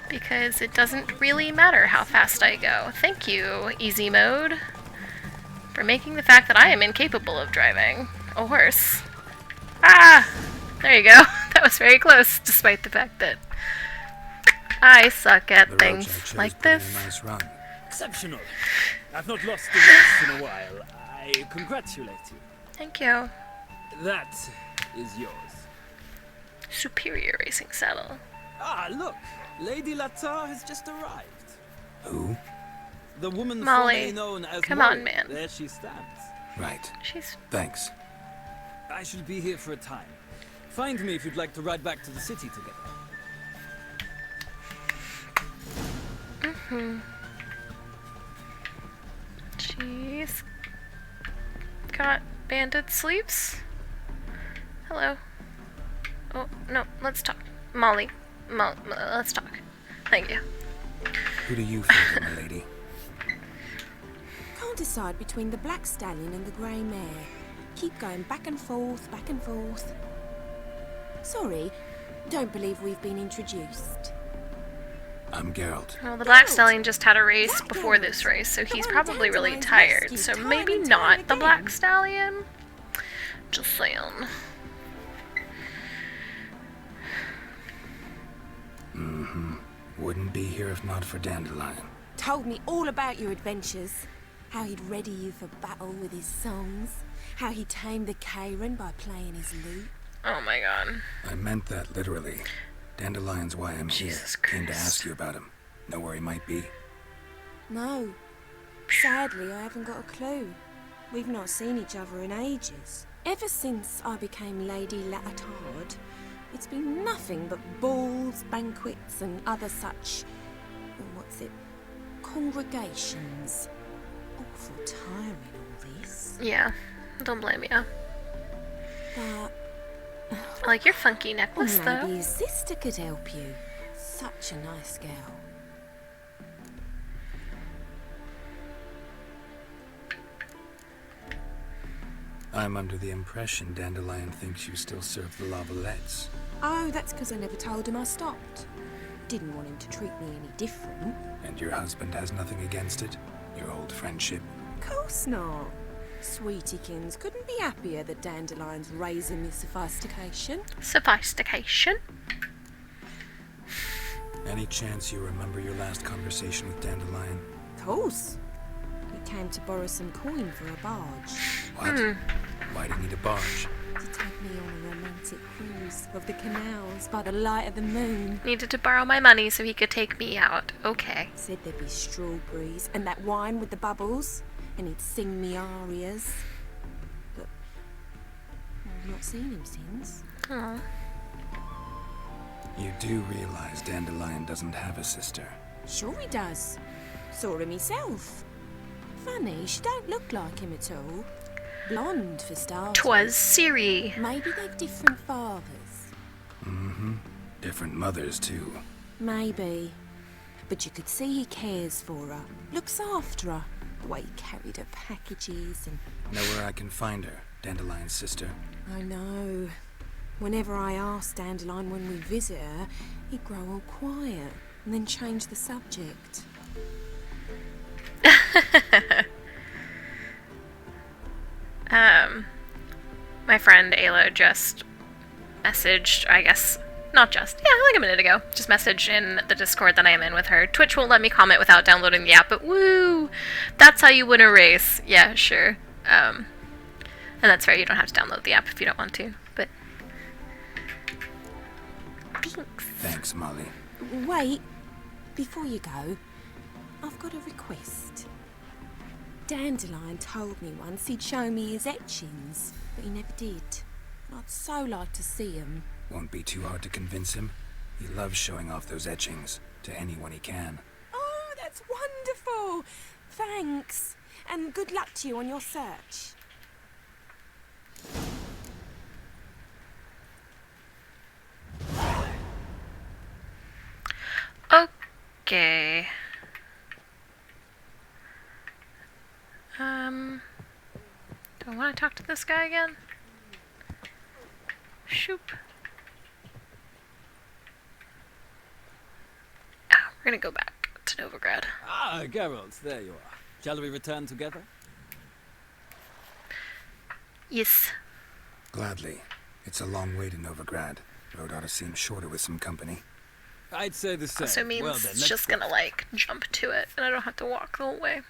because it doesn't really matter how fast I go. Thank you, easy mode, for making the fact that I am incapable of driving a horse. Ah! There you go. That was very close, despite the fact that I suck at things like this. Nice run. Exceptional. I've not lost the race in a while. I congratulate you. Thank you. That is yours. Superior racing saddle. Ah, look. Lady Latar has just arrived. Who? The woman Molly. formerly known as Come Molly. on, man. There she stands. Right. She's... Thanks. I shall be here for a time. Find me if you'd like to ride back to the city together. She's got banded sleeves. Hello. Oh, no, let's talk. Molly. Let's talk. Thank you. Who do you favor, my lady? Can't decide between the black stallion and the grey mare. Keep going back and forth, back and forth. Sorry, don't believe we've been introduced. I'm Geralt. Well, the Black Stallion just had a race before this race, so he's probably really tired. So maybe not the Black Stallion. Just saying. Mm-hmm. Wouldn't be here if not for Dandelion. Told me all about your adventures. How he'd ready you for battle with his songs. How he tamed the Karen by playing his lute. Oh my god. I meant that literally. Dandelion's why I'm here. Came to ask you about him. Know where he might be? No. Sadly, I haven't got a clue. We've not seen each other in ages. Ever since I became Lady Latard, it's been nothing but balls, banquets, and other such... congregations. Awful tiring, all this. Yeah, don't blame you. But... I like your funky necklace, maybe though. his sister could help you. Such a nice girl. I'm under the impression Dandelion thinks you still serve the Lavalettes. Oh, that's because I never told him I stopped. Didn't want him to treat me any different. And your husband has nothing against it? Your old friendship? Course not. Sweetiekins couldn't be happier that Dandelion's raising with sophistication. Sophistication? Any chance you remember your last conversation with Dandelion? Course. He came to borrow some coin for a barge. What? Why do you need a barge? To take me on a romantic cruise of the canals by the light of the moon. Needed to borrow my money so he could take me out. Okay. Said there'd be strawberries and that wine with the bubbles. And he'd sing me arias. But I've not seen him since. Aww. You do realize Dandelion doesn't have a sister? Sure he does. Saw him himself. Funny, she don't look like him at all. Blonde, for starters. 'Twas Siri. Maybe they've different fathers. Mm-hmm. Different mothers, too. Maybe. But you could see he cares for her. Looks after her. The way he carried her packages and... Know where I can find her, Dandelion's sister? I know. Whenever I ask Dandelion when we visit her, he'd grow all quiet and then change the subject. my friend Ayla just messaged, I guess, not just, yeah, like a minute ago, just messaged in the Discord that I am in with her. Twitch won't let me comment without downloading the app, but woo! That's how you win a race. Yeah, sure. And that's fair, you don't have to download the app if you don't want to, but... Thanks. Thanks, Molly. Wait, before you go, I've got a request. Dandelion told me once he'd show me his etchings, but he never did. I'd so like to see them. Won't be too hard to convince him. He loves showing off those etchings to anyone he can. Oh, that's wonderful! Thanks, and good luck to you on your search. Okay. Do I want to talk to this guy again? Shoop. Ah, we're gonna go back to Novigrad. Ah, Geralt, there you are. Shall we return together? Yes. Gladly. It's a long way to Novigrad. Road ought to seem shorter with some company. I'd say the same. Also means well, then, it's just gonna, like, jump to it, and I don't have to walk the whole way.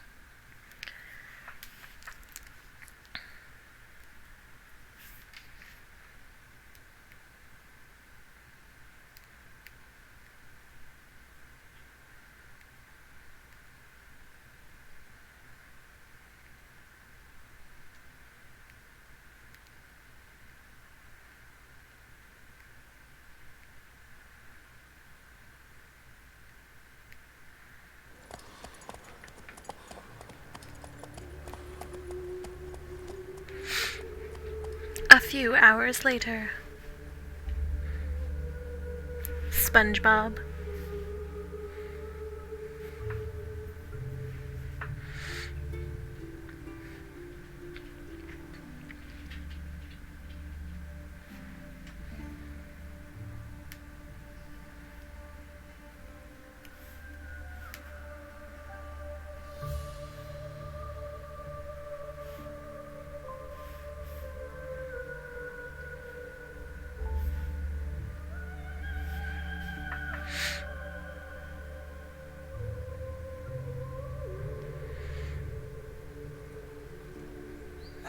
A few hours later. SpongeBob.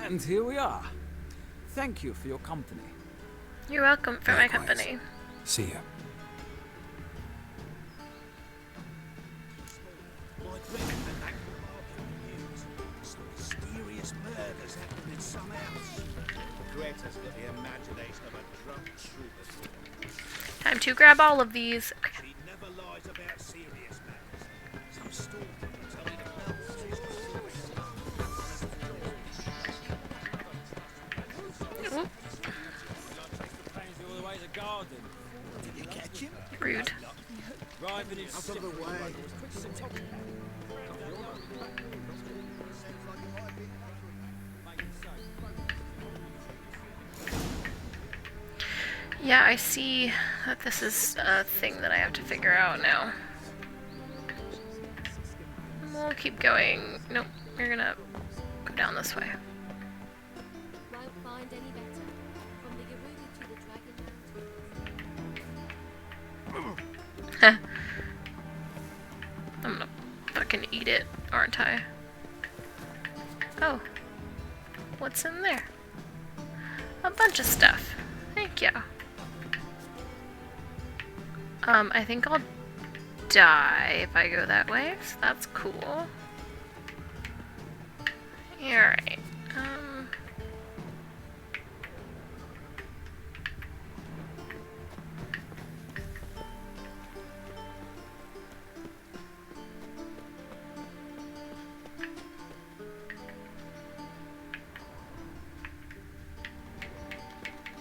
And here we are. Thank you for your company. You're welcome for Likewise. my company. See ya. Mysterious murders happened in some house. Greta's got the imagination of a drunk troubadour. Time to grab all of these. Okay. She never lies about serious matters. Some storm will tell me the Did you catch him? Rude. Out of the way. Yeah, I see that this is a thing that I have to figure out now. We'll keep going. Nope, we're gonna go down this way. Won't find any better. From the Gerudo to the Dragon Mountain. I'm gonna fucking eat it, aren't I? Oh. What's in there? A bunch of stuff. Thank you. I think I'll die if I go that way, so that's cool. Alright,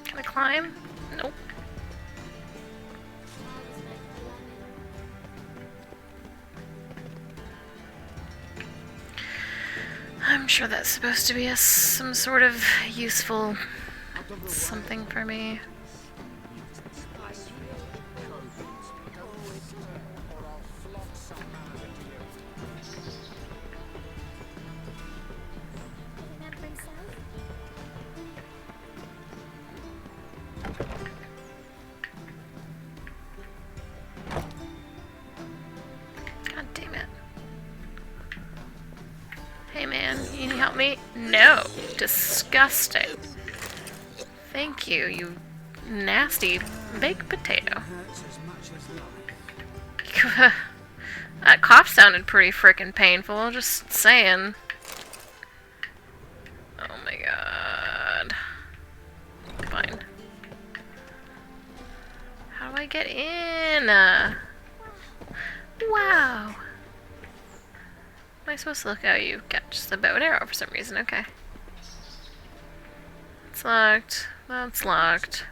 can I climb? Nope. I'm sure that's supposed to be some sort of useful something for me. help me? No. Disgusting. Thank you, you nasty baked potato. That cough sounded pretty frickin' painful, just saying. Oh my god. Fine. How do I get in? Wow. Am I supposed to look how you catch the bow and arrow for some reason? Okay. It's locked. That's locked.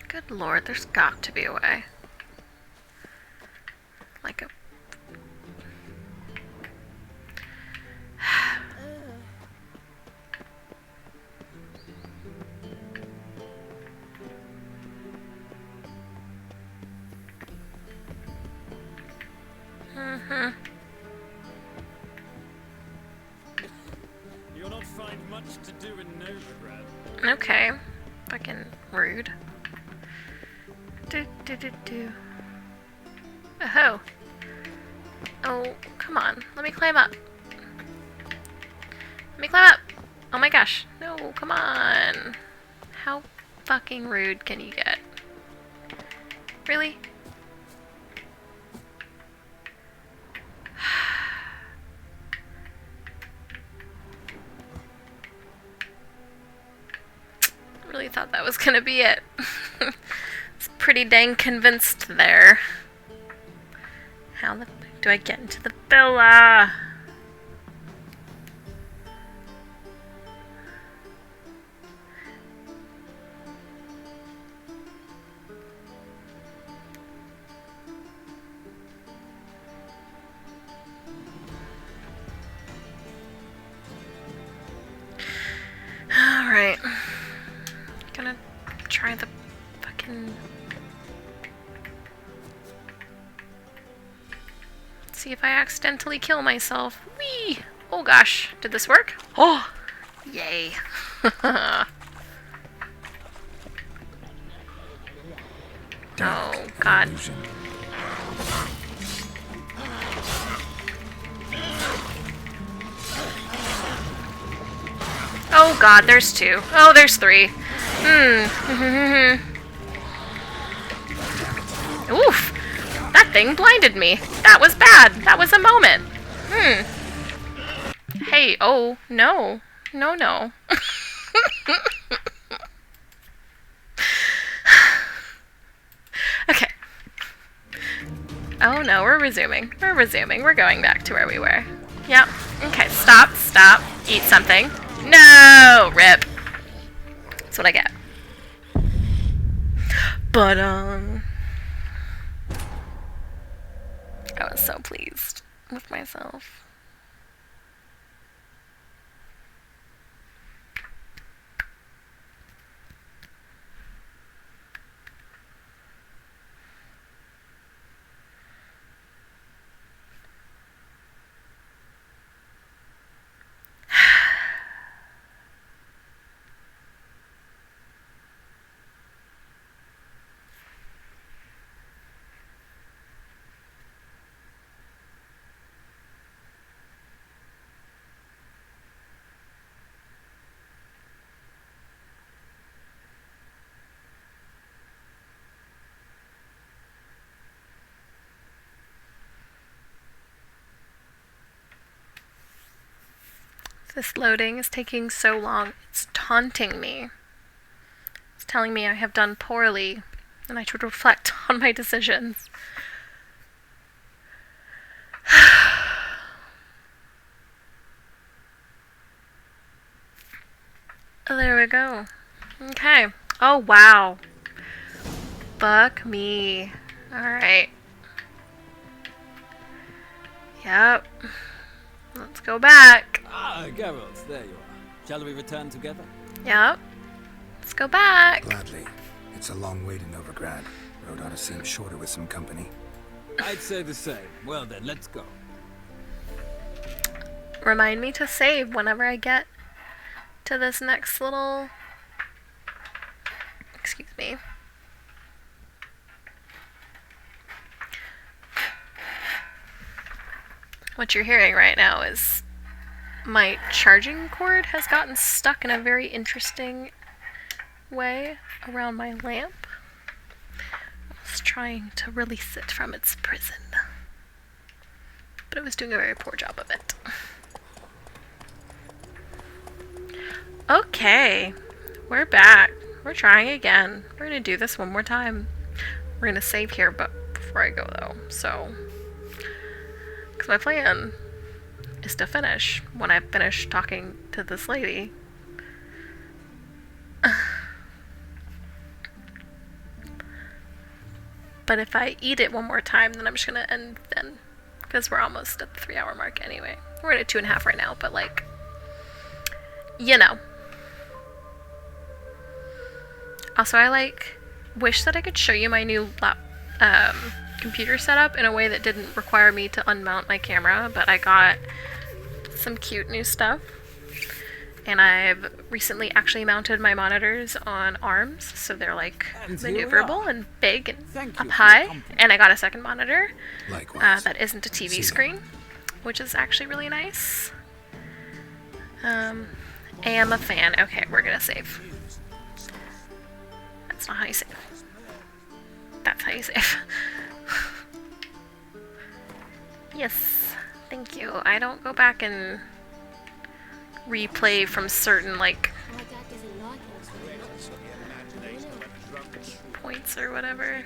Good lord, there's got to be a way. Like a... You'll not find much to do in Novigrad. Okay. Fucking rude. Do. Oh. Oh, come on. Let me climb up. Let me climb up. Oh my gosh. No, come on. How fucking rude can you get? Really? Really thought that was gonna be it. It's pretty dang convinced there. How the fuck do I get into the villa? Alright. Gonna try the fucking... See if I accidentally kill myself. Whee! Oh gosh, did this work? Oh! Yay. Oh god. Oh god, there's two. Oh, there's three. Oof! That thing blinded me. That was bad. That was a moment. Hey, oh, no. No, no. Okay. Oh no, we're resuming. We're resuming. We're going back to where we were. Yep. Okay, stop, stop. Eat something. No! Rip. That's what I get. But, I was so pleased with myself. This loading is taking so long. It's taunting me. It's telling me I have done poorly and I should reflect on my decisions. There we go. Okay. Oh, wow. Fuck me. Alright. Yep. Let's go back. Ah, Geralt, there you are. Shall we return together? Yep. Let's go back. Gladly. It's a long way to Novigrad. Road ought to seem shorter with some company. I'd say the same. Well then, let's go. Remind me to save whenever I get to this next little... Excuse me. what you're hearing right now is my charging cord has gotten stuck in a very interesting way around my lamp. I was trying to release it from its prison, but it was doing a very poor job of it. Okay, we're back. We're trying again. We're gonna do this one more time. We're gonna save here, but before I go though, so, because my plan is to finish when I finish talking to this lady. But if I eat it one more time, then I'm just gonna end then, because we're almost at the 3-hour mark anyway. We're at 2.5 right now, but like, you know. Also, I like wish that I could show you my new computer setup in a way that didn't require me to unmount my camera, but I got some cute new stuff. And I've recently actually mounted my monitors on arms, so they're like maneuverable and big and up high. And I got a second monitor that isn't a TV screen, which is actually really nice. Am a fan. Okay, we're gonna save. That's not how you save. That's how you save. Yes, thank you. I don't go back and replay from certain, like, points or whatever.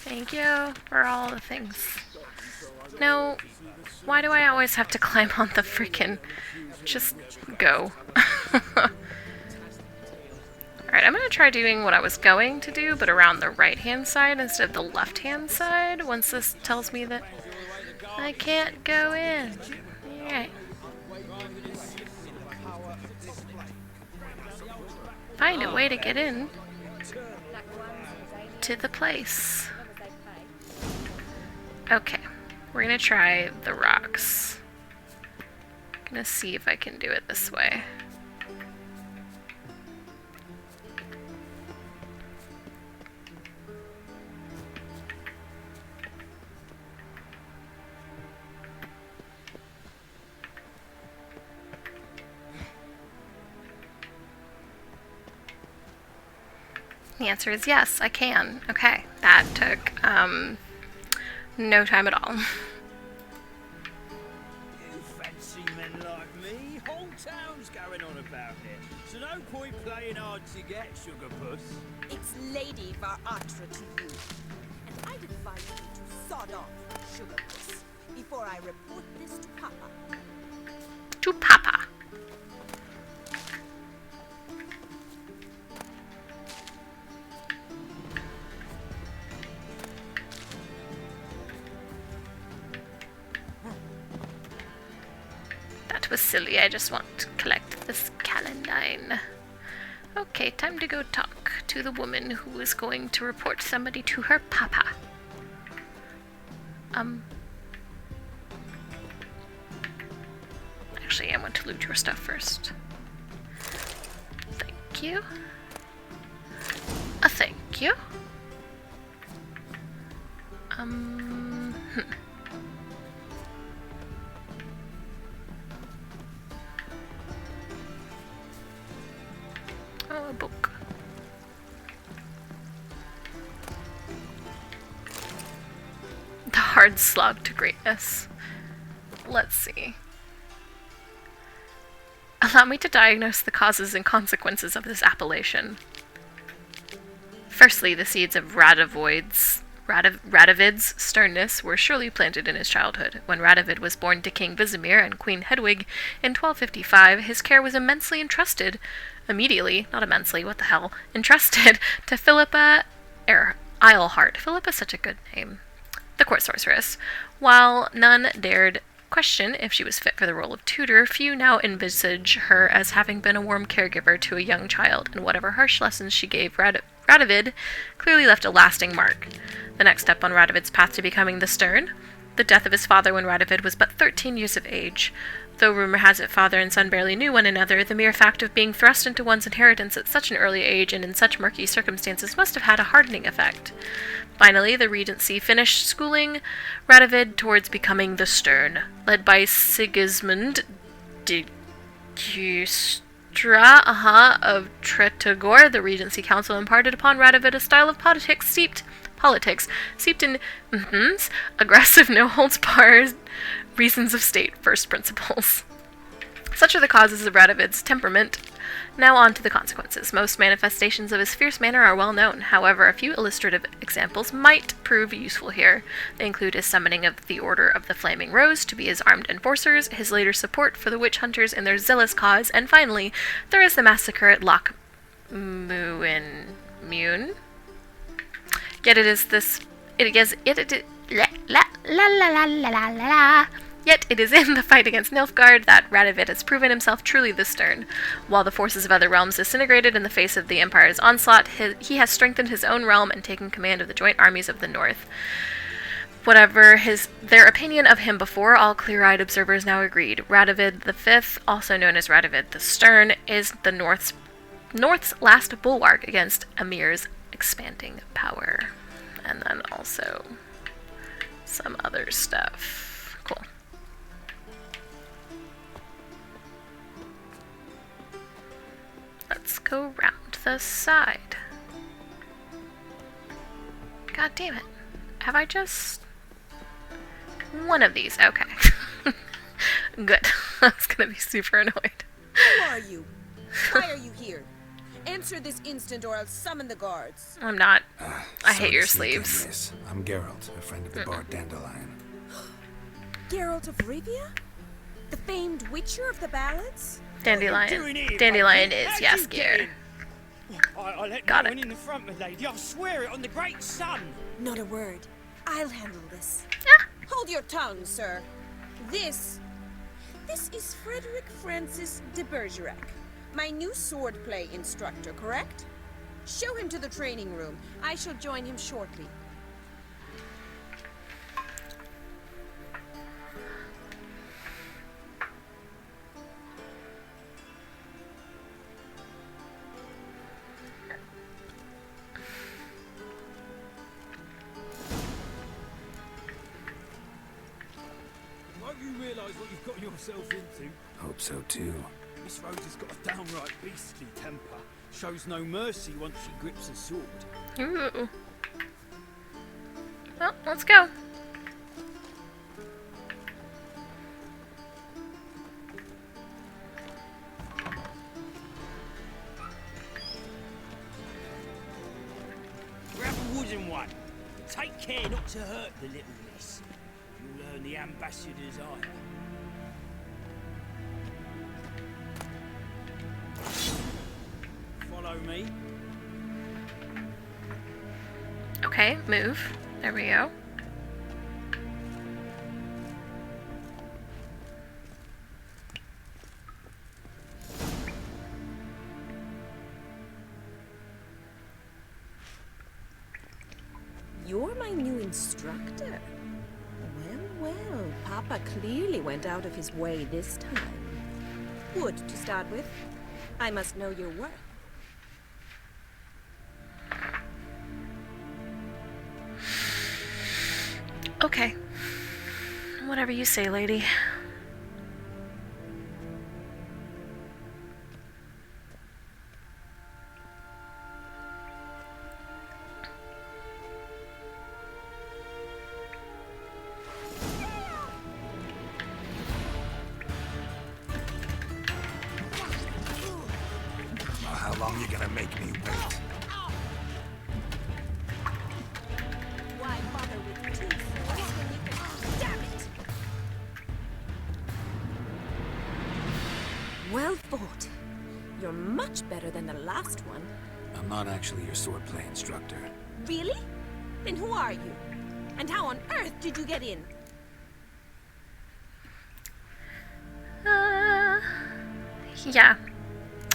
Thank you for all the things. No, why do I always have to climb on the freaking... Just go. Alright, I'm gonna try doing what I was going to do, but around the right-hand side instead of the left-hand side, once this tells me that I can't go in. Alright. Find a way to get in to the place. Okay, we're gonna try the rocks. I'm gonna see if I can do it this way. The answer is yes, I can. Okay, that took no time at all. Fancy men like me? Whole town's going on about it. So no point playing hard to get, strugglebus. It's Lady Varatra to you. And I'd advise you to sod off, strugglebus, before I report this to Papa. To Papa. That was silly. I just want to collect this calandine. Okay, time to go talk to the woman who is going to report somebody to her papa. Actually, I want to loot your stuff first. Thank you. Thank you. Oh, a book. The hard slog to greatness. Let's see. Allow me to diagnose the causes and consequences of this appellation. Firstly, the seeds of Radovid's sternness were surely planted in his childhood. When Radovid was born to King Vizimir and Queen Hedwig in 1255, his care was entrusted to Philippa Eilhart. Philippa's such a good name. The court sorceress. While none dared question if she was fit for the role of tutor, few now envisage her as having been a warm caregiver to a young child, and whatever harsh lessons she gave Radovid clearly left a lasting mark. The next step on Radovid's path to becoming the Stern, the death of his father when Radovid was but 13 years of age. Though rumor has it father and son barely knew one another, the mere fact of being thrust into one's inheritance at such an early age and in such murky circumstances must have had a hardening effect. Finally, the Regency finished schooling Radovid towards becoming the Stern. Led by Sigismund de Giustra of Tretogor, the Regency Council imparted upon Radovid a style of politics steeped in aggressive, no-holds-barred reasons of state first principles. Such are the causes of Radovid's temperament. Now on to the consequences. Most manifestations of his fierce manner are well known. However, a few illustrative examples might prove useful here. They include his summoning of the Order of the Flaming Rose to be his armed enforcers, his later support for the witch hunters in their zealous cause, and finally, there is the massacre at Loch Muin. Yet it is in the fight against Nilfgaard that Radovid has proven himself truly the Stern. While the forces of other realms disintegrated in the face of the Empire's onslaught, he has strengthened his own realm and taken command of the joint armies of the North. Whatever their opinion of him before, all clear-eyed observers now agreed. Radovid V, also known as Radovid the Stern, is the North's last bulwark against Emir's expanding power. And then also some other stuff. Cool. Let's go round the side. God damn it. Have I just... one of these. Okay. Good. I was gonna be super annoyed. Who are you? Why are you here? Answer this instant or I'll summon the guards. I'm not. I Sorry hate your to sneak in, sleeves. miss. I'm Geralt, a friend of the bard Dandelion. Geralt of Rivia? The famed witcher of the ballads? Dandelion is Jaskier. I let Got no it. one in the front, my lady. I swear it on the great sun. Not a word. I'll handle this. Hold your tongue, sir. This is Frederick Francis de Bergerac, my new swordplay instructor, correct? Show him to the training room. I shall join him shortly. Won't you realise what you've got yourself into? Hope so too. Miss Rose has got a downright beastly temper. Shows no mercy once she grips a sword. Ooh. Well, let's go. Grab a wooden one. Take care not to hurt the little miss. You'll earn the ambassador's ire. Follow me. Okay, move. There we go. You're my new instructor. Well, Papa clearly went out of his way this time. Wood, to start with. I must know your worth. Okay. Whatever you say, lady. How long you gonna make me wait? Why bother with two swords when you can stab it? Well fought. You're much better than the last one. I'm not actually your swordplay instructor. Really? Then who are you? And how on earth did you get in? Yeah.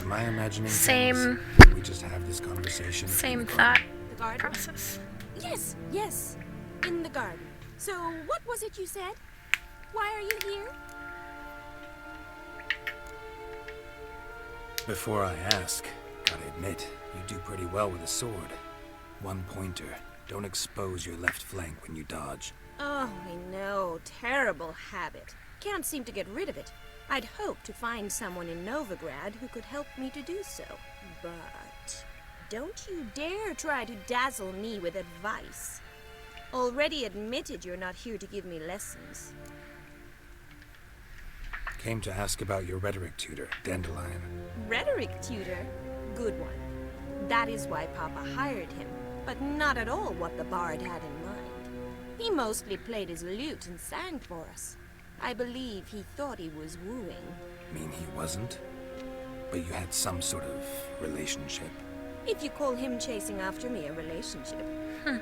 Am I imagining Same. things? We just have this conversation. Same thought The garden? process. Yes. In the garden. So, what was it you said? Why are you here? Before I ask, gotta admit, you do pretty well with a sword. One pointer. Don't expose your left flank when you dodge. Oh, I know. Terrible habit. Can't seem to get rid of it. I'd hoped to find someone in Novigrad who could help me to do so. But don't you dare try to dazzle me with advice. Already admitted you're not here to give me lessons. Came to ask about your rhetoric tutor, Dandelion. Rhetoric tutor? Good one. That is why Papa hired him, but not at all what the bard had in mind. He mostly played his lute and sang for us. I believe he thought he was wooing. Mean he wasn't? But you had some sort of relationship? If you call him chasing after me a relationship.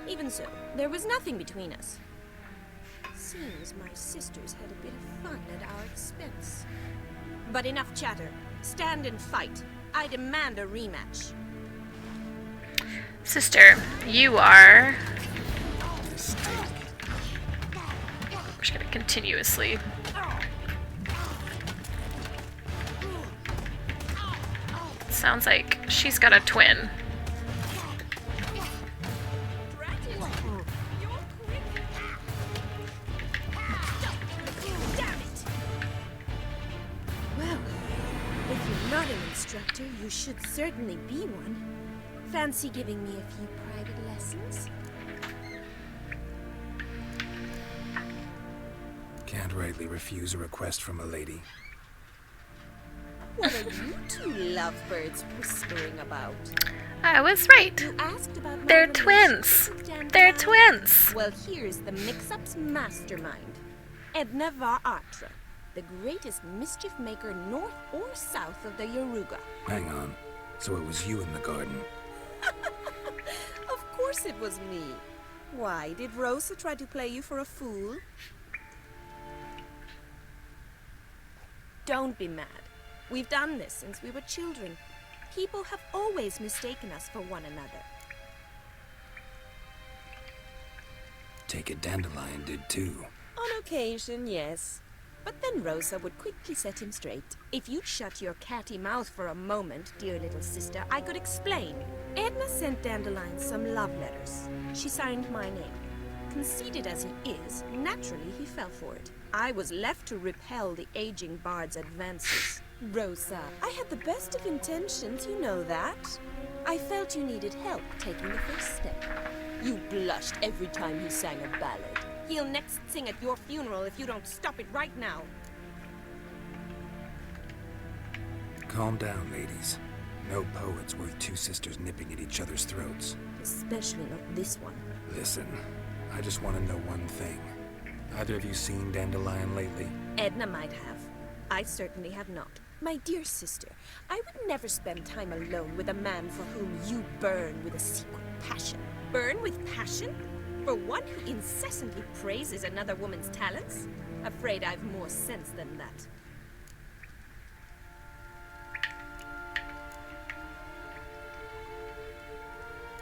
Even so, there was nothing between us. Seems my sisters had a bit of fun at our expense. But enough chatter. Stand and fight. I demand a rematch. Sister, you are... We're just gonna continuously... Sounds like she's got a twin. Well, if you're not an instructor, you should certainly be one. Fancy giving me a few private lessons? Can't rightly refuse a request from a lady. What are you two lovebirds whispering about? I was right. You asked about my They're relationship twins. with Dandelion. They're twins. Well, here's the mix-up's mastermind. Edna var Atra, the greatest mischief maker north or south of the Yaruga. Hang on. So it was you in the garden. Of course it was me. Why, did Rosa try to play you for a fool? Don't be mad. We've done this since we were children. People have always mistaken us for one another. Take it Dandelion did too. On occasion, yes. But then Rosa would quickly set him straight. If you'd shut your catty mouth for a moment, dear little sister, I could explain. Edna sent Dandelion some love letters. She signed my name. Conceited as he is, naturally he fell for it. I was left to repel the aging bard's advances. Rosa, I had the best of intentions, you know that. I felt you needed help taking the first step. You blushed every time he sang a ballad. He'll next sing at your funeral if you don't stop it right now. Calm down, ladies. No poet's worth two sisters nipping at each other's throats. Especially not this one. Listen, I just want to know one thing. Either of you seen Dandelion lately? Edna might have. I certainly have not. My dear sister, I would never spend time alone with a man for whom you burn with a secret passion. Burn with passion? For one who incessantly praises another woman's talents? Afraid I've more sense than that.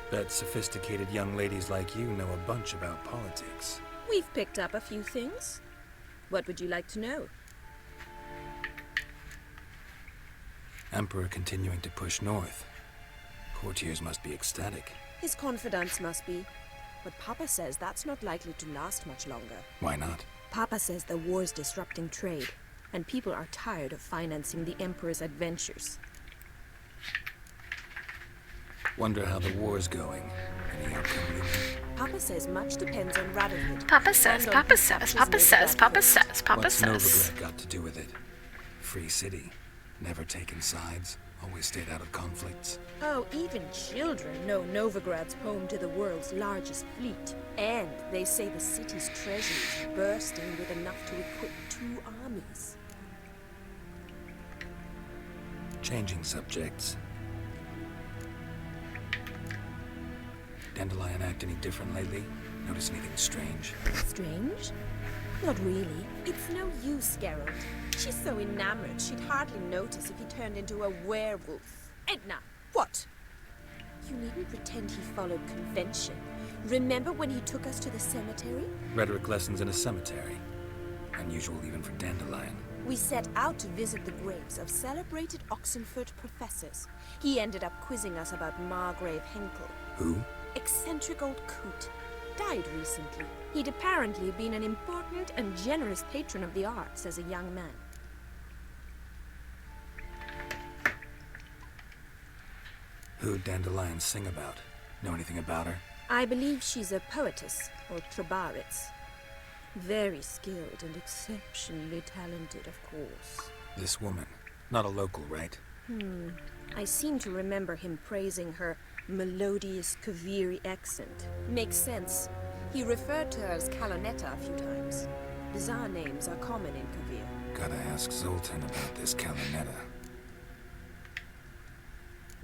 Bet sophisticated young ladies like you know a bunch about politics. We've picked up a few things. What would you like to know? Emperor continuing to push north. Courtiers must be ecstatic. His confidants must be. But Papa says that's not likely to last much longer. Why not? Papa says the war's disrupting trade, and people are tired of financing the Emperor's adventures. Wonder how the war's going. Any outcome leaving? Papa says much depends on Radovid. Papa says, Papa says, Papa says, Papa says, Papa What's says. Novigrad got to do with it? Free city. Never taken sides. Always stayed out of conflicts. Oh, even children know Novigrad's home to the world's largest fleet. And they say the city's treasuries bursting with enough to equip 2 armies. Changing subjects. Dandelion act any different lately? Notice anything strange? Strange? Not really. It's no use, Geralt. She's so enamored she'd hardly notice if he turned into a werewolf. Edna! What? You needn't pretend he followed convention. Remember when he took us to the cemetery? Rhetoric lessons in a cemetery. Unusual even for Dandelion. We set out to visit the graves of celebrated Oxenford professors. He ended up quizzing us about Margrave Henkel. Who? eccentric old coot. Died recently. He'd apparently been an important and generous patron of the arts as a young man. Who'd Dandelion sing about? Know anything about her? I believe she's a poetess, or trabaritz. Very skilled and exceptionally talented, of course. This woman. Not a local, right? I seem to remember him praising her melodious Kaviri accent. Makes sense. He referred to her as Kalonetta a few times. Bizarre names are common in Kavir. Gotta ask Zoltan about this Kalonetta.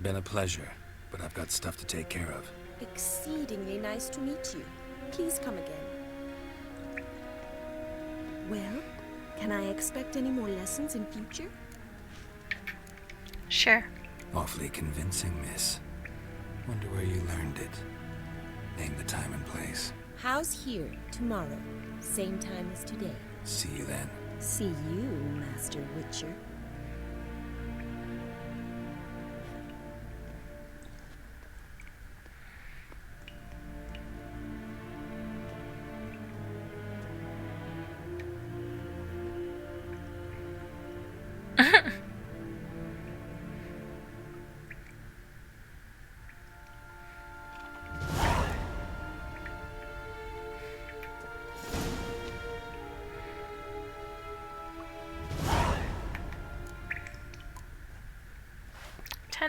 Been a pleasure, but I've got stuff to take care of. Exceedingly nice to meet you. Please come again. Well, can I expect any more lessons in future? Sure. Awfully convincing, miss. Wonder where you learned it. Name the time and place. House here, tomorrow. Same time as today. See you then. See you, Master Witcher.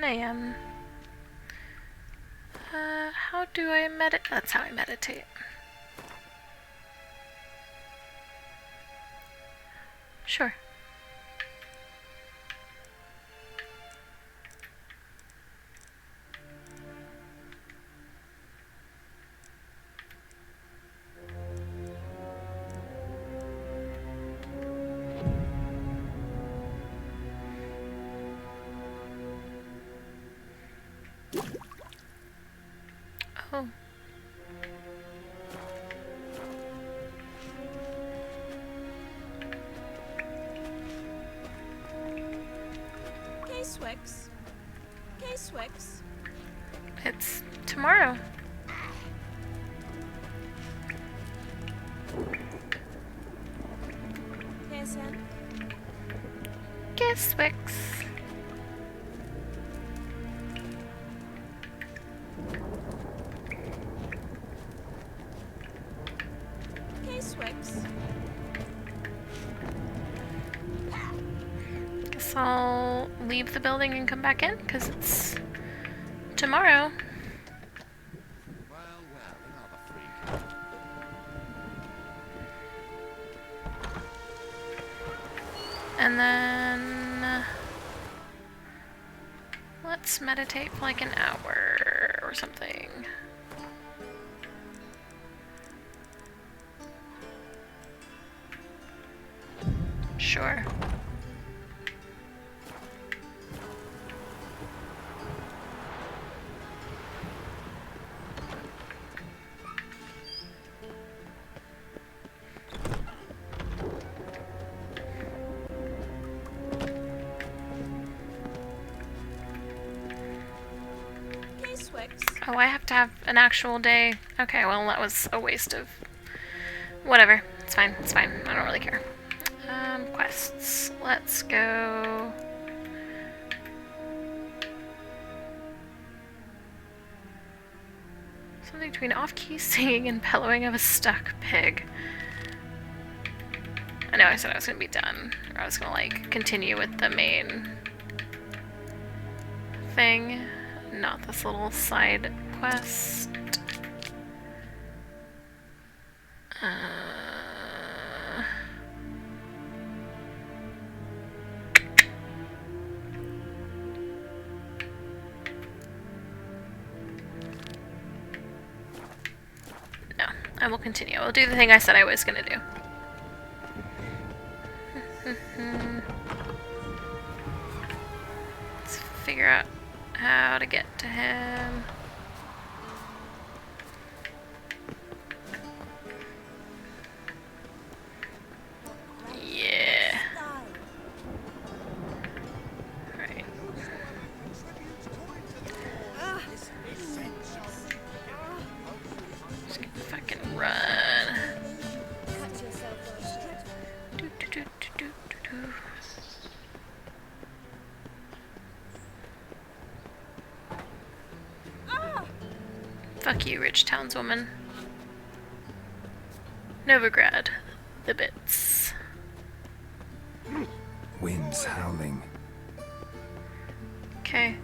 a.m. How do I meditate? That's how I meditate. Sure. Oh. K-Swix. K-Swix. It's tomorrow. K-Sen. K-Swix. K-Swix. Guess I'll leave the building and come back in, because it's tomorrow. And then let's meditate for like an hour or something. Sure. Oh, I have to have an actual day. Okay, well, that was a waste of... Whatever. It's fine. It's fine. I don't really care. Quests. Let's go... Something between off-key singing and bellowing of a stuck pig. I know I said I was gonna be done. Or I was gonna, like, continue with the main thing. Not this little side quest. No, I will continue. I'll do the thing I said I was gonna do. Let's figure out how to get to him. Yeah. Right. Fuck you, rich townswoman. Novigrad. The bits. Winds howling. Okay.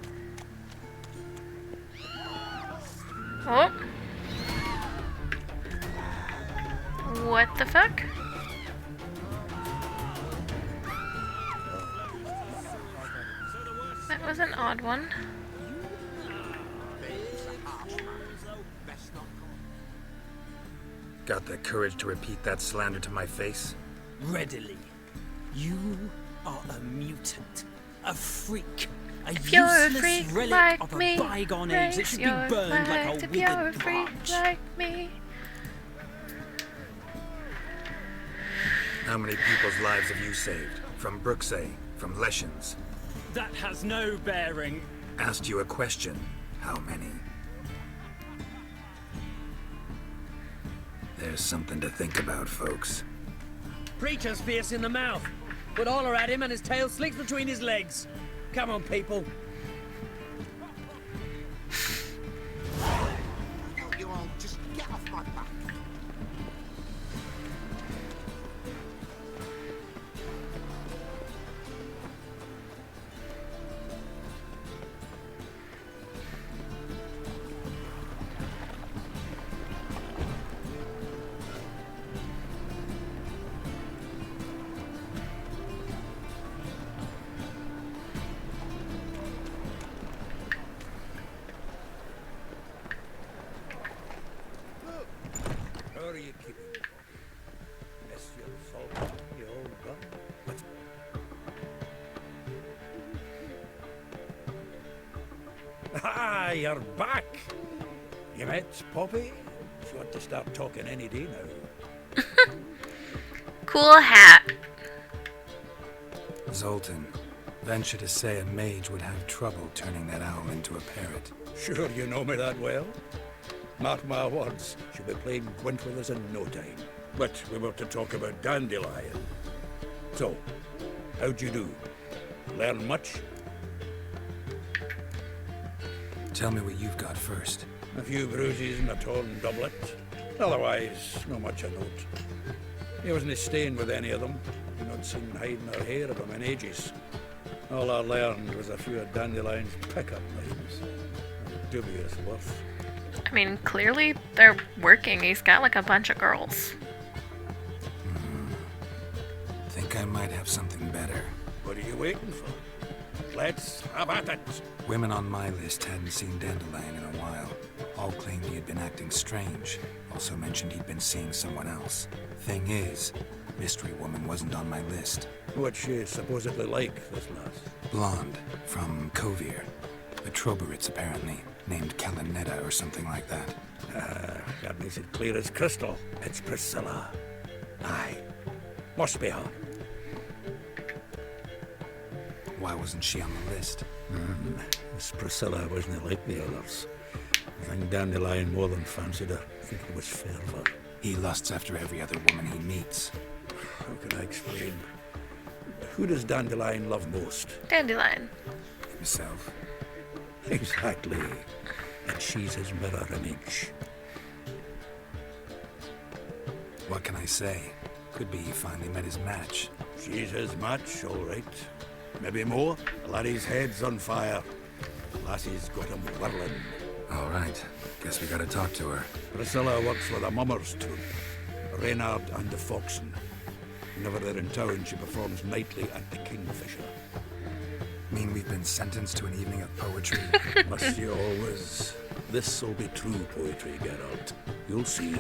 Oh. What the fuck? That was an odd one. Got the courage to repeat that slander to my face? Readily. You are a mutant. A freak. A You're a useless freak relic like of a me. bygone age that should be Raise your burned like flag a if you're a withered freak branch. like me. How many people's lives have you saved? From Brooksay? From Leshens? That has no bearing. Asked you a question. How many? There's something to think about, folks. Preacher's fierce in the mouth. Put holler at him and his tail slicks between his legs. Come on, people. You all just get off my back. How are you keeping? Miss your salt, you old gun. Ah, you're back. You met Poppy? She ought to start talking any day now. Cool hat. Zoltan. Venture to say a mage would have trouble turning that owl into a parrot. Sure you know me that well? Mark my words, she'll be playing Gwent with us in no time. But we were to talk about Dandelion. So, how'd you do? Learn much? Tell me what you've got first. A few bruises and a torn doublet. Otherwise, not much of note. He wasn't staying with any of them. You've not seen hiding or hair of him in ages. All I learned was a few of Dandelion's pickup lines. Dubious worth. I mean, clearly they're working. He's got like a bunch of girls. Think I might have something better. What are you waiting for? Let's have at it. Women on my list hadn't seen Dandelion in a while. All claimed he had been acting strange. Also mentioned he'd been seeing someone else. Thing is, Mystery Woman wasn't on my list. What's she supposedly like, this lass? Blonde, from Kovir. A Troberitz, apparently. Named Kalinetta or something like that. That makes it clear as crystal. It's Priscilla. Aye. Must be her. Why wasn't she on the list? This Priscilla wasn't like the others. I think Dandelion more than fancied her. I think it was fervour. He lusts after every other woman he meets. How can I explain? Who does Dandelion love most? Dandelion. Himself. Exactly. And she's his mirror image. What can I say? Could be he finally met his match. She's his match, all right. Maybe more. The laddie's head's on fire. Lassie's got him whirling. All right. Guess we gotta talk to her. Priscilla works for the Mummers troupe. Reynard and the Foxen. Whenever they're in town, she performs nightly at the Kingfisher. Mean we've been sentenced to an evening of poetry? Must you always? This'll be true poetry, Geralt. You'll see.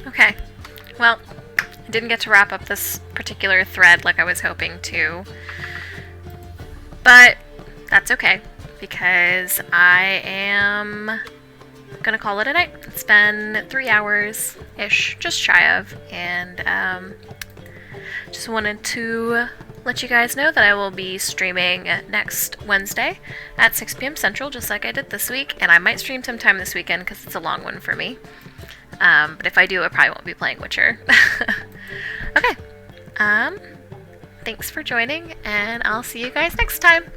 Okay. Well, I didn't get to wrap up this particular thread like I was hoping to. But that's okay, because I am gonna call it a night. It's been 3 hours-ish, just shy of, and just wanted to let you guys know that I will be streaming next Wednesday at 6 p.m. Central, just like I did this week, and I might stream sometime this weekend because it's a long one for me. But if I do, I probably won't be playing Witcher. Okay. Thanks for joining, and I'll see you guys next time.